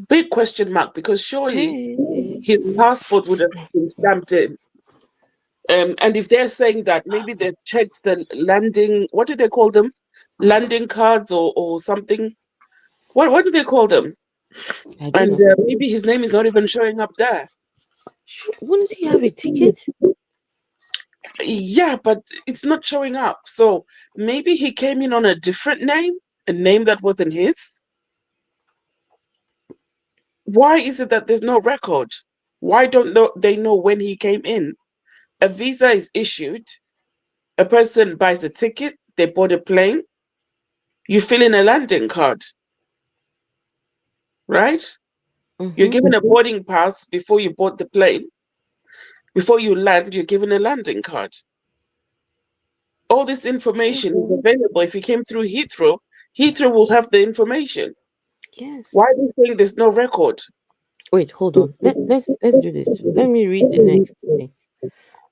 Big question mark, because surely his passport would have been stamped in. And if they're saying that, maybe they checked the landing, what do they call them? Landing cards or something? What do they call them? And maybe his name is not even showing up there. Wouldn't he have a ticket? Yeah, but it's not showing up. So maybe he came in on a different name, a name that wasn't his. Why is it that there's no record? Why don't they know when he came in? A visa is issued, a person buys a ticket, they board a plane, you fill in a landing card, right? You're given a boarding pass before you board the plane. Before you land, you're given a landing card. All this information is available. If you came through Heathrow, Heathrow will have the information. Yes. Why are you saying there's no record? Wait, hold on. Let's do this. Let me read the next thing.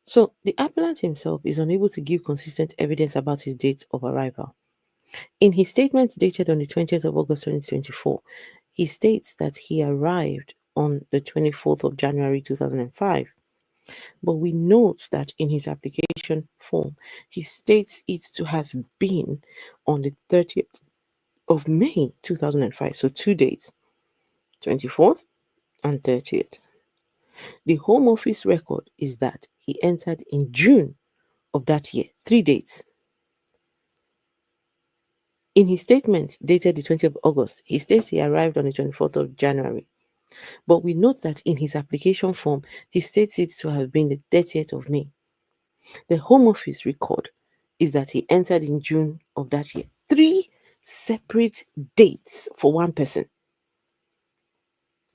So the appellant himself is unable to give consistent evidence about his date of arrival. In his statement dated on the 20th of August 2024, he states that he arrived on the 24th of January 2005. But we note that in his application form, he states it to have been on the 30th of May 2005. So 2 dates, 24th and 30th. The Home Office record is that he entered in June of that year, 3 dates. In his statement dated the 20th of August, he states he arrived on the 24th of January. But we note that in his application form, he states it to have been the 30th of May. The Home Office record is that he entered in June of that year. 3 separate dates for one person.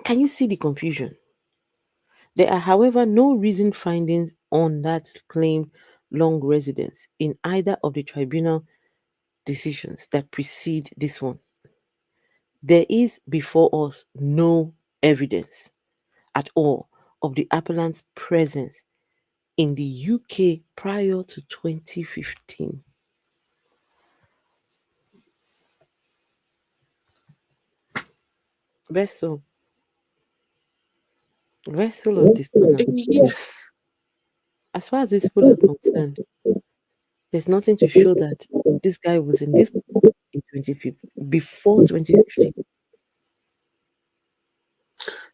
Can you see the confusion? There are, however, no reasoned findings on that claimed long residence in either of the tribunal decisions that precede this one. There is before us no evidence at all of the appellant's presence in the UK prior to 2015. Vessel of dishonor. Yes. As far as these people are concerned, there's nothing to show that this guy was in this in 2015, before 2015.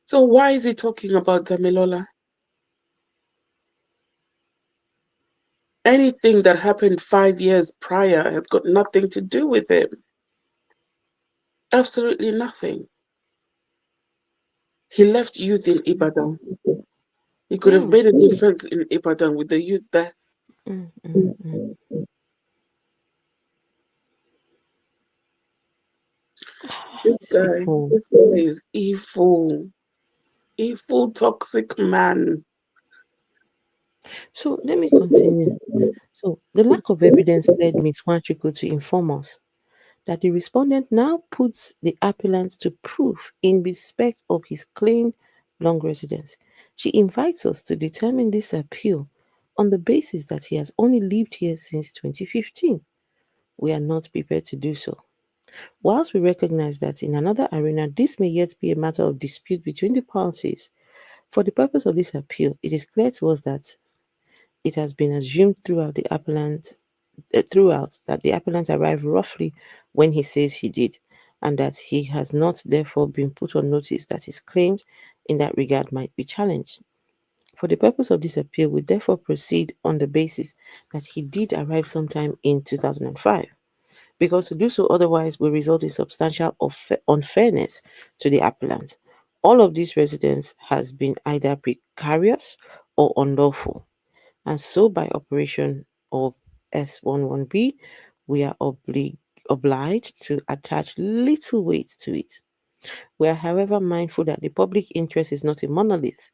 So why is he talking about Damilola? Anything that happened 5 years prior has got nothing to do with him. Absolutely nothing. He left youth in Ibadan. He could have made a difference in Ibadan with the youth there. This guy is evil. Evil, toxic man. So let me continue. So the lack of evidence led Ms. Wanchiko to inform us that the respondent now puts the appellant to proof in respect of his claimed long residence. She invites us to determine this appeal on the basis that he has only lived here since 2015. We are not prepared to do so. Whilst we recognize that in another arena this may yet be a matter of dispute between the parties, for the purpose of this appeal, it is clear to us that it has been assumed throughout that the appellant arrived roughly when he says he did, and that he has not therefore been put on notice that his claims in that regard might be challenged. For the purpose of this appeal, we therefore proceed on the basis that he did arrive sometime in 2005, because to do so otherwise will result in substantial unfairness to the appellant. All of these residents has been either precarious or unlawful, and so by operation of S11B, we are obliged to attach little weight to it. We are, however, mindful that the public interest is not a monolith,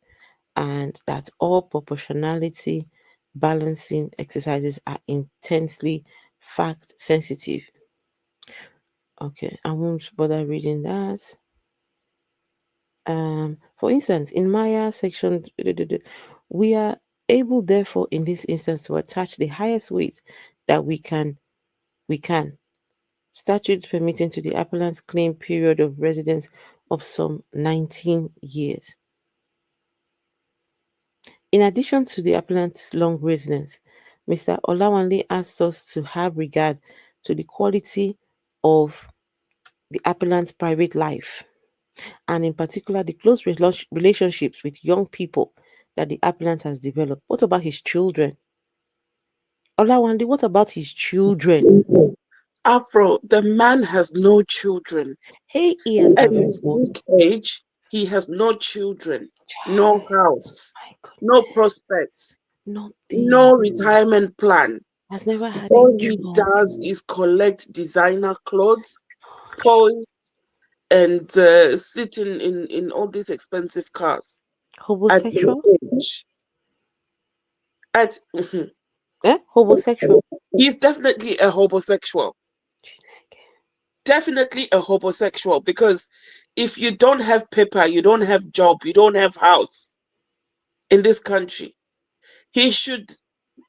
and that all proportionality balancing exercises are intensely fact sensitive. Okay, I won't bother reading that. For instance, in Maya section, we are able, therefore, in this instance, to attach the highest weight that we can. Statutes permitting to the appellant's claim period of residence of some 19 years. In addition to the appellant's long residence, Mr. Olawanle asked us to have regard to the quality of the appellant's private life, and in particular the close relationships with young people that the appellant has developed. What about his children? Olawande, what about his children? Afro, the man has no children. Hey, Ian. At his weak age, he has no children, no house, no prospects, no retirement plan. Has never had All a he job. does is collect designer clothes, pose, and sit in all these expensive cars. Homosexual? Homosexual. He's definitely a homosexual. Definitely a homosexual, because if you don't have paper, you don't have job, you don't have house in this country, he should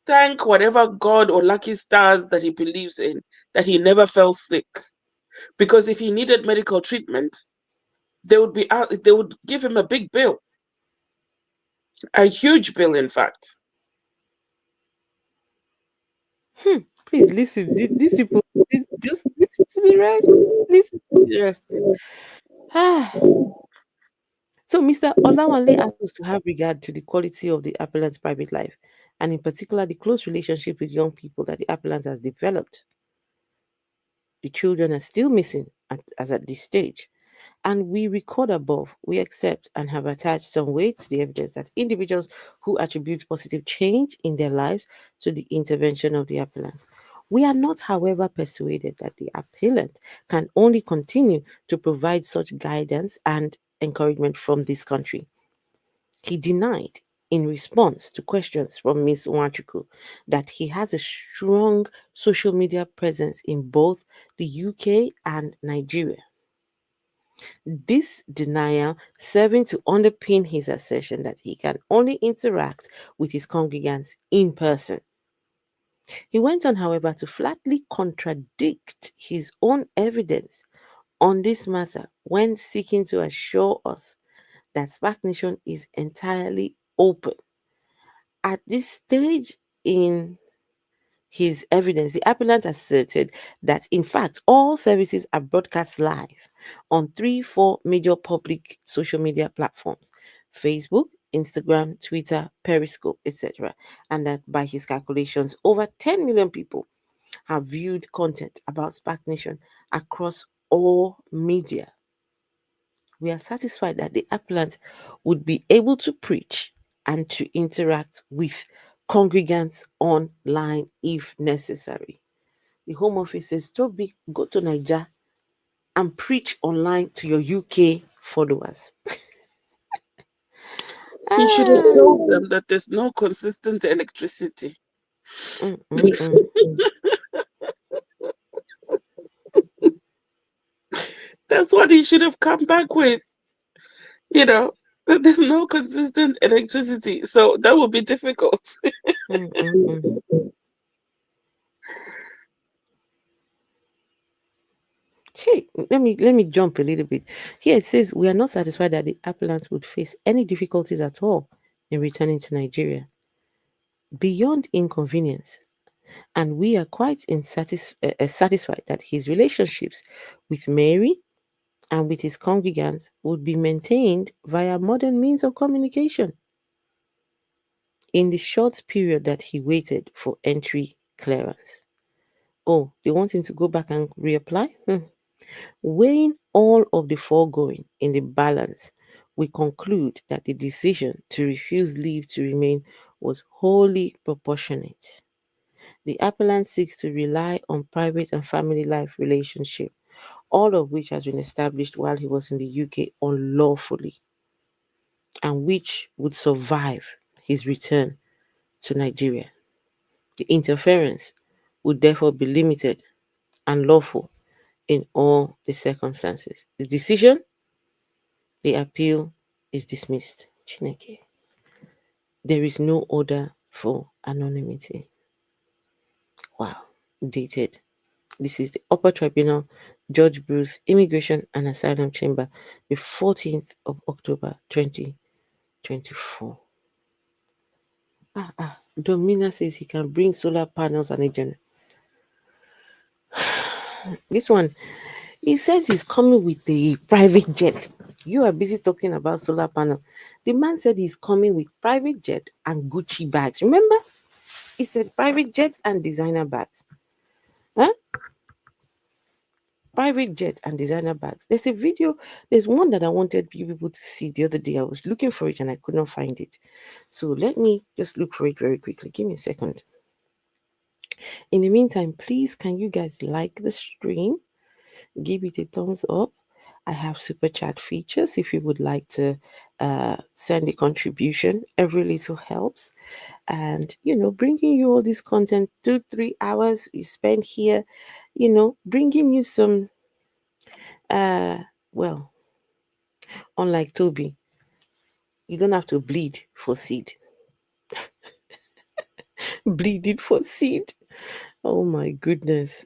thank whatever God or lucky stars that he believes in that he never fell sick. Because if he needed medical treatment, they would give him a big bill, a huge bill, in fact. Please listen. These people, just listen to the rest. Listen to the rest. So Mr. Olawanle asked us to have regard to the quality of the appellant's private life, and in particular the close relationship with young people that the appellant has developed. The children are still missing as at this stage. And we record above, we accept and have attached some weight to the evidence that individuals who attribute positive change in their lives to the intervention of the appellant. We are not, however, persuaded that the appellant can only continue to provide such guidance and encouragement from this country. He denied, in response to questions from Ms. Nwachukwu, that he has a strong social media presence in both the UK and Nigeria. This denial serving to underpin his assertion that he can only interact with his congregants in person. He went on, however, to flatly contradict his own evidence on this matter when seeking to assure us that Spark Nation is entirely open. At this stage in his evidence, the appellant asserted that, in fact, all services are broadcast live on 3-4 major public social media platforms: Facebook, Instagram, Twitter, Periscope, etc. And that by his calculations, over 10 million people have viewed content about Spark Nation across all media. We are satisfied that the appellant would be able to preach and to interact with congregants online if necessary. The Home Office says, Tobi, go to Niger and preach online to your UK followers. He should have told them that there's no consistent electricity. That's what he should have come back with. That there's no consistent electricity, so that would be difficult. See, let me jump a little bit. Here it says we are not satisfied that the appellants would face any difficulties at all in returning to Nigeria beyond inconvenience, and we are quite satisfied that his relationships with Mary and with his congregants would be maintained via modern means of communication in the short period that he waited for entry clearance. Oh, they want him to go back and reapply? Weighing all of the foregoing in the balance, we conclude that the decision to refuse leave to remain was wholly proportionate. The appellant seeks to rely on private and family life relationship, all of which has been established while he was in the UK unlawfully, and which would survive his return to Nigeria. The interference would therefore be limited and lawful in all the circumstances. The decision, the appeal is dismissed. Chineke. There is no order for anonymity. Wow. Dated. This is the Upper Tribunal, Judge Bruce, Immigration and Asylum Chamber, the 14th of October, 2024. Domina says he can bring solar panels and a generator. This one, he says he's coming with the private jet. You are busy talking about solar panel. The man said he's coming with private jet and Gucci bags. Remember? He said private jet and designer bags. Huh? Private jet and designer bags. There's a video. There's one that I wanted people to see the other day. I was looking for it and I could not find it. So let me just look for it very quickly. Give me a second. In the meantime, please, can you guys like the stream? Give it a thumbs up. I have super chat features if you would like to send a contribution. Every little helps. And, bringing you all this content, 2-3 hours you spend here, bringing you some, well, unlike Toby, you don't have to bleed for seed. Bleeding for seed. Oh my goodness.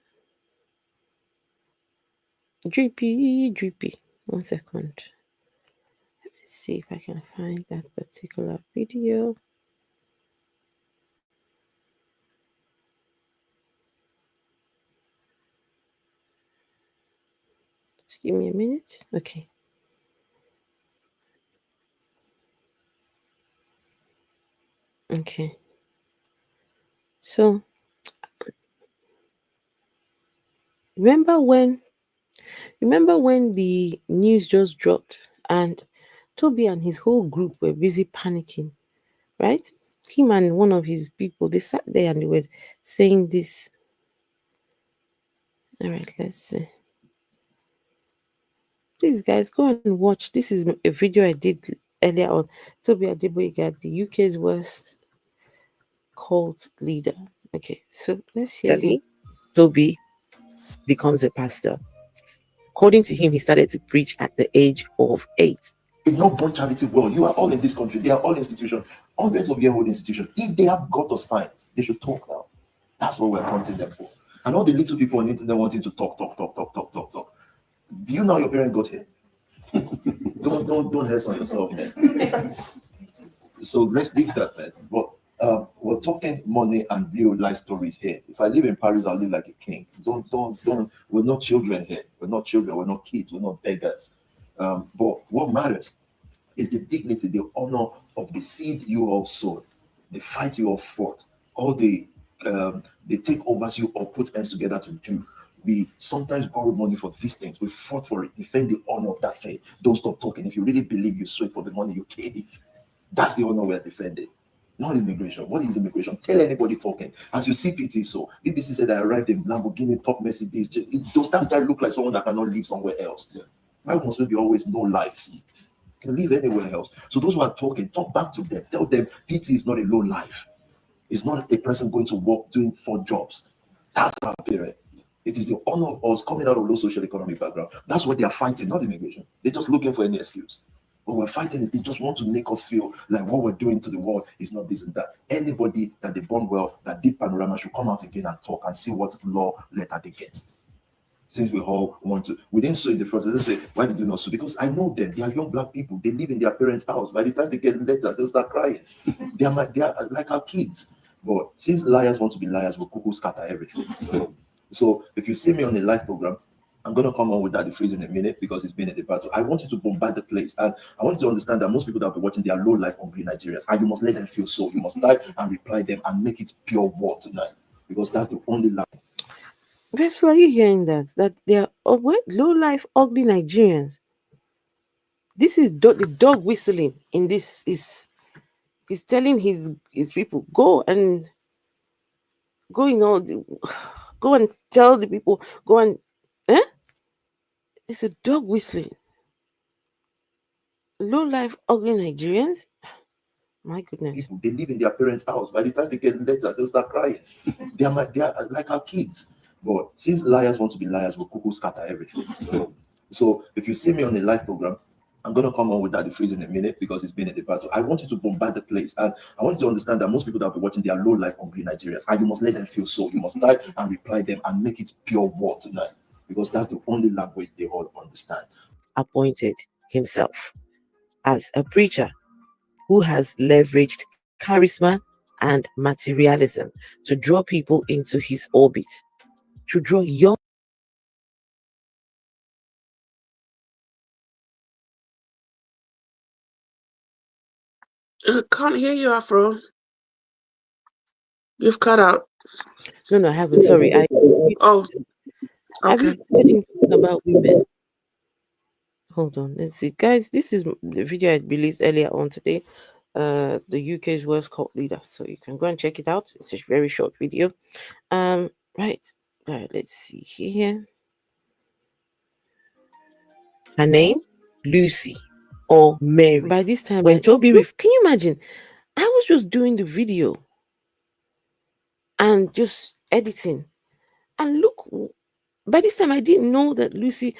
Drippy. 1 second. Let me see if I can find that particular video. Just give me a minute. Okay. Okay. So, remember when the news just dropped and Toby and his whole group were busy panicking, right? Him and one of his people, they sat there and they were saying this. All right, let's see. Please, guys, go and watch. This is a video I did earlier on. Tobi Adegboyega, the UK's worst cult leader. Okay, so let's hear him. Toby becomes a pastor. According to him, he started to preach at the age of 8. If not born charity, well, you are all in this country. They are all institutions, hundreds of year old institutions. If they have got us fine, they should talk now. That's what we're pointing them for. And all the little people on the internet wanting to talk. Do you know your parents got here? don't hurt on yourself, man. So let's leave that, man. But we're talking money and real life stories here. If I live in Paris, I'll live like a king. Don't. We're not children here. We're not children. We're not kids. We're not beggars. But what matters is the dignity, the honor of the seed you all sowed, the fight you all fought, all the takeovers you all put hands together to do. We sometimes borrow money for these things. We fought for it. Defend the honor of that thing. Don't stop talking. If you really believe you sweat for the money you gave, that's the honor we're defending. Not immigration. What is immigration? Tell anybody talking. As you see PT, so BBC said I arrived in Lamborghini, top Mercedes. Does that guy look like someone that cannot live somewhere else? Why must we be always no lives? Can live anywhere else. So those who are talking, talk back to them. Tell them PT is not a low life. It's not a person going to work doing 4 jobs. That's our parent. It is the honor of us coming out of low social economic background. That's what they are fighting, not immigration. They're just looking for any excuse. but we're fighting is they just want to make us feel like what we're doing to the world is not this and that. Anybody that they born well, that did panorama should come out again and talk and see what law letter they get. Since we all want to, we didn't sue in the first place. They say, why did you not sue? Because I know them. They are young black people. They live in their parents' house. By the time they get letters, they'll start crying. They are like our kids. But since liars want to be liars, we'll cuckoo scatter everything. So if you see me on a live program, I'm going to come on with that freeze in a minute because it's been a debate. I want you to bombard the place. And I want you to understand that most people that will be watching, they are low life, hungry Nigerians. And you must let them feel so. You must type and reply them and make it pure war tonight. Because that's the only line. First, are you hearing that? That they are low life, ugly Nigerians. This is the dog whistling in this is he's telling his people, go and tell the people, go and it's a dog whistling. Low life, ugly Nigerians. My goodness. People, they live in their parents' house. By the time they get letters, they'll start crying. They are like our kids. But since liars want to be liars, we'll cuckoo scatter everything. So if you see me on a live program, I'm going to come on with that freeze in a minute because it's been a debate. I want you to bombard the place. And I want you to understand that most people that will be watching, they are low life, hungry Nigerians. And you must let them feel so. You must type and reply them and make it pure war tonight. Because that's the only language they all understand. Appointed himself as a preacher who has leveraged charisma and materialism to draw people into his orbit, to draw young. I can't hear you, Afro. You've cut out. No, I haven't. Sorry. Okay. Have you heard him talking about women? Hold on. Let's see. Guys, this is the video I released earlier on today. The UK's worst cult leader. So you can go and check it out. It's a very short video. Right. Let's see here. Her name, Lucy or Mary. By this time, when Toby, can you imagine? I was just doing the video and just editing. And look, by this time I didn't know that Lucy,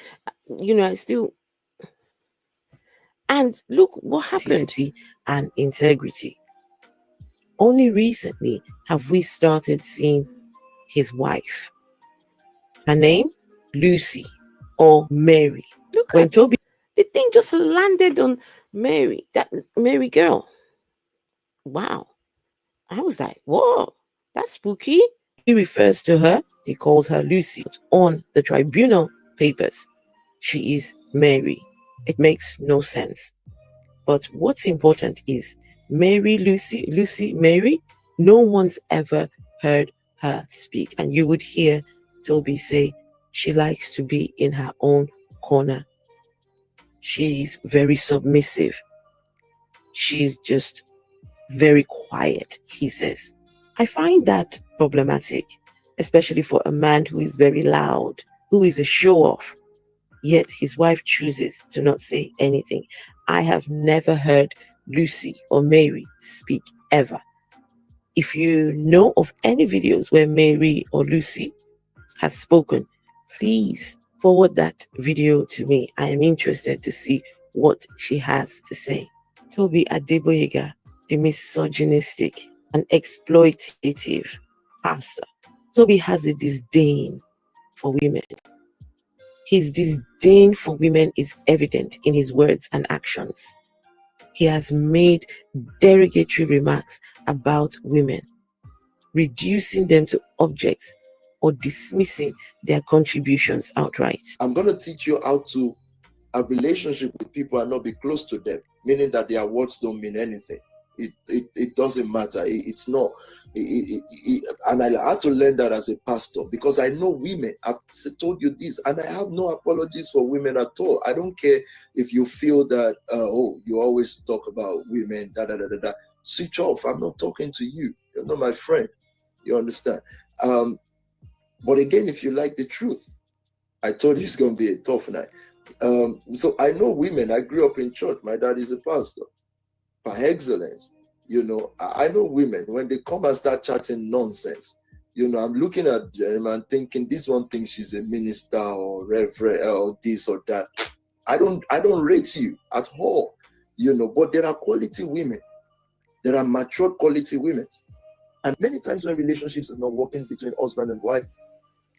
I still. And look what happened. And integrity. Only recently have we started seeing his wife. Her name, Lucy or Mary. Look when Toby, the thing just landed on Mary, that Mary girl. Wow. I was like, whoa, that's spooky. He refers to her, he calls her Lucy. On the Tribunal papers, she is Mary. It makes no sense. But what's important is Mary, Lucy, Mary, no one's ever heard her speak. And you would hear Toby say she likes to be in her own corner. She's very submissive. She's just very quiet, he says. I find that problematic, especially for a man who is very loud, who is a show-off. Yet his wife chooses to not say anything. I have never heard Lucy or Mary speak ever. If you know of any videos where Mary or Lucy has spoken, please forward that video to me. I am interested to see what she has to say. Tobi Adegboyega, the misogynistic and exploitative pastor. Toby has a disdain for women. His disdain for women is evident in his words and actions. He has made derogatory remarks about women, reducing them to objects or dismissing their contributions outright. I'm going to teach you how to have relationship with people and not be close to them, meaning that their words don't mean anything. It doesn't matter. It's not. And I had to learn that as a pastor because I know women. I've told you this, and I have no apologies for women at all. I don't care if you feel that, you always talk about women, Switch off. I'm not talking to you. You're not my friend. You understand? But again, if you like the truth, I told you it's going to be a tough night. So I know women. I grew up in church. My dad is a pastor. By excellence, I know women, when they come and start chatting nonsense, I'm looking at them and thinking, this one thinks she's a minister or reverend or this or that. I don't rate you at all. But there are quality women. There are mature quality women. And many times when relationships are not working between husband and wife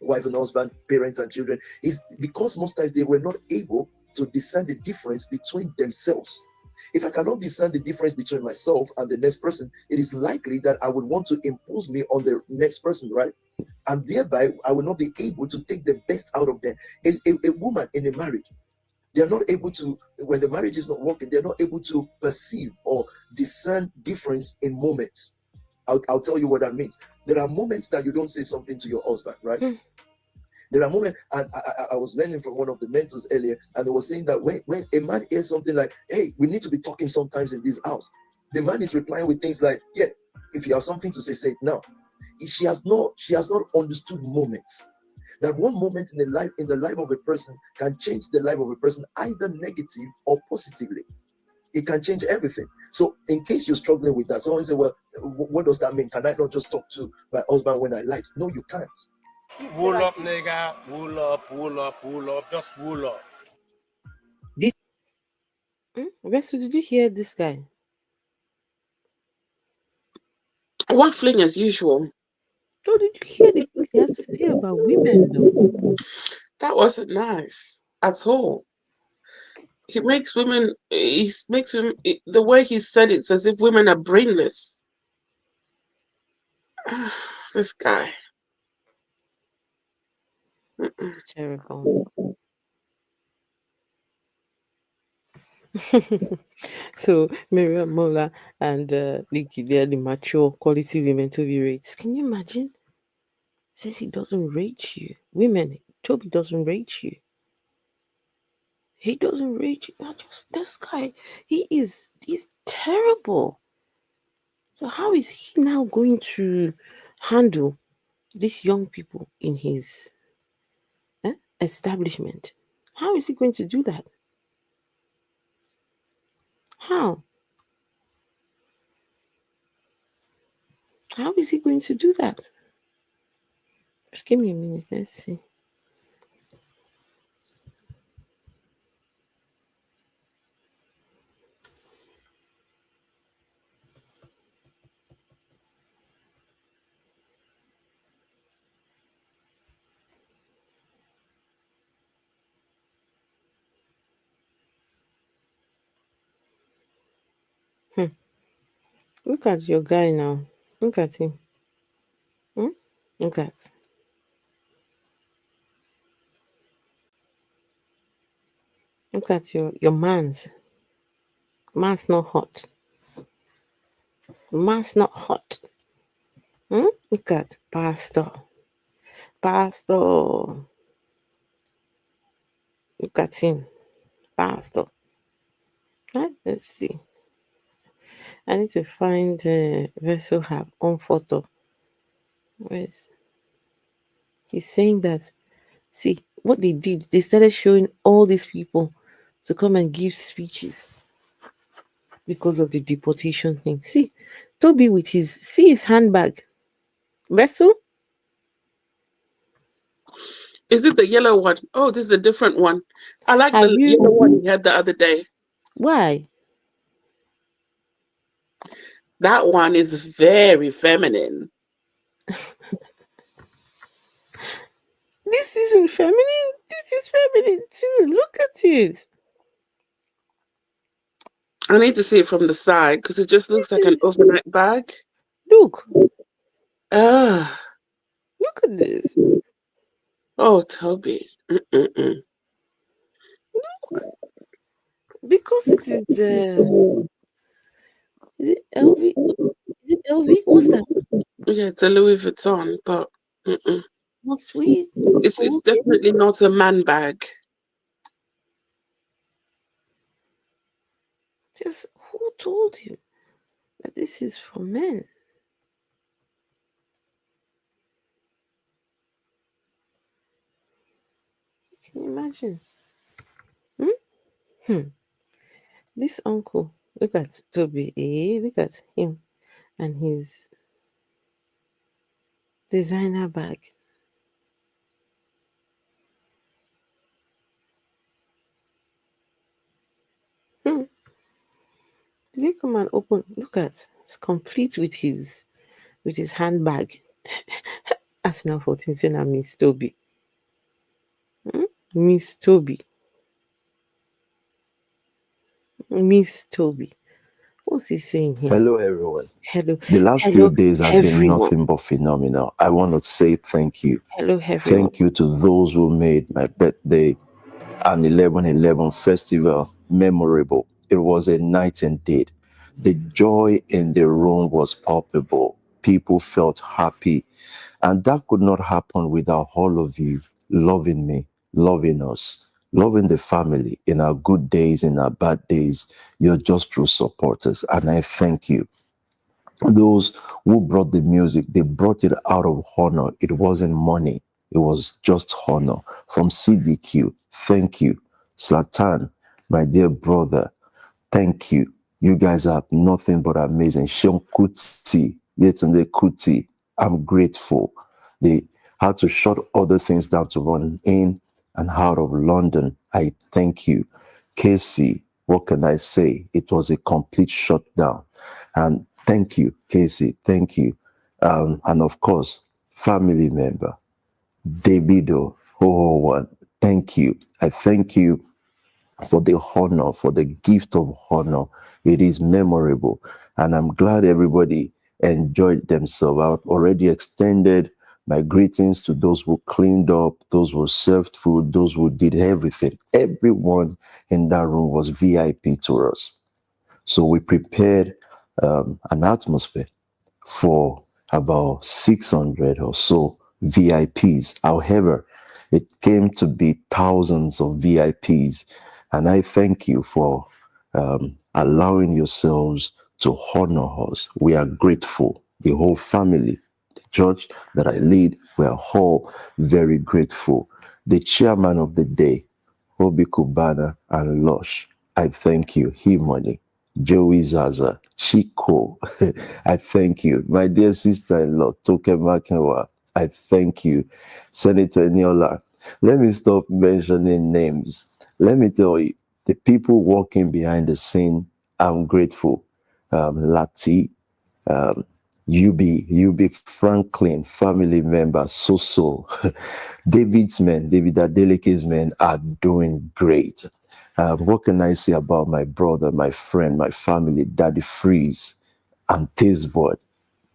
and husband, parents and children, is because most times they were not able to discern the difference between themselves. If I cannot discern the difference between myself and the next person, it is likely that I would want to impose me on the next person, right? And thereby, I will not be able to take the best out of them. A woman in a marriage, they're not able to, when the marriage is not working, they're not able to perceive or discern difference in moments. I'll tell you what that means. There are moments that you don't say something to your husband, right? There are moments, and I was learning from one of the mentors earlier, and they were saying that when a man hears something like, hey, we need to be talking sometimes in this house, the man is replying with things like, yeah, if you have something to say it now. She has not understood moments. That one moment in the life of a person can change the life of a person either negative or positively. It can change everything. So in case you're struggling with that, someone say, well, what does that mean? Can I not just talk to my husband when I like? No, you can't. Wool up, nigga. Wool up, wool up, wool up. Just wool up. Resu, did you hear this guy? Waffling as usual. Oh, did you hear the things he has to say about women, though? That wasn't nice at all. He makes women. The way he said it's as if women are brainless. This guy. Terrible. So Miriam Mola and Nikki, they are the mature quality women Toby rates. Can you imagine? Says he doesn't rate you. Women, Toby doesn't rate you. He doesn't rate you. Not just this guy. He's terrible. So how is he now going to handle these young people in his establishment? How is he going to do that? How? How is he going to do that? Just give me a minute. Let's see. Look at your guy now. Look at him. Look at. Look at your man's. Man's not hot. Man's not hot. Look at Pastor. Pastor. Look at him. Pastor. Right? Let's see. I need to find Vessel have on photo. Where's he's saying that? See what they did. They started showing all these people to come and give speeches because of the deportation thing. See, Toby with his handbag. Vessel? Is it the yellow one? Oh, this is a different one. I like Have the you? yellow one he had the other day. Why? That one is very feminine. This isn't feminine. This is feminine too. Look at it. I need to see it from the side because it just looks like an overnight bag. Look. Ah. Look at this. Oh, Toby. Look. Because it is it LV? Is it LV? What's that? Yeah, it's a Louis Vuitton, but Must we? It's definitely not a man bag. Just who told you that this is for men? Can you imagine? This uncle, look at Toby. Look at him and his designer bag. Did he come and open? Look at it's complete with his handbag. Arsenal 14 saying I Miss Toby. Miss Toby. Miss Toby. What's he saying here? Hello, everyone. Hello. The last few Hello, days has been everyone. nothing but phenomenal. I want to say thank you. Hello, everyone. Thank you to those who made my birthday and 11/11 festival memorable. It was a night and day. The joy in the room was palpable. People felt happy. And that could not happen without all of you loving me, loving us, loving the family in our good days, in our bad days. You're just true supporters. And I thank you. Those who brought the music, they brought it out of honor. It wasn't money. It was just honor. From CDQ, thank you. Satan, my dear brother, thank you. You guys are nothing but amazing. Sean Kuti, Yetunde Kuti, I'm grateful. They had to shut other things down to run in and out of London. I thank you. Casey, what can I say? It was a complete shutdown. And thank you, Casey. Thank you. And of course, family member, Davido, 001. Thank you. I thank you for the honor, for the gift of honor. It is memorable. And I'm glad everybody enjoyed themselves. I've already extended my greetings to those who cleaned up, those who served food, those who did everything. Everyone in that room was VIP to us. So we prepared an atmosphere for about 600 or so VIPs. However, it came to be thousands of VIPs. And I thank you for allowing yourselves to honor us. We are grateful. The whole family, the church that I lead, we are all very grateful. The chairman of the day, Obi Kubana and Lush, I thank you. Money, Joey Zaza, Chico, I thank you. My dear sister-in-law, Toke Makinwa, I thank you. Senator Eniola, let me stop mentioning names. Let me tell you, the people working behind the scene, I'm grateful. Lati, UB Franklin, family member, so. David Adeleke's men are doing great. What can I say about my brother, my friend, my family, Daddy Freeze and Tazeboard?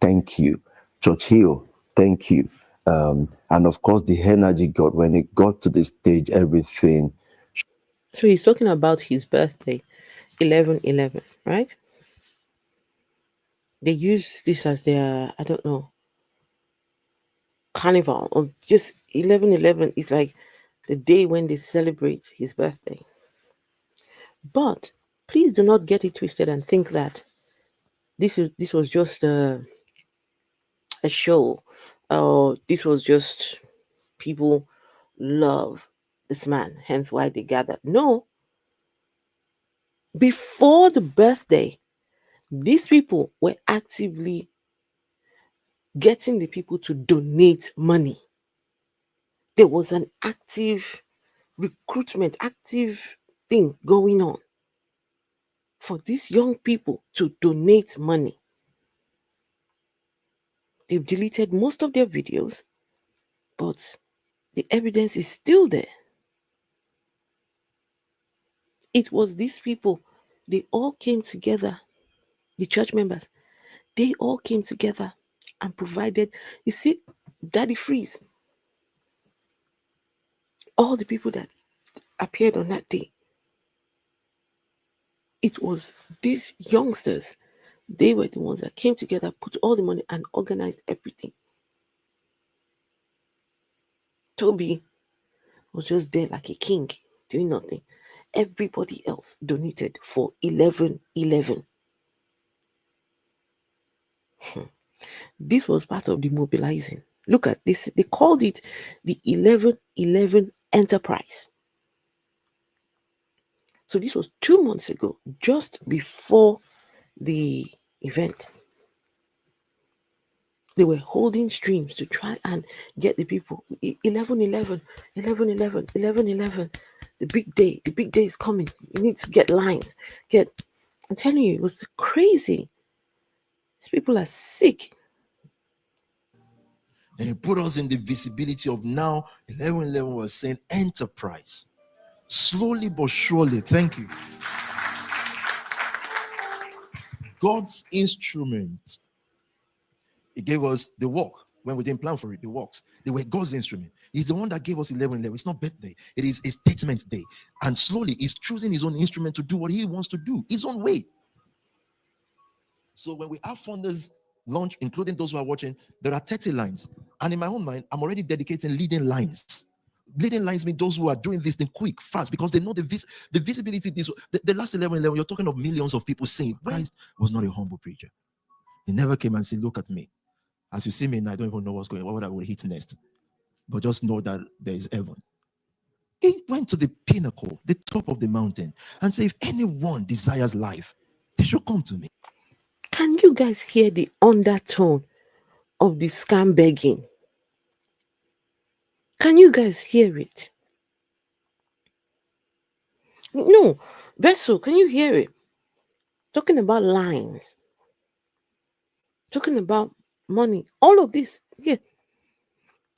Thank you. Church Hill, thank you. And of course, the energy God, when it got to the stage, everything. So he's talking about his birthday, 11/11, right? They use this as their, I don't know, carnival, or just 11/11 is like the day when they celebrate his birthday. But please do not get it twisted and think that this was just a show, or this was just people love this man, hence why they gathered. No. Before the birthday, these people were actively getting the people to donate money. There was an active recruitment, active thing going on for these young people to donate money. They've deleted most of their videos, but the evidence is still there. It was these people, they all came together, the church members, they all came together and provided. You see, Daddy Freeze, all the people that appeared on that day, it was these youngsters. They were the ones that came together, put all the money and organized everything. Toby was just there like a king, doing nothing. Everybody else donated for 11/11. This was part of the mobilizing. Look at this. They called it the 11/11 enterprise. So this was 2 months ago, just before the event. They were holding streams to try and get the people. 11/11, 11/11, 11/11. The big day is coming. You need to get lines. I'm telling you, it was crazy. These people are sick. And he put us in the visibility of now. 11:11 was saying enterprise. Slowly but surely, thank you. God's instrument. He gave us the work when we didn't plan for it, the works. They were God's instrument. He's the one that gave us 11:11. It's not birthday, it is a statement day. And slowly, he's choosing his own instrument to do what he wants to do, his own way. So when we have funders launch, including those who are watching, there are 30 lines. And in my own mind, I'm already dedicating leading lines. Leading lines mean those who are doing this thing quick, fast, because they know the visibility. The last 11:11, you're talking of millions of people saying Christ was not a humble preacher. He never came and said, look at me. As you see me now, I don't even know what's going on, what I will hit next. But just know that there is heaven. He went to the pinnacle, the top of the mountain, and said, if anyone desires life, they should come to me. Can you guys hear the undertone of the scam begging? Can you guys hear it? No. Vessel, can you hear it? Talking about lines. Talking about money. All of this. Yeah.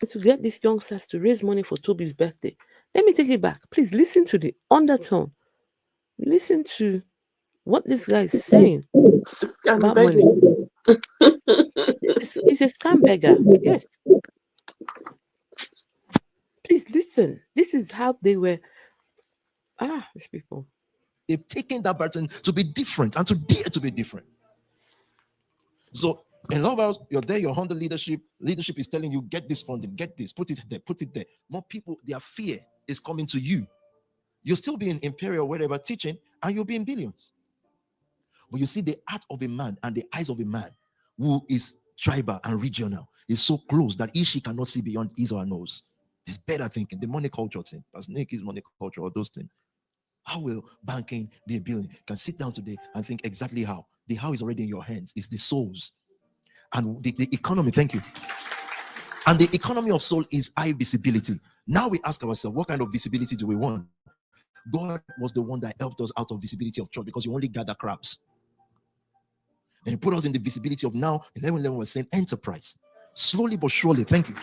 To get these youngsters to raise money for Tobi's birthday. Let me take it back. Please listen to the undertone. Listen to what this guy is saying about money. He's a scam beggar. Yes. Please listen. This is how they were. These people. They've taken that burden to be different and to dare to be different. So in love house, you're there, you're under leadership. Leadership is telling you, get this funding, get this, put it there, put it there. More people, their fear is coming to you. You'll still be in Imperial, wherever, teaching, and you'll be in billions. But you see, the heart of a man and the eyes of a man who is tribal and regional is so close that she cannot see beyond his or her nose. It's better thinking. The money culture thing. Pastor Nick is money culture, or those things. How will banking be a billion? You can sit down today and think exactly how. The how is already in your hands. It's the souls. And the economy, thank you. And the economy of soul is high visibility. Now we ask ourselves, what kind of visibility do we want? God was the one that helped us out of visibility of church because you only gather crabs. And he put us in the visibility of now. 11:11 was saying enterprise. Slowly but surely, thank you.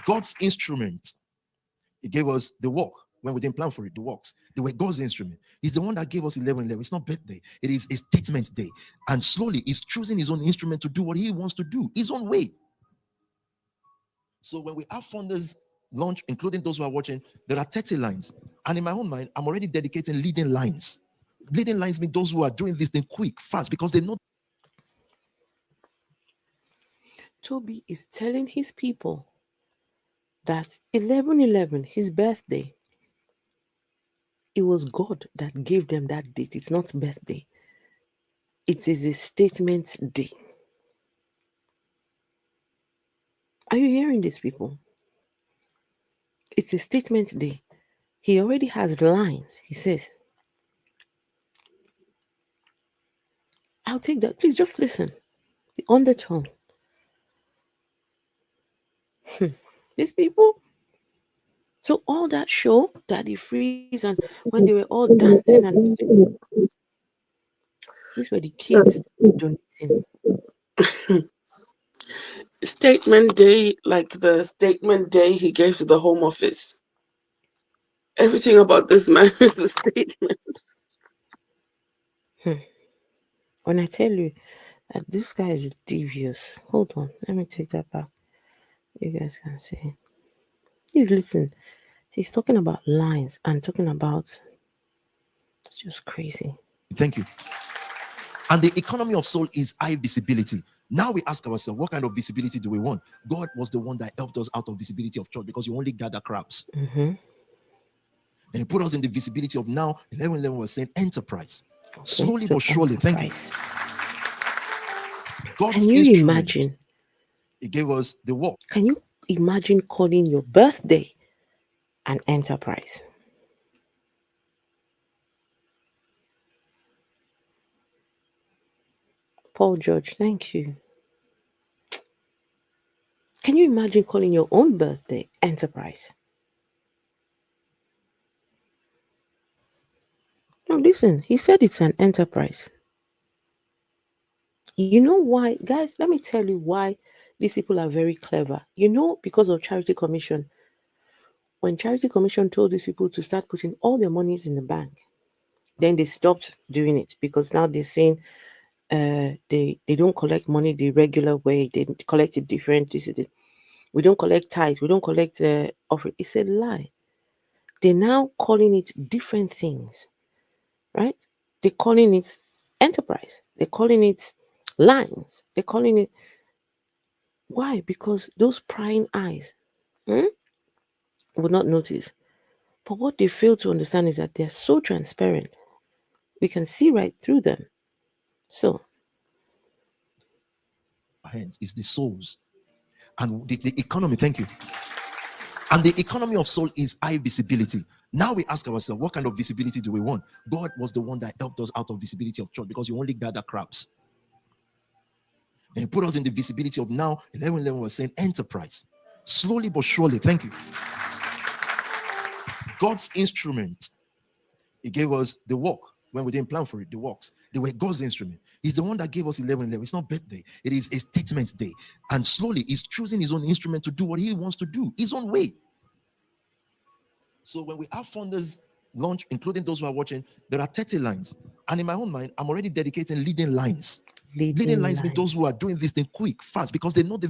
God's instrument. He gave us the work when we didn't plan for it, the works. They were God's instrument. He's the one that gave us 11:11. It's not birthday, it is a statement day. And slowly, he's choosing his own instrument to do what he wants to do, his own way. So when we have funders launch, including those who are watching, there are 30 lines. And in my own mind, I'm already dedicating leading lines. Leading lines mean those who are doing this thing quick, fast, because they know. Tobi is telling his people that 11:11, his birthday, it was God that gave them that date. It's not birthday. It is a statement day. Are you hearing this, people? It's a statement day. He already has lines. He says, I'll take that. Please just listen. The undertone. These people. So all that show, Daddy Freeze, and when they were all dancing, and these were the kids donating. Statement day, like the statement day he gave to the Home Office. Everything about this man is a statement. When I tell you that this guy is devious, hold on, let me take that back. You guys can see. Listen, he's talking about lines and talking about, it's just crazy. Thank you. And the economy of soul is high visibility. Now we ask ourselves, what kind of visibility do we want? God was the one that helped us out of visibility of church because you only gather crabs. And he put us in the visibility of now. 11:11 was saying enterprise. Slowly but surely, thank you. God's Can you instrument. imagine? He gave us the work. Can you imagine calling your birthday an enterprise? Paul George, thank you. Can you imagine calling your own birthday enterprise? No, listen, he said it's an enterprise. You know why, guys? Let me tell you why these people are very clever. You know, because of Charity Commission. When Charity Commission told these people to start putting all their monies in the bank, then they stopped doing it because now they're saying they don't collect money the regular way. They collect it different. We don't collect tithes. We don't collect offering. It's a lie. They're now calling it different things, right? They're calling it enterprise. They're calling it lines. They're calling it. Why? Because those prying eyes would not notice. But what they fail to understand is that they're so transparent. We can see right through them. So, hands is the souls and the economy. Thank you. And the economy of soul is high visibility. Now we ask ourselves, what kind of visibility do we want? God was the one that helped us out of visibility of church because you only gather crabs. And he put us in the visibility of now 11 was saying enterprise. Slowly but surely. Thank you. God's instrument. He gave us the work when we didn't plan for it, the works. They were God's instrument. He's the one that gave us 11. It's not birthday. It is a statement day. And slowly he's choosing his own instrument to do what he wants to do, his own way. So when we have funders launch, including those who are watching, there are 30 lines. And in my own mind, I'm already dedicating leading lines. Leading lines mean those who are doing this thing quick, fast, because they know the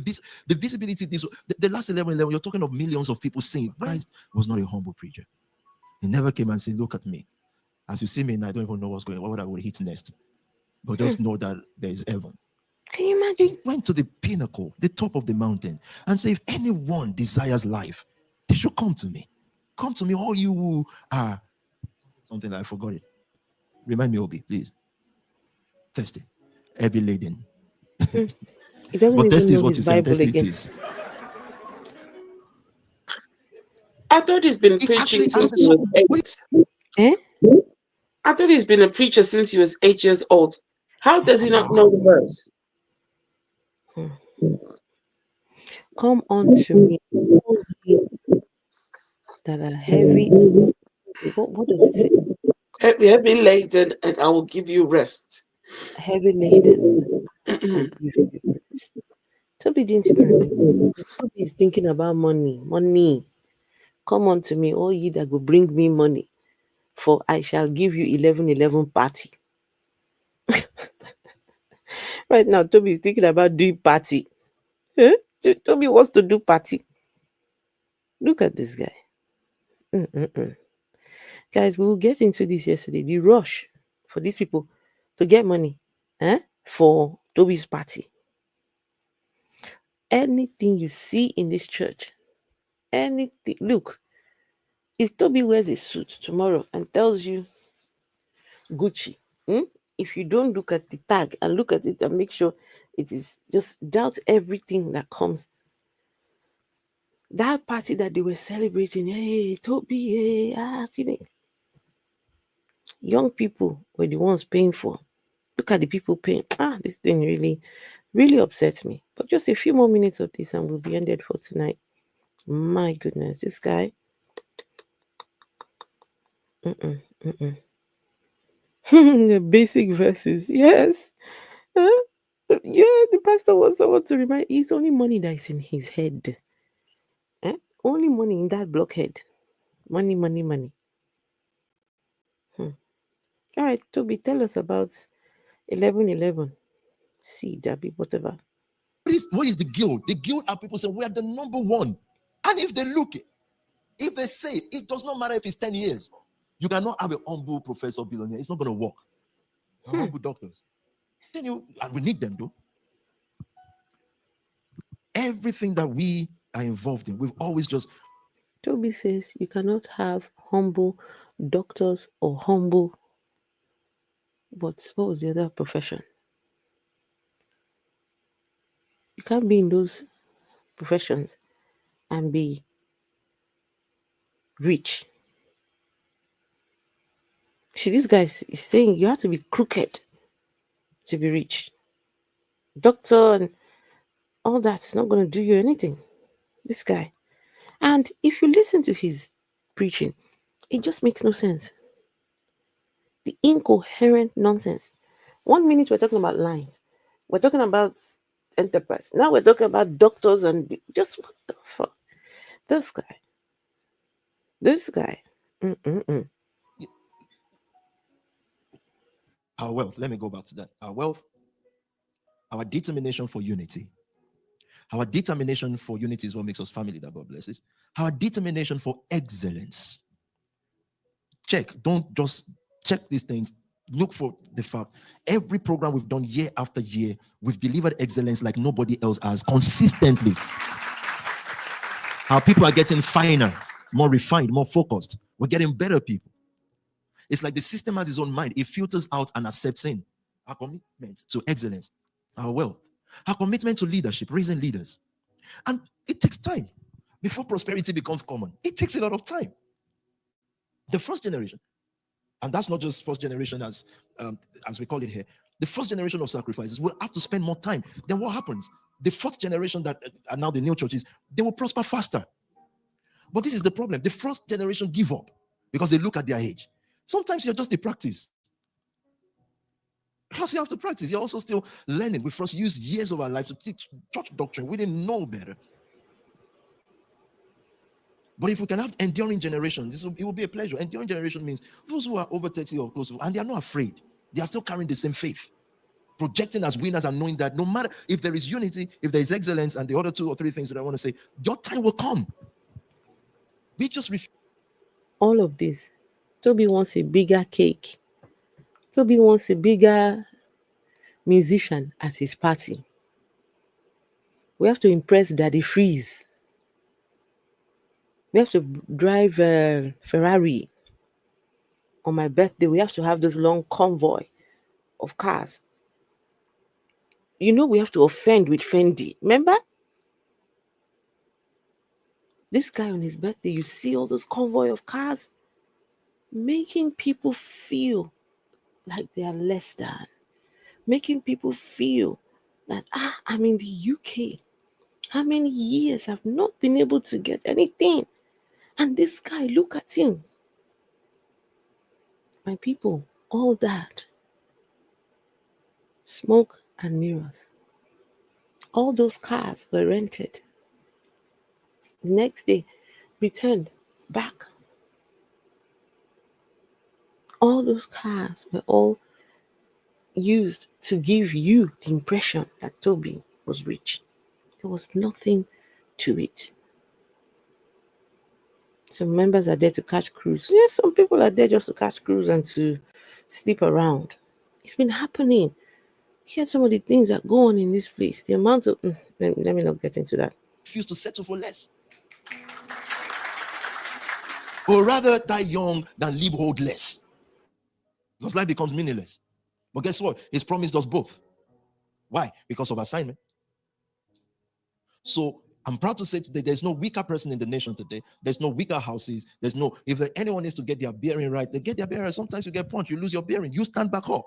visibility. The last 11, you're talking of millions of people saying Christ was not a humble preacher. He never came and said, look at me. As you see me now, I don't even know what's going on, what I would hit next. But just know that there is heaven. Can you imagine? He went to the pinnacle, the top of the mountain, and said, if anyone desires life, they should come to me. Come to me, all you who are something that I forgot it. Remind me, Obi, please. Thirsty, heavy laden. He doesn't But even thirsty know is what his you say. Bible Thirsty again. it is. I thought he's been preaching since he was 8. I thought he's been a preacher since he was 8 years old. How does he not know the verse? Come unto me, all ye that are heavy. What does it say? Heavy laden, and I will give you rest. Heavy laden. Toby didn't even remember. Toby is thinking about money. Money. Come unto me, all ye that will bring me money, for I shall give you 11 party. Right now, Toby is thinking about doing party. Huh? Toby wants to do party. Look at this guy. Guys, we will get into this yesterday. The rush for these people to get money for Toby's party. Anything you see in this church, anything. Look, if Toby wears a suit tomorrow and tells you Gucci, if you don't look at the tag and look at it and make sure it is, just doubt everything that comes. That party that they were celebrating, hey, Toby, hey, kidding. Young people were the ones paying for. Look at the people paying. This thing really upsets me. But just a few more minutes of this and we'll be ended for tonight. My goodness, this guy. The basic verses, yes. The pastor was someone to remind. It's only money that is in his head. Only money in that blockhead. Money. All right, Toby, tell us about 11:11. See, Dabi, whatever. What is the guild? The guild are people saying we are the number one. And if they look it, if they say it does not matter if it's 10 years, you cannot have a humble professor billionaire. It's not going to work. Humble doctors. And we need them though. Everything that we are involved in, we've always just. Toby says you cannot have humble doctors or humble. What was the other profession? You can't be in those professions and be rich. See, this guy is saying you have to be crooked to be rich. Doctor and all that's not going to do you anything. This guy. And if you listen to his preaching, it just makes no sense. The incoherent nonsense. 1 minute we're talking about lines. We're talking about enterprise. Now we're talking about doctors and just what the fuck? This guy. Our wealth, let me go back to that. Our wealth, our determination for unity. Our determination for unity is what makes us family that God blesses. Our determination for excellence. Check. Don't just check these things. Look for the fact. Every program we've done year after year, we've delivered excellence like nobody else has consistently. Our people are getting finer, more refined, more focused. We're getting better people. It's like the system has its own mind. It filters out and accepts in. Our commitment to excellence, our wealth, our commitment to leadership, raising leaders. And it takes time before prosperity becomes common. It takes a lot of time. The first generation, and that's not just first generation as we call it here, the first generation of sacrifices will have to spend more time. Then what happens? The fourth generation that are now the new churches, they will prosper faster. But this is the problem. The first generation give up because they look at their age. Sometimes you're just a practice. Plus, you have to practice. You're also still learning. We first used years of our life to teach church doctrine. We didn't know better. But if we can have enduring generations, it will be a pleasure. Enduring generation means those who are over 30 or close to, and they are not afraid. They are still carrying the same faith, projecting as winners and knowing that no matter if there is unity, if there is excellence, and the other 2 or 3 things that I want to say, your time will come. We just all of this. Tobi wants a bigger cake. Tobi wants a bigger musician at his party. We have to impress Daddy Freeze. We have to drive a Ferrari. On my birthday, we have to have this long convoy of cars. You know, we have to offend with Fendi. Remember? This guy on his birthday, you see all those convoy of cars making people feel like they are less than. Making people feel that, I'm in the UK. How many years I've not been able to get anything? And this guy, look at him. My people, all that. Smoke and mirrors. All those cars were rented. The next day, returned back. All those cars were all used to give you the impression that Tobi was rich. There was nothing to it. Some members are there to catch cruise. Yes, some people are there just to catch cruise and to sleep around. It's been happening. Here's some of the things that go on in this place. The amount of... let me not get into that. refuse to settle for less. Or rather die young than live old less. Because life becomes meaningless. But guess what? He's promised us both. Why? Because of assignment. So I'm proud to say today, there's no weaker person in the nation today. There's no weaker houses. There's no, if anyone needs to get their bearing right, they get their bearing right. Sometimes you get punched, you lose your bearing. You stand back up.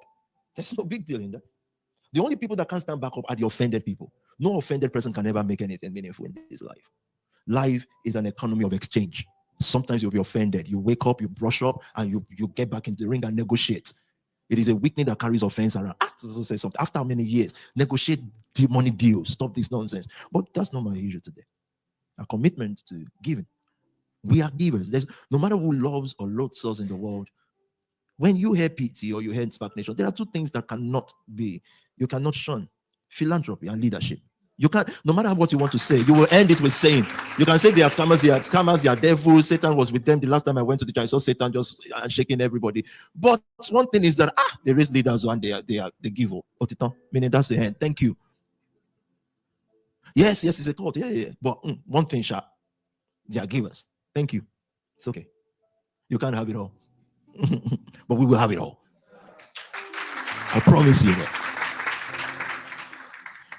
There's no big deal in that. The only people that can't stand back up are the offended people. No offended person can ever make anything meaningful in this life. Life is an economy of exchange. Sometimes you'll be offended. You wake up, you brush up, and you get back into the ring and negotiate. It is a weakness that carries offense around. So say something. After how many years? Negotiate money deals. Stop this nonsense. But that's not my issue today. Our commitment to giving. We are givers. There's no matter who loves or loathes us in the world. When you hear PT or you hear Spark Nation, there are two things that cannot be. You cannot shun philanthropy and leadership. You can't, no matter what you want to say, you will end it with saying, you can say they are scammers, they are devils, Satan was with them. The last time I went to the church, I saw Satan just shaking everybody. But one thing is that, they raise leaders and they give up. Meaning that's the end. Thank you. Yes, it's a cult. Yeah. But one thing, they are givers. Thank you. It's okay. You can't have it all. But we will have it all. I promise you that.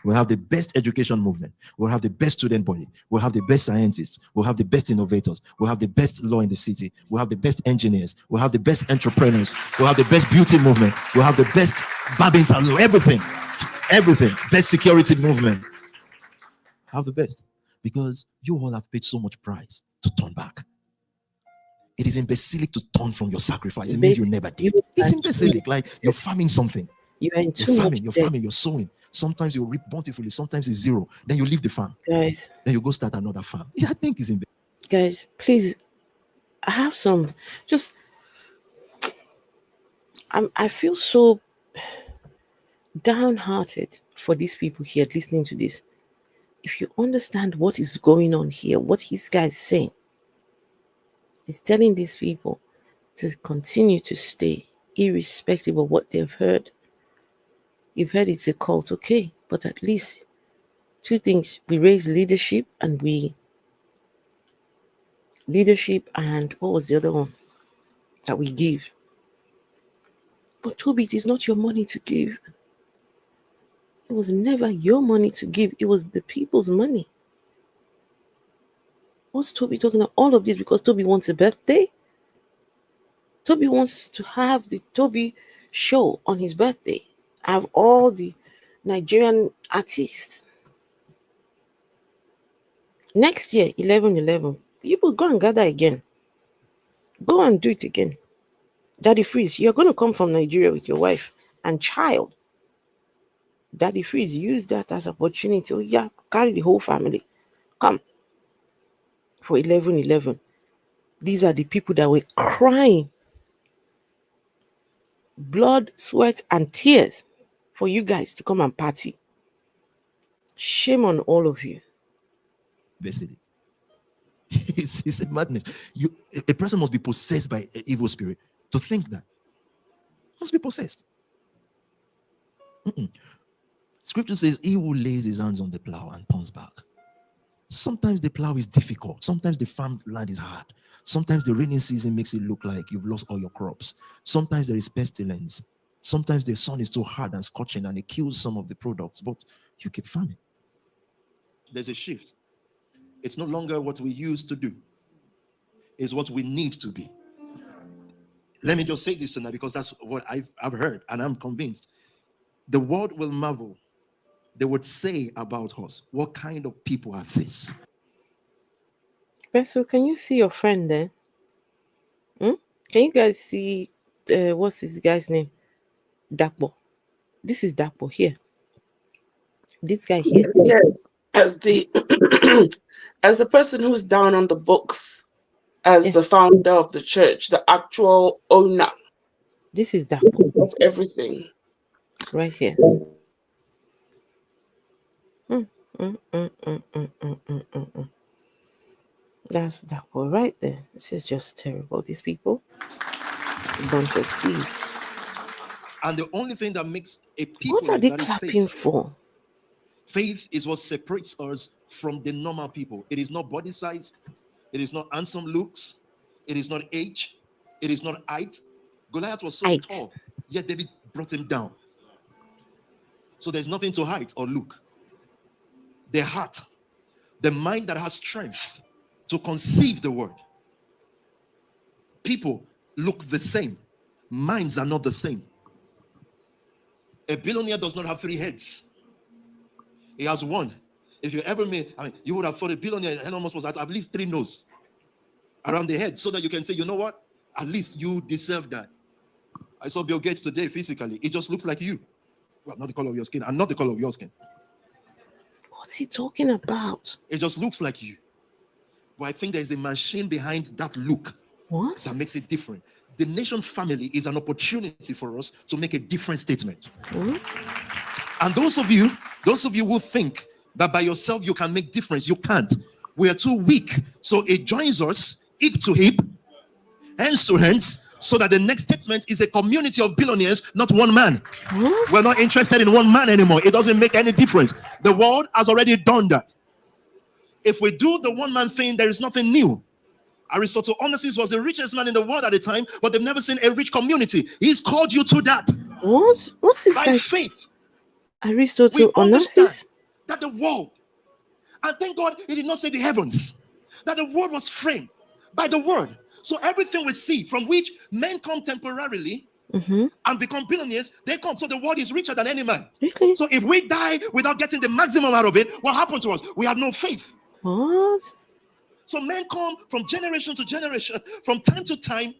We'll have the best education movement. We'll have the best student body. We'll have the best scientists. We'll have the best innovators. We'll have the best law in the city. We'll have the best engineers. We'll have the best entrepreneurs. We'll have the best beauty movement. We'll have the best barbing salon. Everything. Best security movement. Have the best. Because you all have paid so much price to turn back. It is imbecilic to turn from your sacrifice. It means you never did. It's imbecilic. Like you're farming something. You're in You're too much farming, you're debt. farming, you're sowing. Sometimes you reap bountifully, sometimes it's zero. Then you leave the farm. Guys, Then you go start another farm. Yeah, I think it's imbecilic. guys, please, I have some. Just, I feel so downhearted for these people here listening to this. If you understand what is going on here, what this guy is saying, he's telling these people to continue to stay, irrespective of what they've heard. You've heard it's a cult, okay, but at least two things: we raise leadership, and what was the other one that we give? But Tobi, it is not your money to give. It was never your money to give. It was the people's money. What's Tobi talking about? All of this because Tobi wants a birthday? Tobi wants to have the Tobi show on his birthday. Have all the Nigerian artists. Next year, 11/11, people go and gather again. Go and do it again. Daddy Freeze, you're going to come from Nigeria with your wife and child. Daddy Freeze, use that as opportunity. Oh yeah, carry the whole family. Come for 11/11. These are the people that were crying blood, sweat, and tears for you guys to come and party. Shame on all of you. Basically. It's a madness. A person must be possessed by an evil spirit to think that. Must be possessed. Scripture says, he who lays his hands on the plow and turns back. Sometimes the plow is difficult. Sometimes the farm land is hard. Sometimes the rainy season makes it look like you've lost all your crops. Sometimes there is pestilence. Sometimes the sun is too hard and scorching and it kills some of the products, but you keep farming. There's a shift. It's no longer what we used to do. It's what we need to be. Let me just say this tonight because that's what I've heard and I'm convinced. The world will marvel. They would say about us, what kind of people are this? So can you see your friend there? Can you guys see, what's this guy's name? Dapo. This is Dapo here. This guy here. Yes, as the as the person who's down on the books, as the founder of the church, the actual owner. This is Dapo of everything. Right here. That's Dapo right there. This is just terrible. These people, a bunch of thieves. And the only thing that makes a people What are like they that is clapping faith. for? Faith is what separates us from the normal people. It is not body size. It is not handsome looks. It is not age. It is not height. Goliath was so tall, yet David brought him down. So there's nothing to height or look. The heart, the mind that has strength to conceive the word. People look the same. Minds are not the same. A billionaire does not have 3 heads. He has one. If you ever made, you would have thought a billionaire Elon Musk was at least 3 noses around the head so that you can say, you know what? At least you deserve that. I saw Bill Gates today physically. It just looks like you. Well, not the color of your skin and not the color of your skin. What's he talking about? It just looks like you. But I think there's a machine behind that look. What? That makes it different. The nation family is an opportunity for us to make a different statement. And those of you who think that by yourself you can make difference, you can't. We are too weak. So it joins us hip to hip, hands to hands, so that the next statement is a community of billionaires, not one man. We're not interested in one man anymore. It doesn't make any difference. The world has already done that. If we do the one man thing, there is nothing new. Aristotle Onassis was the richest man in the world at the time, but they've never seen a rich community. He's called you to that. What? What's this by guy? Faith. Aristotle We understand Onassis? that the world, and thank God he did not say the heavens, that the world was framed by the word. So everything we see from which men come temporarily and become billionaires, they come. So the world is richer than any man. So if we die without getting the maximum out of it, what happened to us? We have no faith. What? So men come from generation to generation, from time to time,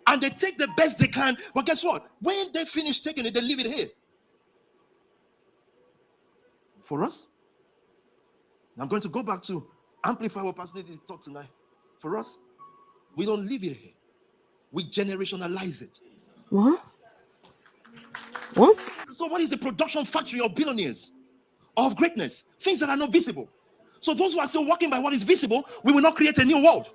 and they take the best they can. But guess what? When they finish taking it, they leave it here. For us, I'm going to go back to amplify what Pastor Tobi taught tonight. For us, we don't leave it here. We generationalize it. What? What? So what is the production factory of billionaires, of greatness? Things that are not visible. So those who are still walking by what is visible, we will not create a new world.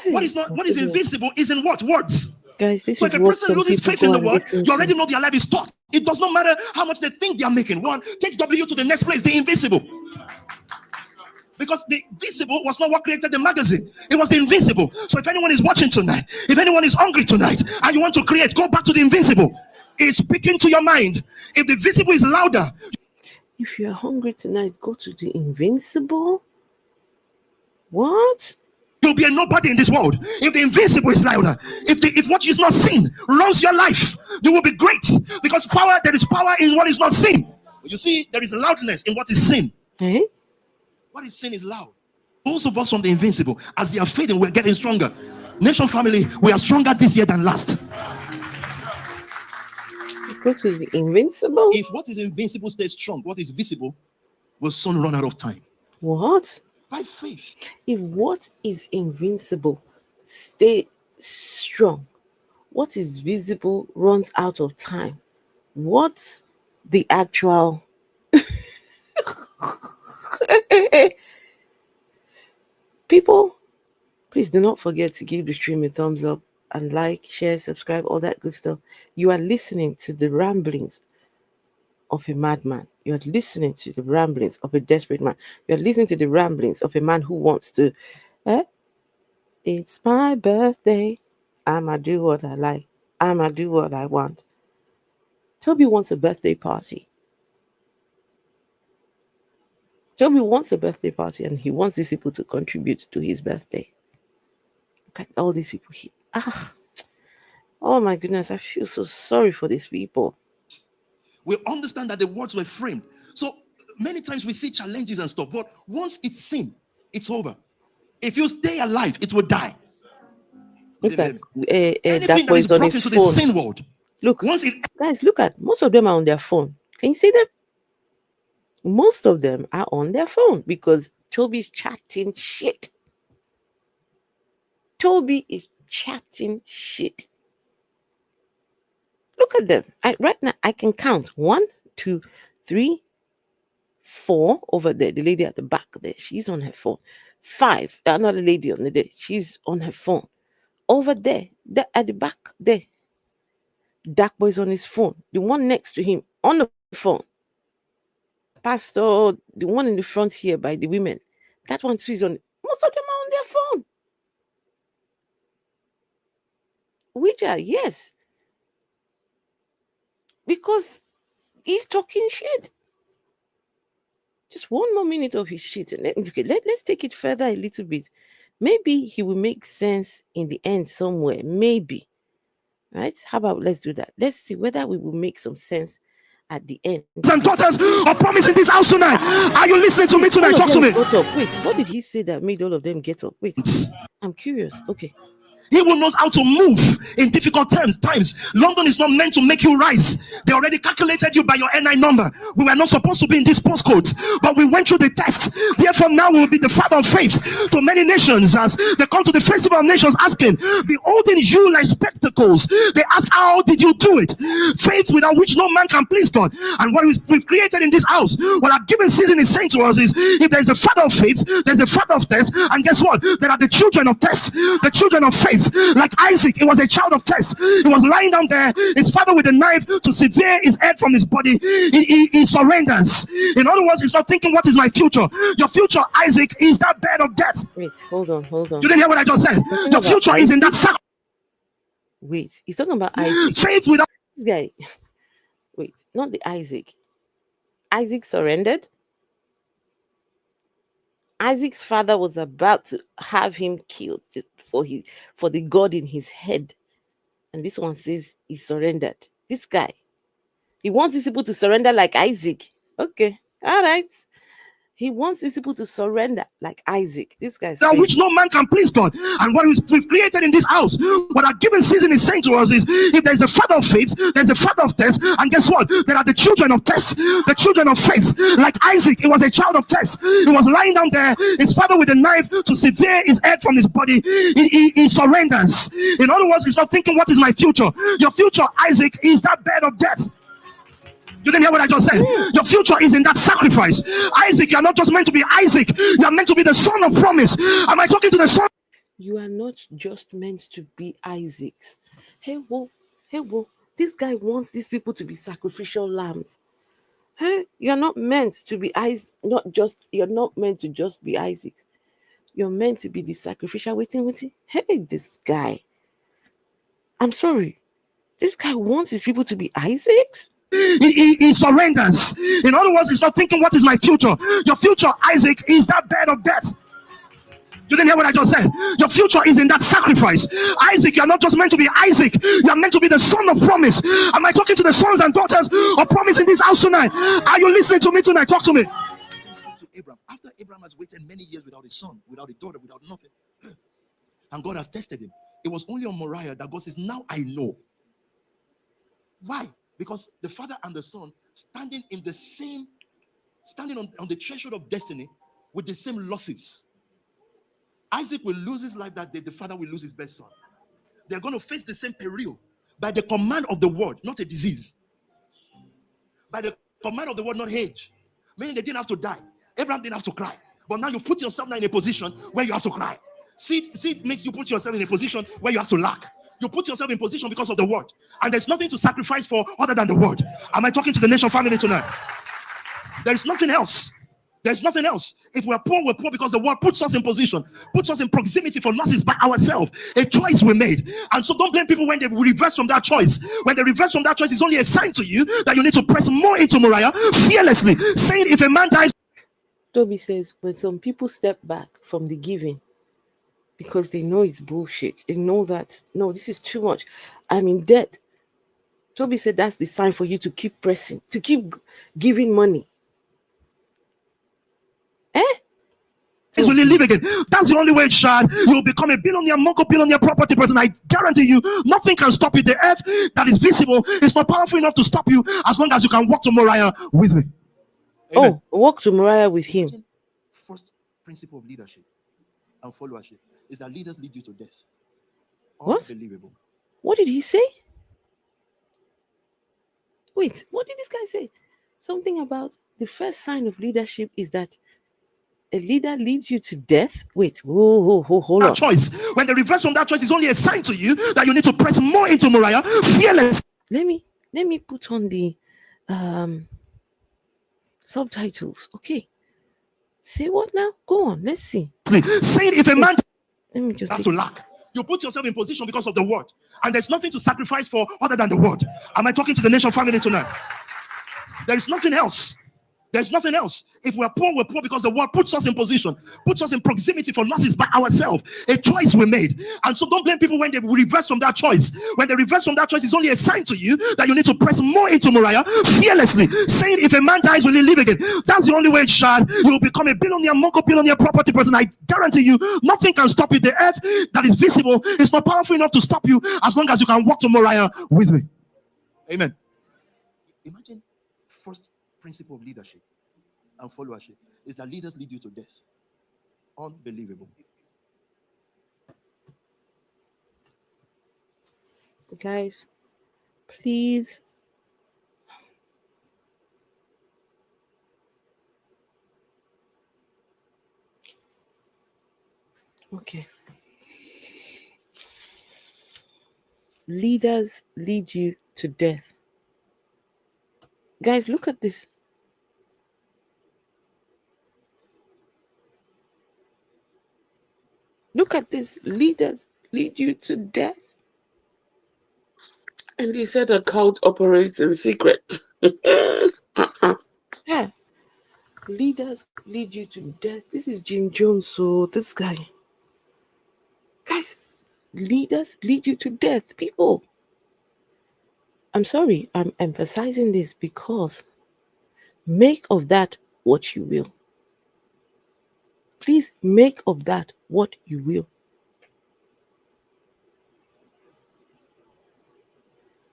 What is invisible is in what? Words. Guys, this So is if a what person some loses people faith in go the and word, listen you already to. know their life is taught. It does not matter how much they think they are making. One takes W to the next place, the invisible. Because the visible was not what created the magazine. It was the invisible. So if anyone is watching tonight, if anyone is hungry tonight, and you want to create, go back to the invisible. It's speaking to your mind. If the visible is louder. If you are hungry tonight, go to the invincible. What? You'll be a nobody in this world. If the invisible is louder, if what is not seen runs your life, you will be great. Because there is power in what is not seen. You see, there is loudness in what is seen. What is seen is loud. Those of us from the invincible, as they are fading, we're getting stronger. Nation family, we are stronger this year than last. Go to the invincible. If what is invincible stays strong, what is visible will soon run out of time. What? By faith. If what is invincible stay strong, what is visible runs out of time. What's the actual people? Please do not forget to give the stream a thumbs up and like, share, subscribe, all that good stuff. You are listening to the ramblings of a madman. You are listening to the ramblings of a desperate man. You are listening to the ramblings of a man who wants to, it's my birthday. I'ma do what I like. I'ma do what I want. Toby wants a birthday party. Toby wants a birthday party and he wants these people to contribute to his birthday. Look at all these people here. Oh my goodness, I feel so sorry for these people. We understand that the words were framed. So many times we see challenges and stuff, but once it's seen, it's over. If you stay alive, it will die. Look at Anything that boy is on brought his into phone. the sin world. Look, guys, look at most of them are on their phone. Can you see them? Most of them are on their phone because Toby's chatting shit. Toby is chatting shit. Look at them. Right now, I can count 1, 2, 3, 4 over there. The lady at the back there, she's on her phone. 5, another lady on the there, she's on her phone. Over there, at the back there, Dark Boy's on his phone. The one next to him on the phone. Pastor, the one in the front here by the women, that one too is on. Most of them are on their phone. Yes. Because he's talking shit. Just one more minute of his shit. Let's take it further a little bit. Maybe he will make sense in the end somewhere. Maybe. Right? How about let's do that? Let's see whether we will make some sense at the end. And daughters are promising this house tonight. Are you listening to me tonight? Talk to me. Wait, what did he say that made all of them get up? Wait, I'm curious. Okay. He who knows how to move in difficult times. London is not meant to make you rise. They already calculated you by your NI number. We were not supposed to be in these postcodes, but we went through the test. Therefore, now we will be the father of faith to many nations as they come to the festival of nations asking, beholding you like spectacles. They ask, how did you do it? Faith without which no man can please God. And what we've created in this house, what our given season is saying to us is, if there's a father of faith, there's a father of test, and guess what? There are the children of test, the children of faith. Like Isaac, he was a child of test. He was lying down there, his father with a knife to sever his head from his body. He surrenders. In other words, he's not thinking, what is my future? Your future, Isaac, is that bed of death. Wait, hold on. You didn't hear what I just said? Your future Isaac? is in that sacrifice. Wait, he's talking about Isaac. Faith without this guy. Wait, not the Isaac. Isaac surrendered. Isaac's father was about to have him killed for the God in his head. And this one says he surrendered. This guy, he wants these people to surrender like Isaac. Okay, all right. He wants these people to surrender like Isaac. This guy's That crazy. which no man can please God. And what we've created in this house, what our given season is saying to us is, if there's a father of faith, there's a father of test. And guess what? There are the children of test, the children of faith. Like Isaac, he was a child of test. He was lying down there, his father with a knife to sever his head from his body. He surrenders. In other words, he's not thinking, what is my future? Your future, Isaac, is that bed of death. You didn't hear what I just said? Your future is in that sacrifice. Isaac, you are not just meant to be Isaac. You are meant to be the son of promise. Am I talking to the son? You are not just meant to be Isaacs. Hey, whoa. This guy wants these people to be sacrificial lambs. Hey, you're not meant to be you're not meant to just be Isaacs. You're meant to be the sacrificial waiting. Hey, this guy. I'm sorry. This guy wants his people to be Isaacs. He surrenders. In other words, he's not thinking, what is my future? Your future, Isaac, is that bed of death. You didn't hear what I just said? Your future is in that sacrifice. Isaac, you're not just meant to be Isaac. You are meant to be the son of promise. Am I talking to the sons and daughters of promise in this house tonight? Are you listening to me tonight? Talk to me. To Abraham. After Abraham has waited many years without a son, without a daughter, without nothing, and God has tested him, it was only on Moriah that God says, now I know. Why? Because the father and the son standing on the threshold of destiny with the same losses. Isaac will lose his life that day, the father will lose his best son. They're going to face the same peril by the command of the word, not a disease. By the command of the word, not age. Meaning they didn't have to die. Abraham didn't have to cry. But now you've put yourself now in a position where you have to cry. See, it makes you put yourself in a position where you have to lack. You put yourself in position because of the word. And there's nothing to sacrifice for other than the word. Am I talking to the nation family tonight? There is nothing else. There's nothing else. If we're poor because the word puts us in position, puts us in proximity for losses by ourselves. A choice we made. And so don't blame people when they reverse from that choice. When they reverse from that choice, it's only a sign to you that you need to press more into Moriah fearlessly. Saying if a man dies. Tobi says, when some people step back from the giving because they know it's bullshit, they know that, no, this is too much, I'm in debt. Tobi said that's the sign for you to keep pressing, to keep giving money. Will you live again? That's the only way, Shad. You'll become a billionaire, multi-billionaire property person. I guarantee you, nothing can stop you. The earth that is visible is not powerful enough to stop you as long as you can walk to Moriah with me. Amen. Oh, walk to Moriah with him. First principle of leadership and followership is that leaders lead you to death. What? Unbelievable. What did he say? Wait, what did this guy say? Something about the first sign of leadership is that a leader leads you to death. Wait, hold on. Choice. When they reverse from that choice, it's only a sign to you that you need to press more into Moriah. Fearless. Let me put on the subtitles. Okay. Say what now? Go on. Let's see. Saying if a man let me just have to lack. You put yourself in position because of the word. And there's nothing to sacrifice for other than the word. Am I talking to the nation family tonight? There is nothing else. There's nothing else. If we're poor because the word puts us in position, puts us in proximity for losses by ourselves. A choice we made. And so don't blame people when they reverse from that choice. When they reverse from that choice, it's only a sign to you that you need to press more into Moriah fearlessly. Saying if a man dies, will he live again? That's the only way, Shad. You'll become a billionaire, multi-billionaire property person. I guarantee you, nothing can stop you. The earth that is visible is not powerful enough to stop you as long as you can walk to Moriah with me. Amen. Imagine first principle of leadership and followership is that leaders lead you to death. Unbelievable. Guys, please. Okay. Leaders lead you to death. Guys, look at this. Look at this. Leaders lead you to death. And he said a cult operates in secret. Yeah. Leaders lead you to death. This is Jim Jones, so this guy. Guys, leaders lead you to death. People. I'm sorry, I'm emphasizing this because make of that what you will. Please make of that what you will.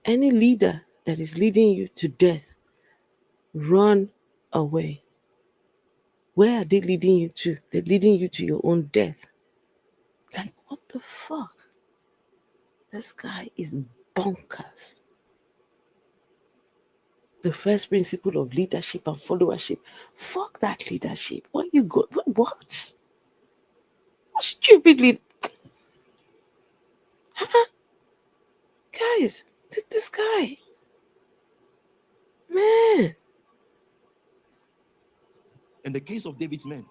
Any leader that is leading you to death, run away. Where are they leading you to? They're leading you to your own death. Like, what the fuck? This guy is bonkers. The first principle of leadership and followership. Fuck that leadership. What you got? What? What stupid lead? Huh? Guys, take this guy. Man. In the case of David's men,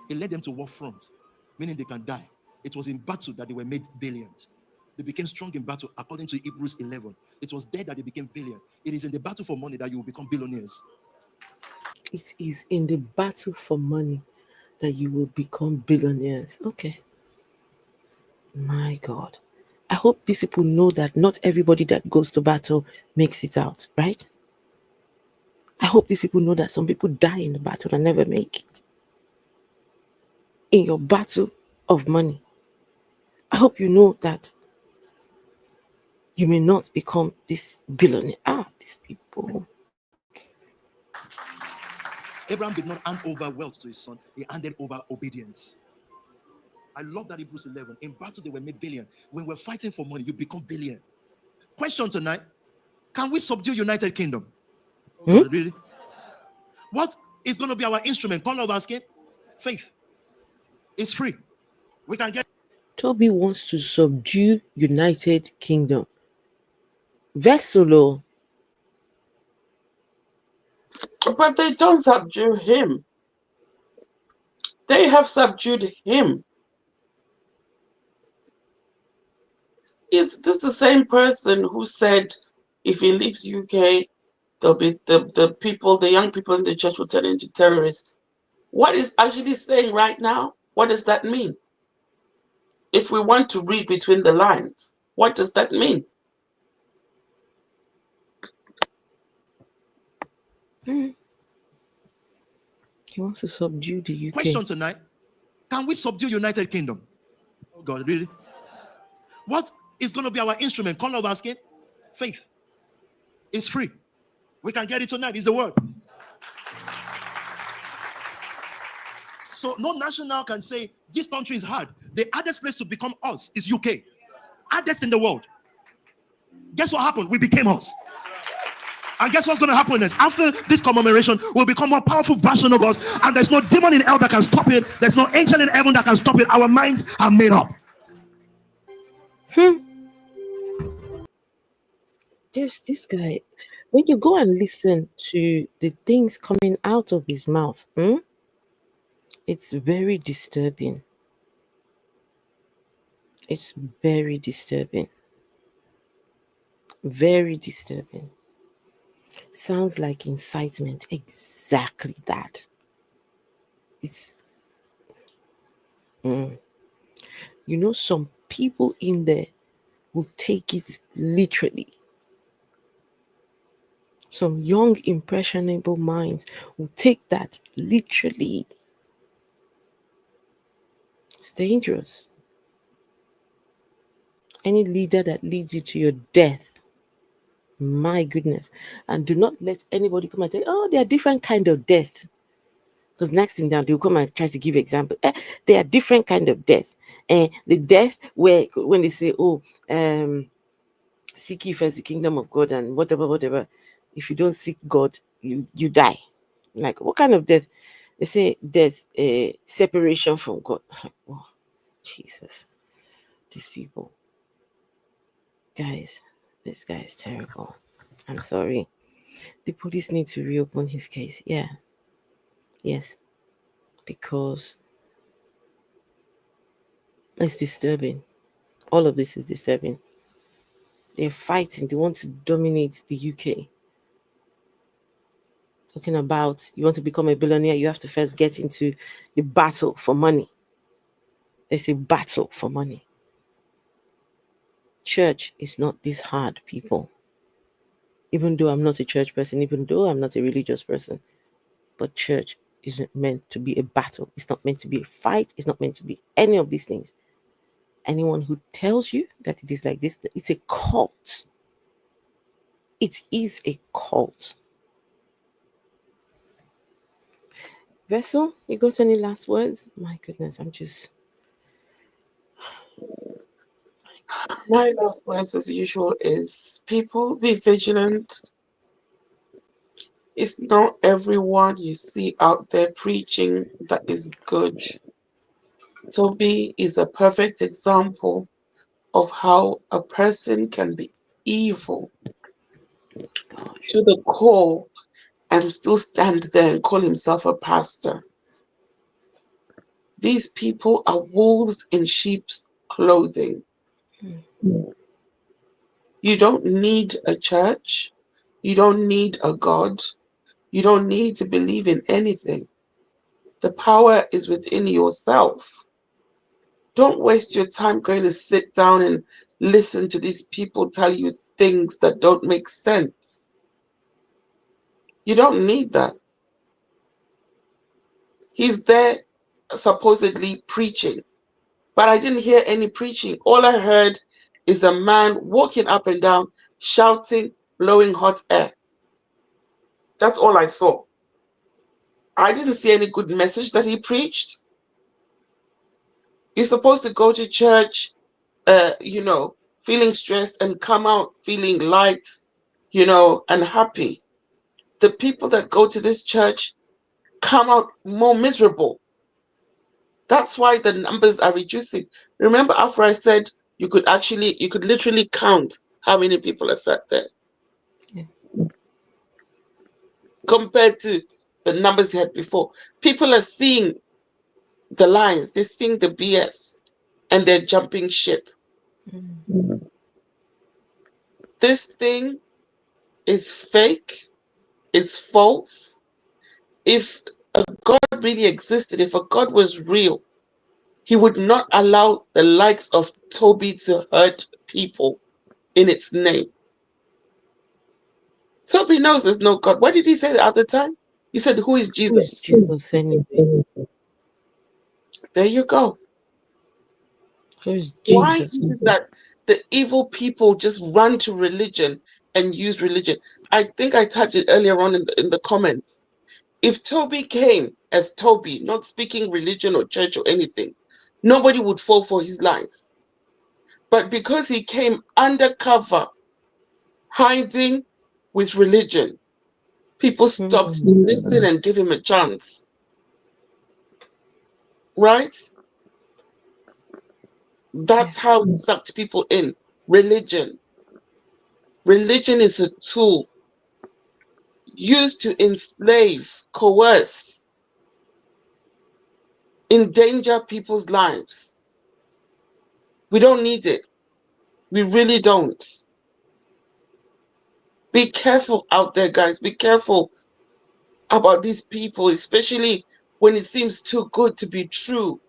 he led them to war front, meaning they can die. It was in battle that they were made valiant. They became strong in battle according to Hebrews 11. It was there that they became valiant. It is in the battle for money that you will become billionaires. It is in the battle for money that you will become billionaires. Okay. My God. I hope these people know that not everybody that goes to battle makes it out, right? I hope these people know that some people die in the battle and never make it. In your battle of money, I hope you know that you may not become this billionaire. These people. Abraham did not hand over wealth to his son. He handed over obedience. I love that Hebrews 11. In battle, they were made valiant. When we're fighting for money, you become valiant. Question tonight. Can we subdue United Kingdom? Really? What is going to be our instrument? Color of our skin? Faith. It's free. We can get. Toby wants to subdue United Kingdom. Vesselo. But they don't subdue him. They have subdued him. Is this the same person who said if he leaves UK, there'll be the young people in the church will turn into terrorists? What is actually saying right now? What does that mean? If we want to read between the lines, what does that mean? He wants to subdue the UK. Question tonight. Can we subdue United Kingdom? Oh God, really? What is going to be our instrument? Color of our skin? Faith. It's free. We can get it tonight. It's the word. So no national can say this country is hard. The hardest place to become us is UK. Hardest in the world. Guess what happened? We became us. And guess what's going to happen is after this commemoration, we'll become a powerful version of us. And there's no demon in hell that can stop it. There's no angel in heaven that can stop it. Our minds are made up. Just this guy, when you go and listen to the things coming out of his mouth, it's very disturbing. It's very disturbing. Very disturbing. Sounds like incitement. Exactly that. It's you know, some people in there will take it literally. Some young impressionable minds will take that literally. It's dangerous. Any leader that leads you to your death, my goodness. And do not let anybody come and say, oh, there are different kind of death. Because next thing down, they'll come and try to give example. There are different kind of death. And the death where when they say, seek ye first the kingdom of God and whatever. If you don't seek God, you die. Like, what kind of death? They say there's a separation from God. Oh, Jesus. These people. Guys, this guy is terrible. I'm sorry. The police need to reopen his case. Yeah. Yes. Because it's disturbing. All of this is disturbing. They're fighting. They want to dominate the UK. Talking about you want to become a billionaire, you have to first get into the battle for money. There's a battle for money. Church is not this hard, people. Even though I'm not a church person, even though I'm not a religious person, but church isn't meant to be a battle. It's not meant to be a fight. It's not meant to be any of these things. Anyone who tells you that it is like this, it's a cult. It is a cult. Vessel, you got any last words? My goodness, I'm just... My last words, as usual, is people be vigilant. It's not everyone you see out there preaching that is good. Toby is a perfect example of how a person can be evil to the core and still stand there and call himself a pastor. These people are wolves in sheep's clothing. You don't need a church. You don't need a God. You don't need to believe in anything. The power is within yourself. Don't waste your time going to sit down and listen to these people tell you things that don't make sense. You don't need that. He's there supposedly preaching, but I didn't hear any preaching. All I heard is a man walking up and down, shouting, blowing hot air. That's all I saw. I didn't see any good message that he preached. You're supposed to go to church, feeling stressed and come out feeling light, and happy. The people that go to this church come out more miserable. That's why the numbers are reducing. Remember after I said you could literally count how many people are sat there. Yeah. Compared to the numbers you had before. People are seeing the lines, they're seeing the BS, and they're jumping ship. This thing is fake, it's false. If a God really existed, if a God was real, he would not allow the likes of Toby to hurt people in its name. Toby knows there's no God. What did he say the other time? He said, "Who is Jesus?" Jesus anyway. There you go. Who is Why Jesus? is it that the evil people just run to religion and use religion? I think I typed it earlier on in the comments. If Toby came as Toby, not speaking religion or church or anything, nobody would fall for his lies. But because he came undercover, hiding with religion, people stopped to listen and give him a chance. Right? That's how he sucked people in. Religion. Religion is a tool used to enslave, coerce, endanger people's lives. We don't need it. We really don't. Be careful out there, guys. Be careful about these people, especially when it seems too good to be true.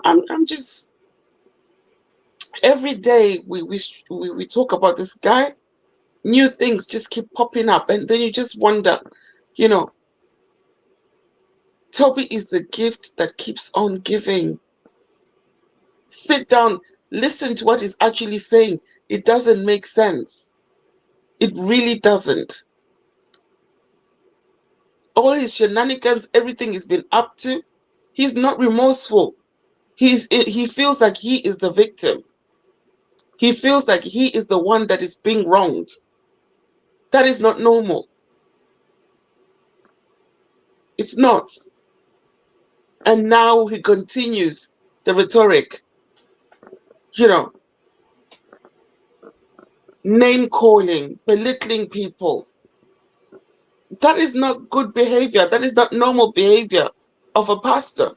I'm just, every day we talk about this guy, new things just keep popping up, and then you just wonder, Toby is the gift that keeps on giving. Sit down, listen to what he's actually saying. It doesn't make sense. It really doesn't. All his shenanigans, everything he's been up to, he's not remorseful. He feels like he is the victim. He feels like he is the one that is being wronged. That is not normal. It's not. And now he continues the rhetoric, name calling, belittling people. That is not good behavior. That is not normal behavior of a pastor.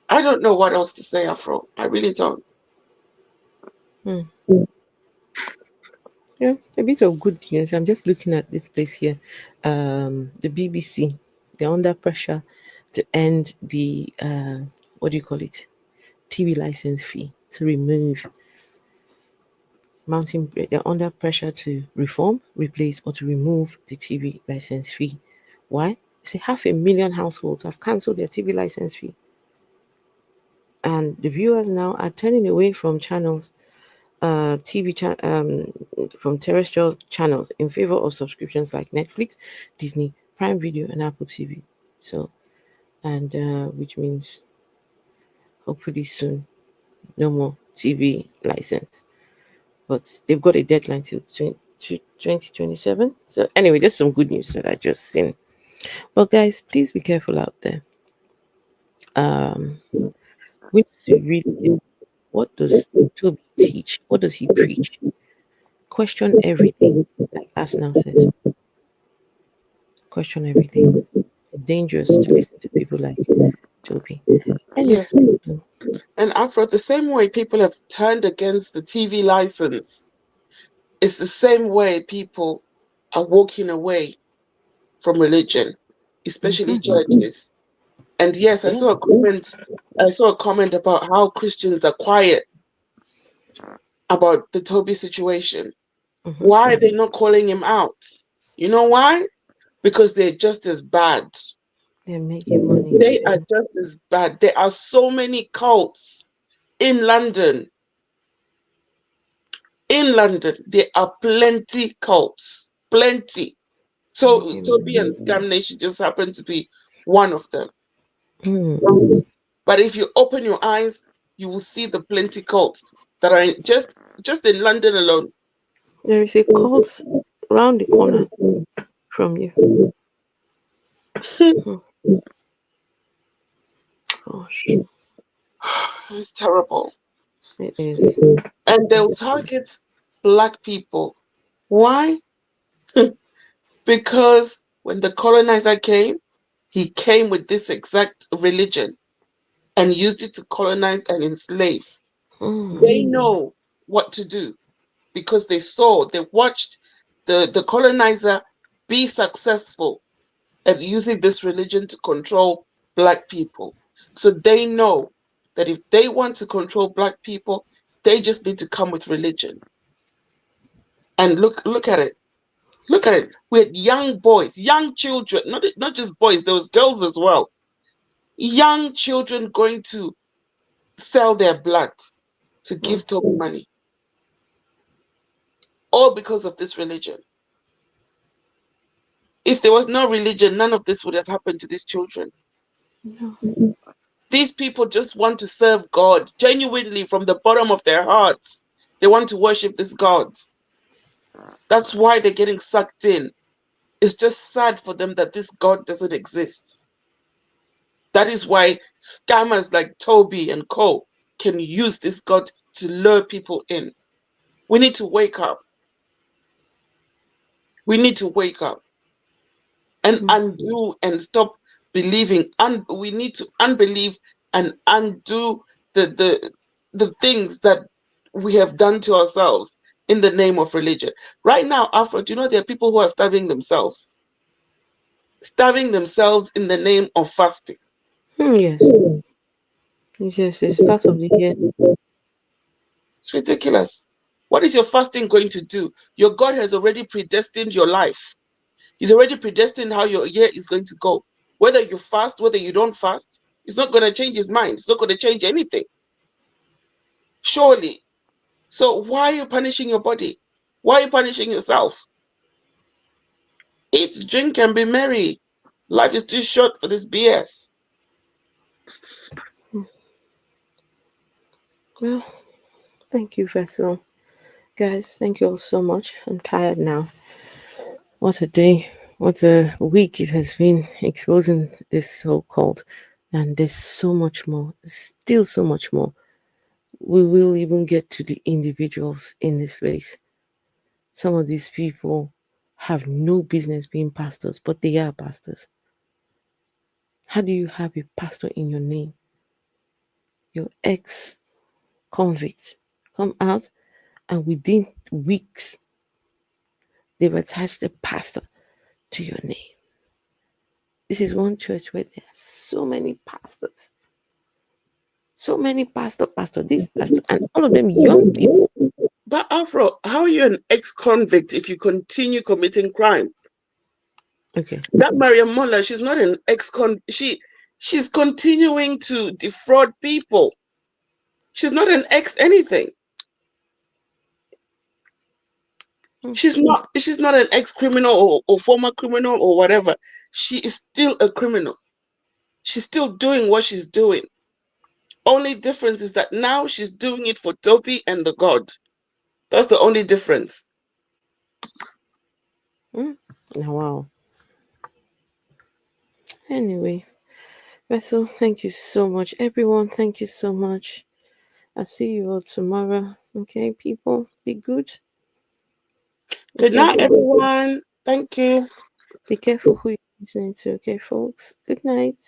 I don't know what else to say, Afro. I really don't. Yeah, a bit of good news. I'm just looking at this place here. The BBC, they're under pressure to end the what do you call it? TV license fee, to remove they're under pressure to reform, replace, or to remove the TV license fee. Why? Say 500,000 households have cancelled their TV license fee. And the viewers now are turning away from channels, from terrestrial channels in favor of subscriptions like Netflix, Disney, Prime Video, and Apple TV. So, and which means hopefully soon, no more TV license. But they've got a deadline till 2027. So anyway, just some good news that I just seen. But guys, please be careful out there. We need to really, what does Tobi teach? What does he preach? Question everything, like Arsenal says. Question everything. It's dangerous to listen to people like Tobi. Yes. And Afro, the same way people have turned against the TV license, it's the same way people are walking away from religion, especially churches. And yes, I saw a comment about how Christians are quiet about the Tobi situation. Why are they not calling him out? You know why? Because they're just as bad. They're making money. They are just as bad. There are so many cults in London. In London, there are plenty cults. Plenty. So Tobi and Scam Nation just happen to be one of them. But if you open your eyes, you will see the plenty cults that are just in London alone. There is a cult around the corner from you. Gosh. It's terrible. It is. And they'll target Black people. Why? Because when the colonizer came, he came with this exact religion and used it to colonize and enslave. They know what to do because they watched the colonizer be successful at using this religion to control Black people. So they know that if they want to control Black people, they just need to come with religion. And look at it. Look at it. We had young boys, young children, not just boys, there was girls as well. Young children going to sell their blood to give Tobi money. All because of this religion. If there was no religion, none of this would have happened to these children. No. These people just want to serve God genuinely from the bottom of their hearts. They want to worship this God. That's why they're getting sucked in. It's just sad for them that this God doesn't exist. That is why scammers like Tobi and Co can use this God to lure people in. We need to wake up. We need to wake up and undo and stop believing. And we need to unbelieve and undo the things that we have done to ourselves in the name of religion. Right now, Afro, do you know there are people who are starving themselves? Starving themselves in the name of fasting. Yes. Yes, it's the start of the year. It's ridiculous. What is your fasting going to do? Your God has already predestined your life. He's already predestined how your year is going to go. Whether you fast, whether you don't fast, it's not going to change his mind. It's not going to change anything. Surely. So why are you punishing your body? Why are you punishing yourself? Eat, drink, and be merry. Life is too short for this BS. Well, thank you, Vessel. Guys, thank you all so much. I'm tired now. What a day. What a week it has been exposing this so-called. And there's so much more. Still so much more. We will even get to the individuals in this place. Some of these people have no business being pastors, but they are pastors. How do you have a pastor in your name? Your ex-convict come out and within weeks they've attached a pastor to your name. This is one church where there are so many pastors. So many pastor, this, pastor, and all of them young people. But Afro, how are you an ex-convict if you continue committing crime? Okay. That Mariam Mola, she's not an she's continuing to defraud people. She's not an ex anything. She's not an ex-criminal or former criminal or whatever. She is still a criminal. She's still doing what she's doing. Only difference is that now she's doing it for Tobi and the God. That's the only difference. Wow. Anyway, Vessel, thank you so much. Everyone, thank you so much. I'll see you all tomorrow. Okay, people, be good. Good night, everyone. Thank you. Be careful who you're listening to, okay, folks? Good night.